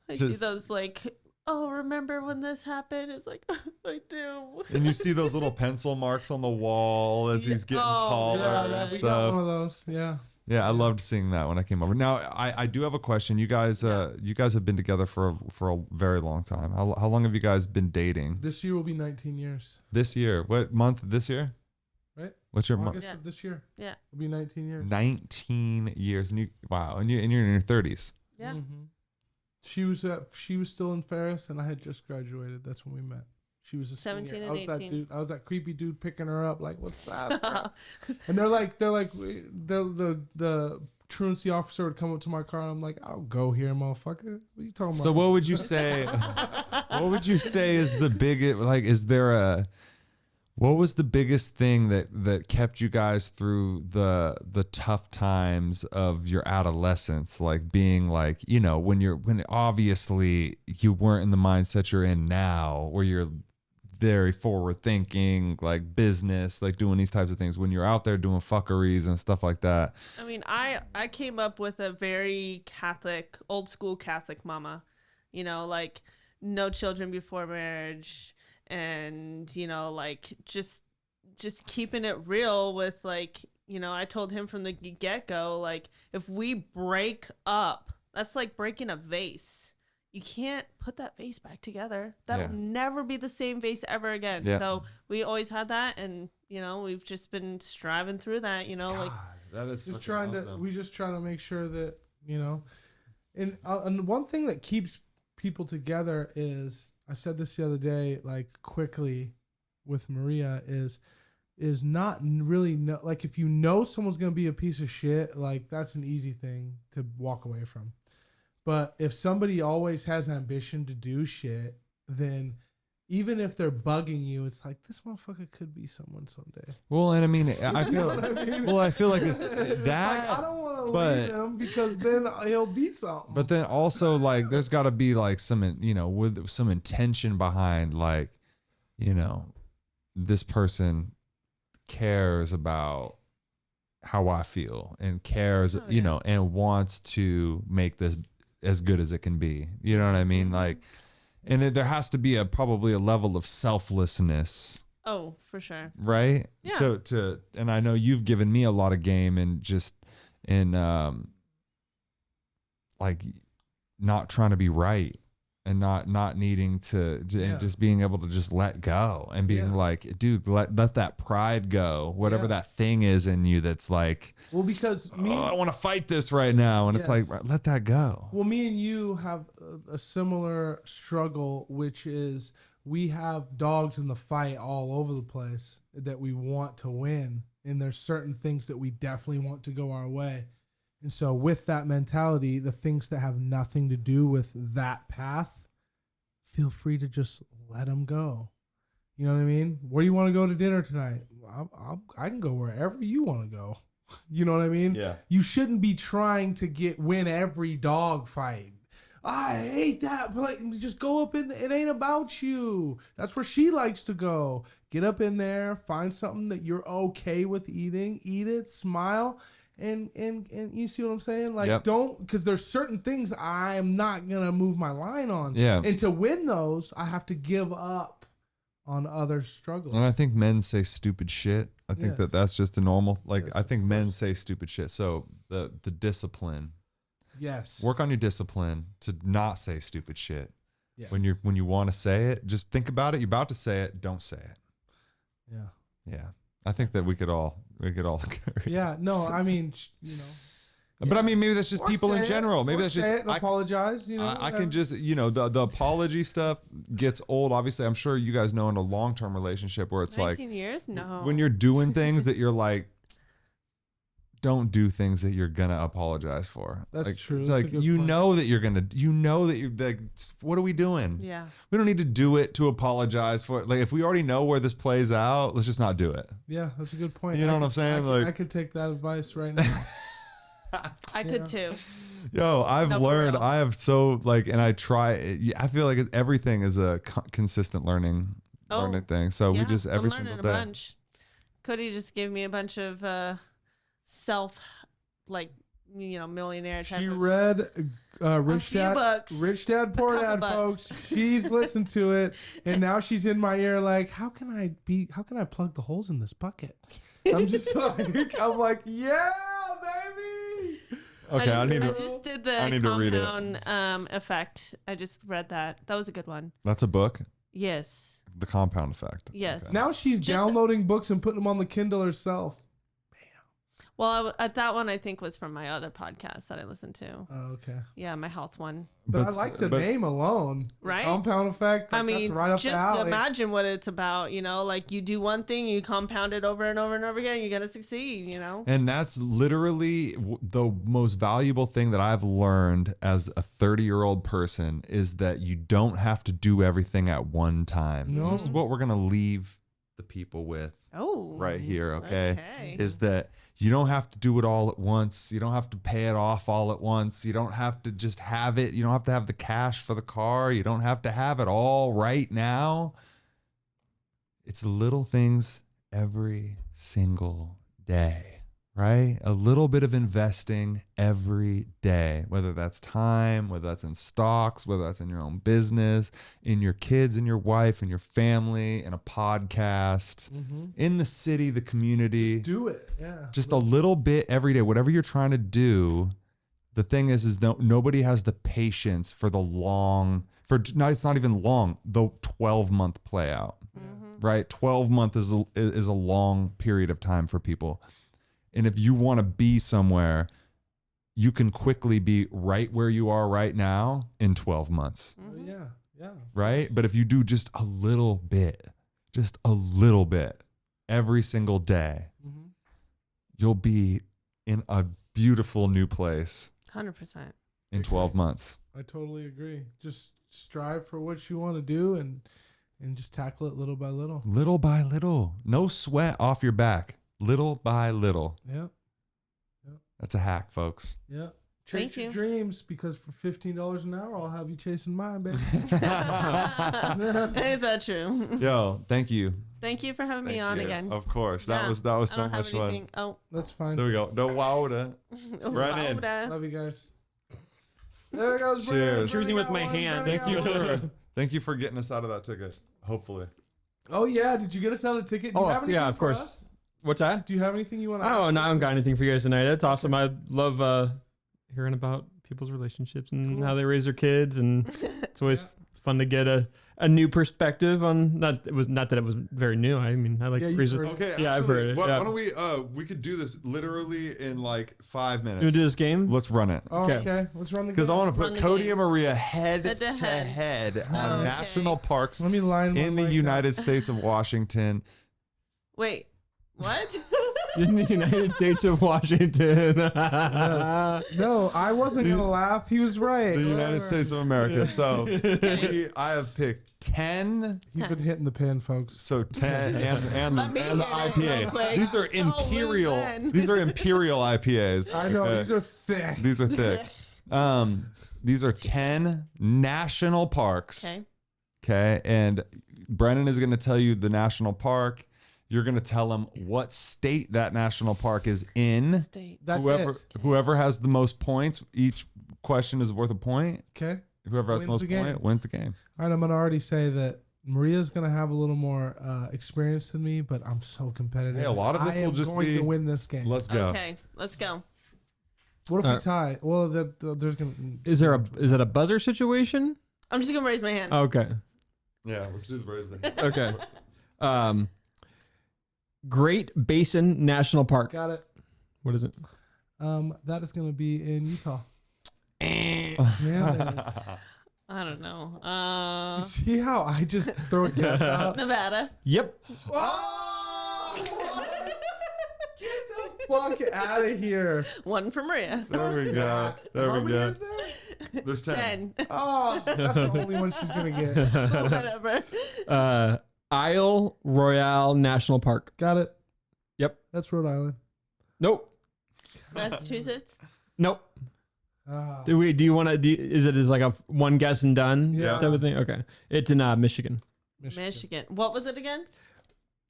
I just- see those like, oh, remember when this happened? It's like, I do. And you see those little pencil marks on the wall as he's getting Oh, taller Yeah, and we got stuff. one of those. Yeah. Yeah, I loved seeing that when I came over. Now, I do have a question. You guys have been together for a very long time. How long have you guys been dating? This year will be 19 years, This year. What month this year? right? What's your August Yeah. of this year. Yeah. It'll be 19 years. 19 years. And you're in your 30s. Yeah. Mhm. She was still in Ferris, and I had just graduated. That's when we met. She was a 17 senior. and I was that 18. dude. I was that creepy dude picking her up, like, "What's up?" bro?" And the truancy officer would come up to my car. And I'm like, "I'll go here, motherfucker. What are you talking about?" So what would you say? What would you say is the biggest? Like, is there a? What was the biggest thing that kept you guys through the tough times of your adolescence? Like being like, you know, when obviously you weren't in the mindset you're in now, where you're very forward thinking, like business, like doing these types of things. When you're out there doing fuckeries and stuff like that. I mean, I came up with a very Catholic, old school Catholic mama, you know, like no children before marriage, and you know, like just keeping it real with, like, you know, I told him from the get-go, like, if we break up, that's like breaking a vase. You can't put that vase back together. That Yeah. will never be the same vase ever again. Yeah. So we always had that, and you know, we've just been striving through that, you know, like That is just trying to make sure that, you know, and one thing that keeps people together is, I said this the other day, like quickly with Maria, is not really know, like, if you know someone's gonna be a piece of shit, like that's an easy thing to walk away from. But if somebody always has ambition to do shit, then even if they're bugging you, it's like this motherfucker could be someone someday. Well, and I mean, I feel, well, I feel like it's It's that, like, I don't want to but- leave him because then he'll be something. but then also like, there's got to be like some, with some intention behind, like, this person cares about how I feel and cares, and wants to make this as good as it can be. You know what I mean? Like, and there has to be probably a level of selflessness, Oh, for sure. right? Yeah. And I know you've given me a lot of game and just in like not trying to be right and not needing to and just being able to just let go and being like, dude, let that pride go, whatever that thing is in you that's like, well, because I want to fight this right now, and it's like, let that go. Well, me and you have a similar struggle, which is we have dogs in the fight all over the place that we want to win. And there's certain things that we definitely want to go our way. And so with that mentality, the things that have nothing to do with that path, feel free to just let them go. You know what I mean? Where do you want to go to dinner tonight? I can go wherever you want to go. You know what I mean? Yeah. You shouldn't be trying to win every dog fight. I hate that. Just go up in it ain't about you. That's where she likes to go. Get up in there, find something that you're okay with eating, eat it, smile, and you see what I'm saying? Like, don't, because there's certain things I'm not gonna move my line on. Yeah. And to win those, I have to give up on other struggles. And I think men say stupid shit. I think Yes. that's just a normal, like, Yes, I think of men course. say stupid shit. So the discipline, Yes. work on your discipline to not say stupid shit. Yes. When you want to say it, just think about it. You're about to say it. Don't say it. Yeah. Yeah. I think that we could all agree. Yeah. No, I mean, But I mean, maybe that's just Or people in say it, general. Maybe or that's say just it and apologize. You know, I can just, the apology stuff gets old. Obviously, I'm sure you guys know in a long-term relationship where it's 19 like years? No. when you're doing things that you're like, don't do things that you're gonna apologize for. That's like, true. It's That's a like good you point. know that you're gonna, that you're like, what are we doing? Yeah. We don't need to do it to apologize for it. Like if we already know where this plays out, let's just not do it. Yeah, that's a good point. You know what I'm saying? I could take that advice right now. I could too. Yo, I've No, for learned. real. I have so like, and I try. I feel like everything is a consistent learning thing. So we Yeah, just every I'm single learning day. a bunch. Cody just gave me a bunch of millionaire type She of read Rich few Dad, books. Rich Dad, Poor couple Dad, bucks. folks. She's listened to it, and now she's in my ear like, how can I plug the holes in this bucket? I'm just like, yeah, baby. Okay, I need I to. just did the I need to read it. compound effect. I just read that. That was a good one. That's a book. Yes. The compound effect. Yes. Now she's downloading books and putting them on the Kindle herself. Well, that one I think was from my other podcast that I listened to. Oh, okay. Yeah, my health one. But I like the name alone. Right? Compound effect. I That's mean, right up just the alley. imagine what it's about. Like you do one thing, you compound it over and over and over again, you're gonna succeed. And that's literally the most valuable thing that I've learned as a 30-year-old person is that you don't have to do everything at one time. No. This is what we're going to leave the people with Oh, right here, okay? okay. Is that you don't have to do it all at once. You don't have to pay it off all at once. You don't have to just have it. You don't have to have the cash for the car. You don't have to have it all right now. It's little things every single day, right? A little bit of investing every day, whether that's time, whether that's in stocks, whether that's in your own business, in your kids and your wife and your family, in a podcast, in the city, the community. Do it. Yeah. Just a little bit every day, whatever you're trying to do. The thing is nobody has the patience for the it's not even long, the 12-month play out, right? 12 month is a long period of time for people. And if you want to be somewhere, you can quickly be right where you are right now in 12 months, Yeah. right? But if you do just a little bit every single day, you'll be in a beautiful new place 100%. in 12 months. I totally agree. Just strive for what you want to do and and just tackle it little by little. Little by little. No sweat off your back. Little by little. Yep. That's a hack, folks. Yep. Thank Chase your you. dreams, because for $15 an hour, I'll have you chasing mine, baby. Ain't that true? Yo, thank you. Thank you for having me Thank on you. again. Of course. That Yeah, was I so don't have much fun. anything- Oh, That's fine. There we go. No wowda. Brennan. Love you guys. There goes Brennan. Cheers. Choosing with my Brennan got hand. one. Thank you Brennan got one. thank you for getting us out of that ticket. Hopefully. Oh yeah, did you get us out of the ticket? Do you Oh, have anything yeah, of for course. us? What's that? Do you have anything you want to Oh, no, I don't got anything for you guys tonight. That's awesome. I love hearing about people's relationships and how they raise their kids, and it's always fun to get a new perspective on. Not that it was very new. I mean, I like Yeah, you've raising. heard it. Okay, Yeah, I've actually, heard it, Why, yeah. why don't we could do this literally in like 5 minutes. You wanna do this game? Let's run it. Oh, Okay. okay. Let's run the Because I game. want to put Run the Cody game. and Maria head Head to to head. head on okay. national parks Let me line in the one mic United States of Washington. wait. What? In the United States of Washington. up. No, I wasn't gonna laugh. He was right. The United Whatever. States of America. So I have picked 10. He's been hitting the pin, folks. So 10 and Let me the hear it real IPA. quick. These are Don't lose imperial. then. These are imperial IPAs. I know Okay. these are thick. These are thick. These are 10 national parks. Okay. Okay. And Brennan is going to tell you the national park. You're going to tell him what state that national park is in. State. That's Whoever it. whoever has the most points, each question is worth a point. Okay. Whoever has Wins the most the game. point wins the game. All right, I'm gonna already say that Maria's gonna have a little more experience than me, but I'm so competitive. Hey, a lot of this I will am just going be- to win this game. Let's go. Okay, let's go. What if we tie? Well, there's gonna. Is it a buzzer situation? I'm just gonna raise my hand. Okay. Yeah, let's just raise the hand. Okay. Great Basin National Park. Got it. What is it? That is gonna be in Utah. Eh. Yeah. I don't know. You see how I just throw a guess out? Nevada. Yep. Fuck out of here. One for Maria. There we go. There How we many go. is there? There's 10. 10. Oh, that's the only one she's gonna get. Whatever. Isle Royale National Park. Got it. Yep. That's Rhode Island. Nope. Massachusetts. Nope. Ah. Do you want to? Is it as like a one guess and done Yeah. type of thing? Okay. It's in Michigan. Michigan. What was it again?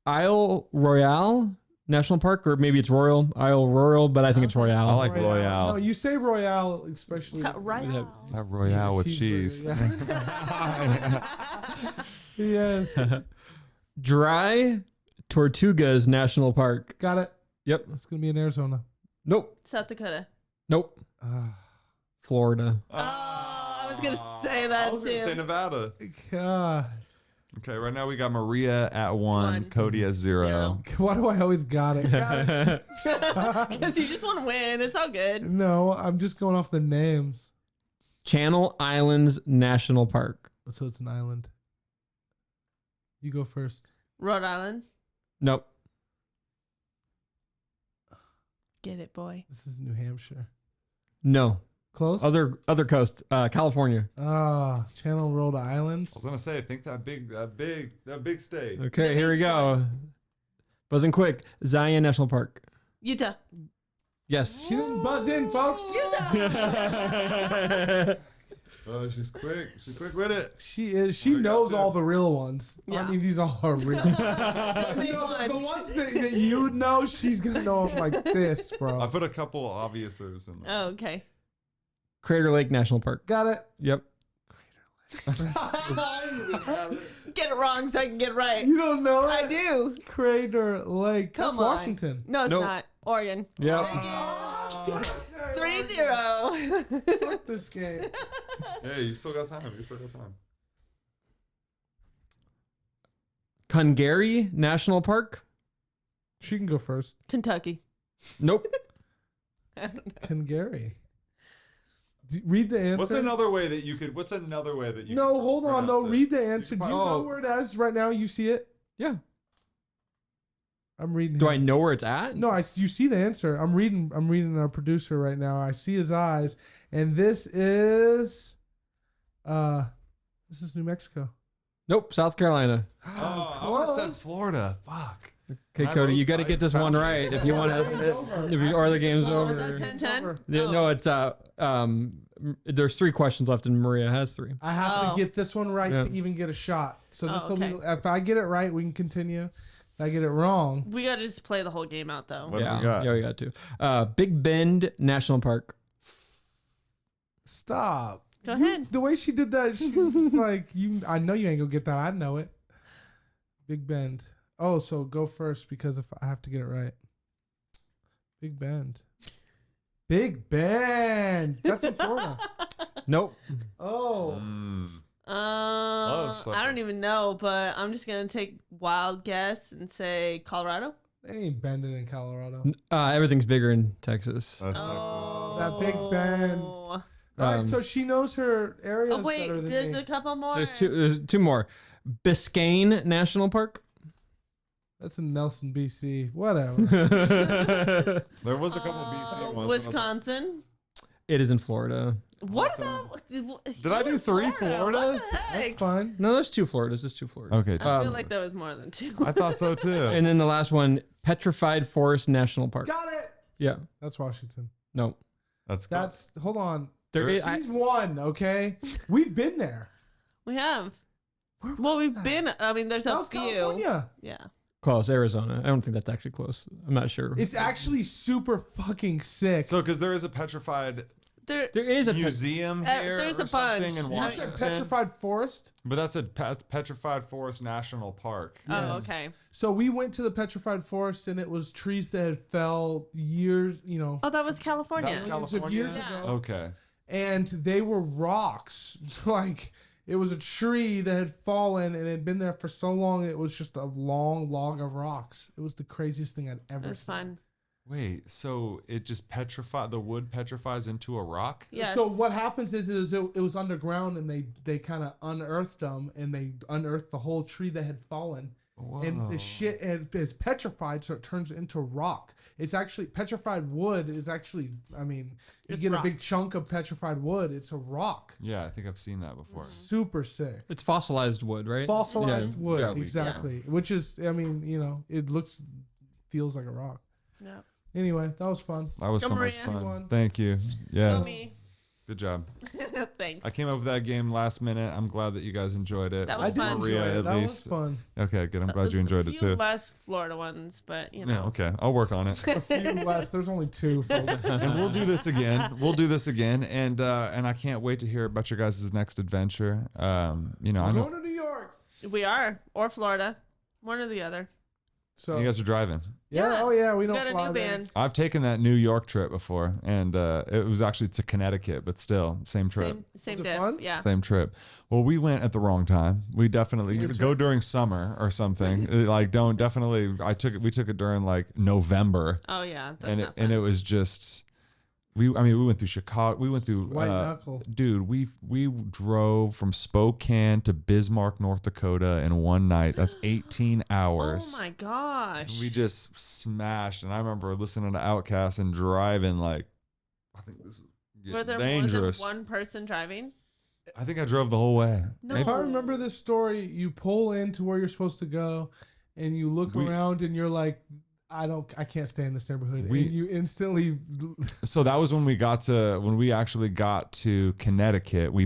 Isle Royale National Park, or maybe it's Isle Royal, but I think it's Royale. I like Royale. No, you say Royale, especially. Right. That Royale with cheese. Yeah. Yes. Dry Tortugas National Park. Got it. Yep. It's gonna be in Arizona. Nope. South Dakota. Nope. Ah. Florida. Oh, I was gonna say I that was going to say too. Nevada. God. Okay, right now we got Maria at 1, One. Cody at 0. Why do I always got it? Got it. Because you just want to win. It's all good. No, I'm just going off the names. Channel Islands National Park. So it's an island. You go first. Rhode Island. Nope. Get it, boy. This is New Hampshire. No. Close. Other coast. California. Ah, Channel Rhode I was Islands. going to say, I think that big state. Okay, here we go. Buzzing quick. Zion National Park. Utah. Yes. She didn't buzz in, folks. Oh, she's quick. She's quick with it. She is. She we got knows two. all the real ones. Yeah. I mean, these all are real. Big the ones. ones that you know, she's gonna know them like this, I bro. put a couple obviouses in there. Oh, okay. Crater Lake National Park. Got it. Yep. Get it wrong so I can get it right. You don't know it? I do. Crater Lake. That's Come on. Washington. No, it's Nope. not. Oregon. Yep. 3-0. Fuck this game. Hey, you still got time. You still got time. Congary National Park. She can go first. Kentucky. Nope. Congary. Read the answer. What's another way that you could No, hold on though. pronounce it? Read the answer. Do you Oh. know where it is right now? You see it? Yeah. I'm reading. Do him. I know where it's at? No, you see the answer. I'm reading our producer right now. I see his eyes, and this is New Mexico. Nope, South Carolina. Oh, I would have said Florida. Fuck. Okay, I Cody, wrote- you got to I get this one found- right if you want to. Or the game's Oh, was over. that 10-10? Yeah, no, it's there's 3 questions left, and Maria has 3. I have to get this one right Yeah. to even get a shot. So this will okay. be. If I get it right, we can continue. If I get it wrong, We gotta just play the whole game out though. What do Yeah, we got? yeah, we got to. Big Bend National Park. stop. Go ahead. The way she did that, she's just like, you. I know you ain't gonna get that. I know it. Big Bend. Oh, so go first because if I have to get it right. Big Bend. Big Bend. That's in Florida. Nope. Oh. Close, I don't even know, but I'm just gonna take wild guess and say Colorado. They ain't bending in Colorado. Everything's bigger in Texas. That's That Big Bend. All right, so she knows her areas Oh wait, better than there's me. a couple more. There's 2 more. Biscayne National Park. That's in Nelson, BC. Whatever. There was a couple BC ones. Wisconsin. It is in Florida. What is all? Did I do 3 Floridas? That's fine. No, there's 2 Floridas. There's 2 Floridas. Okay. I feel like there was more than 2. I thought so too. And then the last one, Petrified Forest National Park. Got it. Yeah. That's Washington. No. That's hold on. There is, She's won, okay? We've been there. We have. Where Well, was we've that? been. I mean, there's That a was few. California. Yeah. close. Arizona. I don't think that's actually close. I'm not sure. It's actually super fucking sick. So, because there is a petrified There is a museum here there's or a something bunch. in You Washington. said Petrified Forest. But that's a Petrified Forest National Park. Oh, okay. So we went to the Petrified Forest, and it was trees that had fell years, Oh, that was California. That's millions of California? years Yeah. ago, Okay. and they were rocks. Like it was a tree that had fallen and had been there for so long. It was just a long log of rocks. It was the craziest thing I'd ever It was seen. fun. Wait, so it just the wood petrifies into a rock? Yes. So what happens is it was underground, and they kind of unearthed them, and they unearthed the whole tree that had fallen. And the shit is petrified, so it turns into rock. It's actually petrified wood. Is actually, I mean, you It's get a big rocks. chunk of petrified wood. It's a rock. Yeah, I think I've seen that before. Super sick. It's fossilized wood, right? Fossilized Yeah. wood, Yeah, exactly. Which is, I mean, it feels like a rock. Yeah. Anyway, that was fun. That was Go so Maria. much fun. Won. Thank you. Yes. Me. Good job. Thanks. I came up with that game last minute. I'm glad that you guys enjoyed it. That was I did fun. Maria, enjoy it. at That least. was fun. Okay, good. I'm glad you enjoyed a it few too. less Florida ones, but you know. Yeah, okay. I'll work on it. A few less. There's only 2. Folks. And we'll do this again. And I can't wait to hear about your guys' next adventure. I We're know going to New York. We are, or Florida, one or the other. So you guys are driving. yeah, oh yeah, we We don't got a fly new there. band. I've taken that New York trip before, and it was actually to Connecticut, but still, same trip. Same Was it diff. fun? Yeah. Same trip. Well, we went at the wrong time. We definitely go during summer or something. We took it during like November, Oh yeah. That's and not it was just we went through Chicago. We went through White knuckle. dude. We drove from Spokane to Bismarck, North Dakota in one night. That's 18 hours. Oh my gosh. We just smashed, and I remember listening to Outkast and driving like, I think this is Were there dangerous. more than one person driving? I think I drove the whole way. No. If I remember this story, you pull into where you're supposed to go, and you look around, and you're like, I can't stay in this neighborhood. And you instantly. So that was when we actually got to Connecticut. We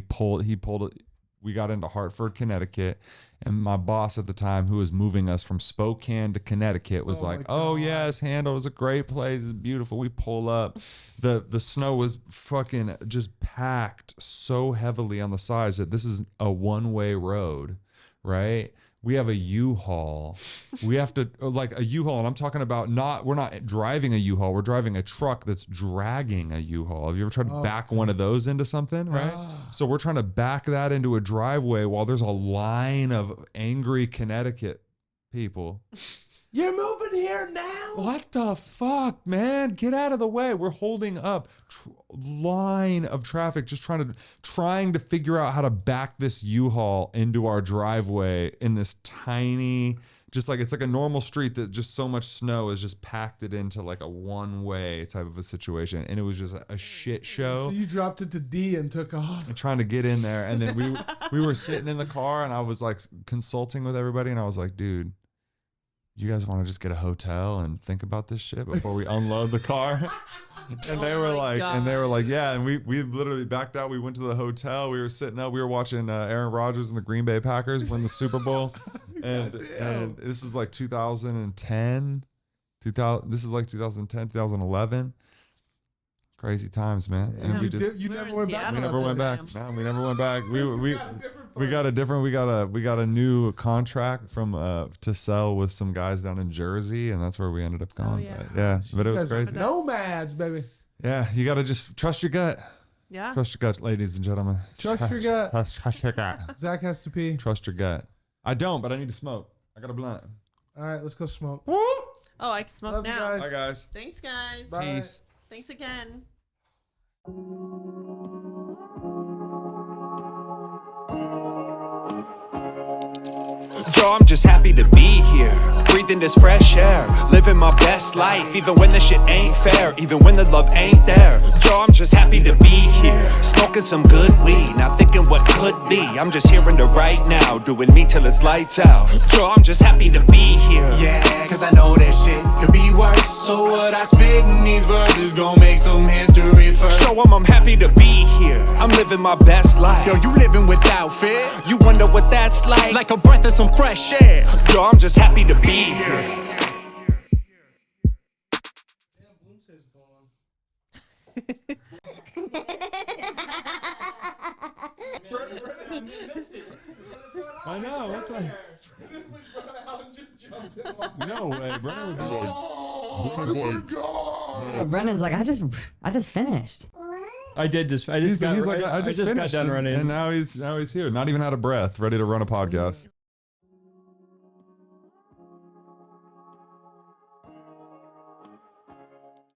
got into Hartford, Connecticut, and my boss at the time, who was moving us from Spokane to Connecticut, was Oh like, my "Oh God. yeah, it's handled. It's a great place. It's beautiful." We pull up, the snow was fucking just packed so heavily on the sides that this is a one-way road, right? We have a U-Haul. We have to like a U-Haul, and I'm talking about we're not driving a U-Haul. We're driving a truck that's dragging a U-Haul. Have you ever tried to back one of those into something, right? So we're trying to back that into a driveway while there's a line of angry Connecticut people. You're moving here now. What the fuck, man? Get out of the way. We're holding up line of traffic, just trying to figure out how to back this U-Haul into our driveway in this tiny, just like it's like a normal street that just so much snow has just packed it into like a one-way type of a situation, and it was just a shit show. So you dropped it to D and took off. And trying to get in there, and then we were sitting in the car, and I was like consulting with everybody, and I was like, dude, you guys want to just get a hotel and think about this shit before we unload the car? And they were like, yeah. And we literally backed out. We went to the hotel. We were sitting up. We were watching Aaron Rodgers and the Green Bay Packers win the Super Bowl. and this is like 2010. This is like 2010, 2011. Crazy times, man. And we just You never went back. we never went back. No, we never went back. We got a new contract from to sell with some guys down in Jersey, and that's where we ended up going. But it was crazy. Nomads, baby. Yeah, you got to just trust your gut. Yeah. Trust your gut, ladies and gentlemen. Trust your gut. Trust your gut. Zach has to pee. Trust your gut. I don't, but I need to smoke. I got a blunt. All right, let's go smoke. Oh, I can smoke Love you now. guys. Bye, guys. Thanks, guys. Bye. Peace. Thanks again. Yo, I'm just happy to be here, breathing this fresh air, living my best life, even when the shit ain't fair, even when the love ain't there. Yo, I'm just happy to be here, smoking some good weed, not thinking what could be. I'm just here in the right now, doing me till it's lights out. Yo, I'm just happy to be here. Yeah, cause I know that shit could be worse. So what I spit in these verses gon' make some history first. Show 'em I'm happy to be here, I'm living my best life. Yo, you living without fear, You wonder what that's like a breath of some fresh air. Yo, I'm just happy to be here. I know. What's on? No way, Brennan was like, Brennan's like, I just finished. I just he's like, I just got finished, done running. and now he's here, not even out of breath, ready to run a podcast.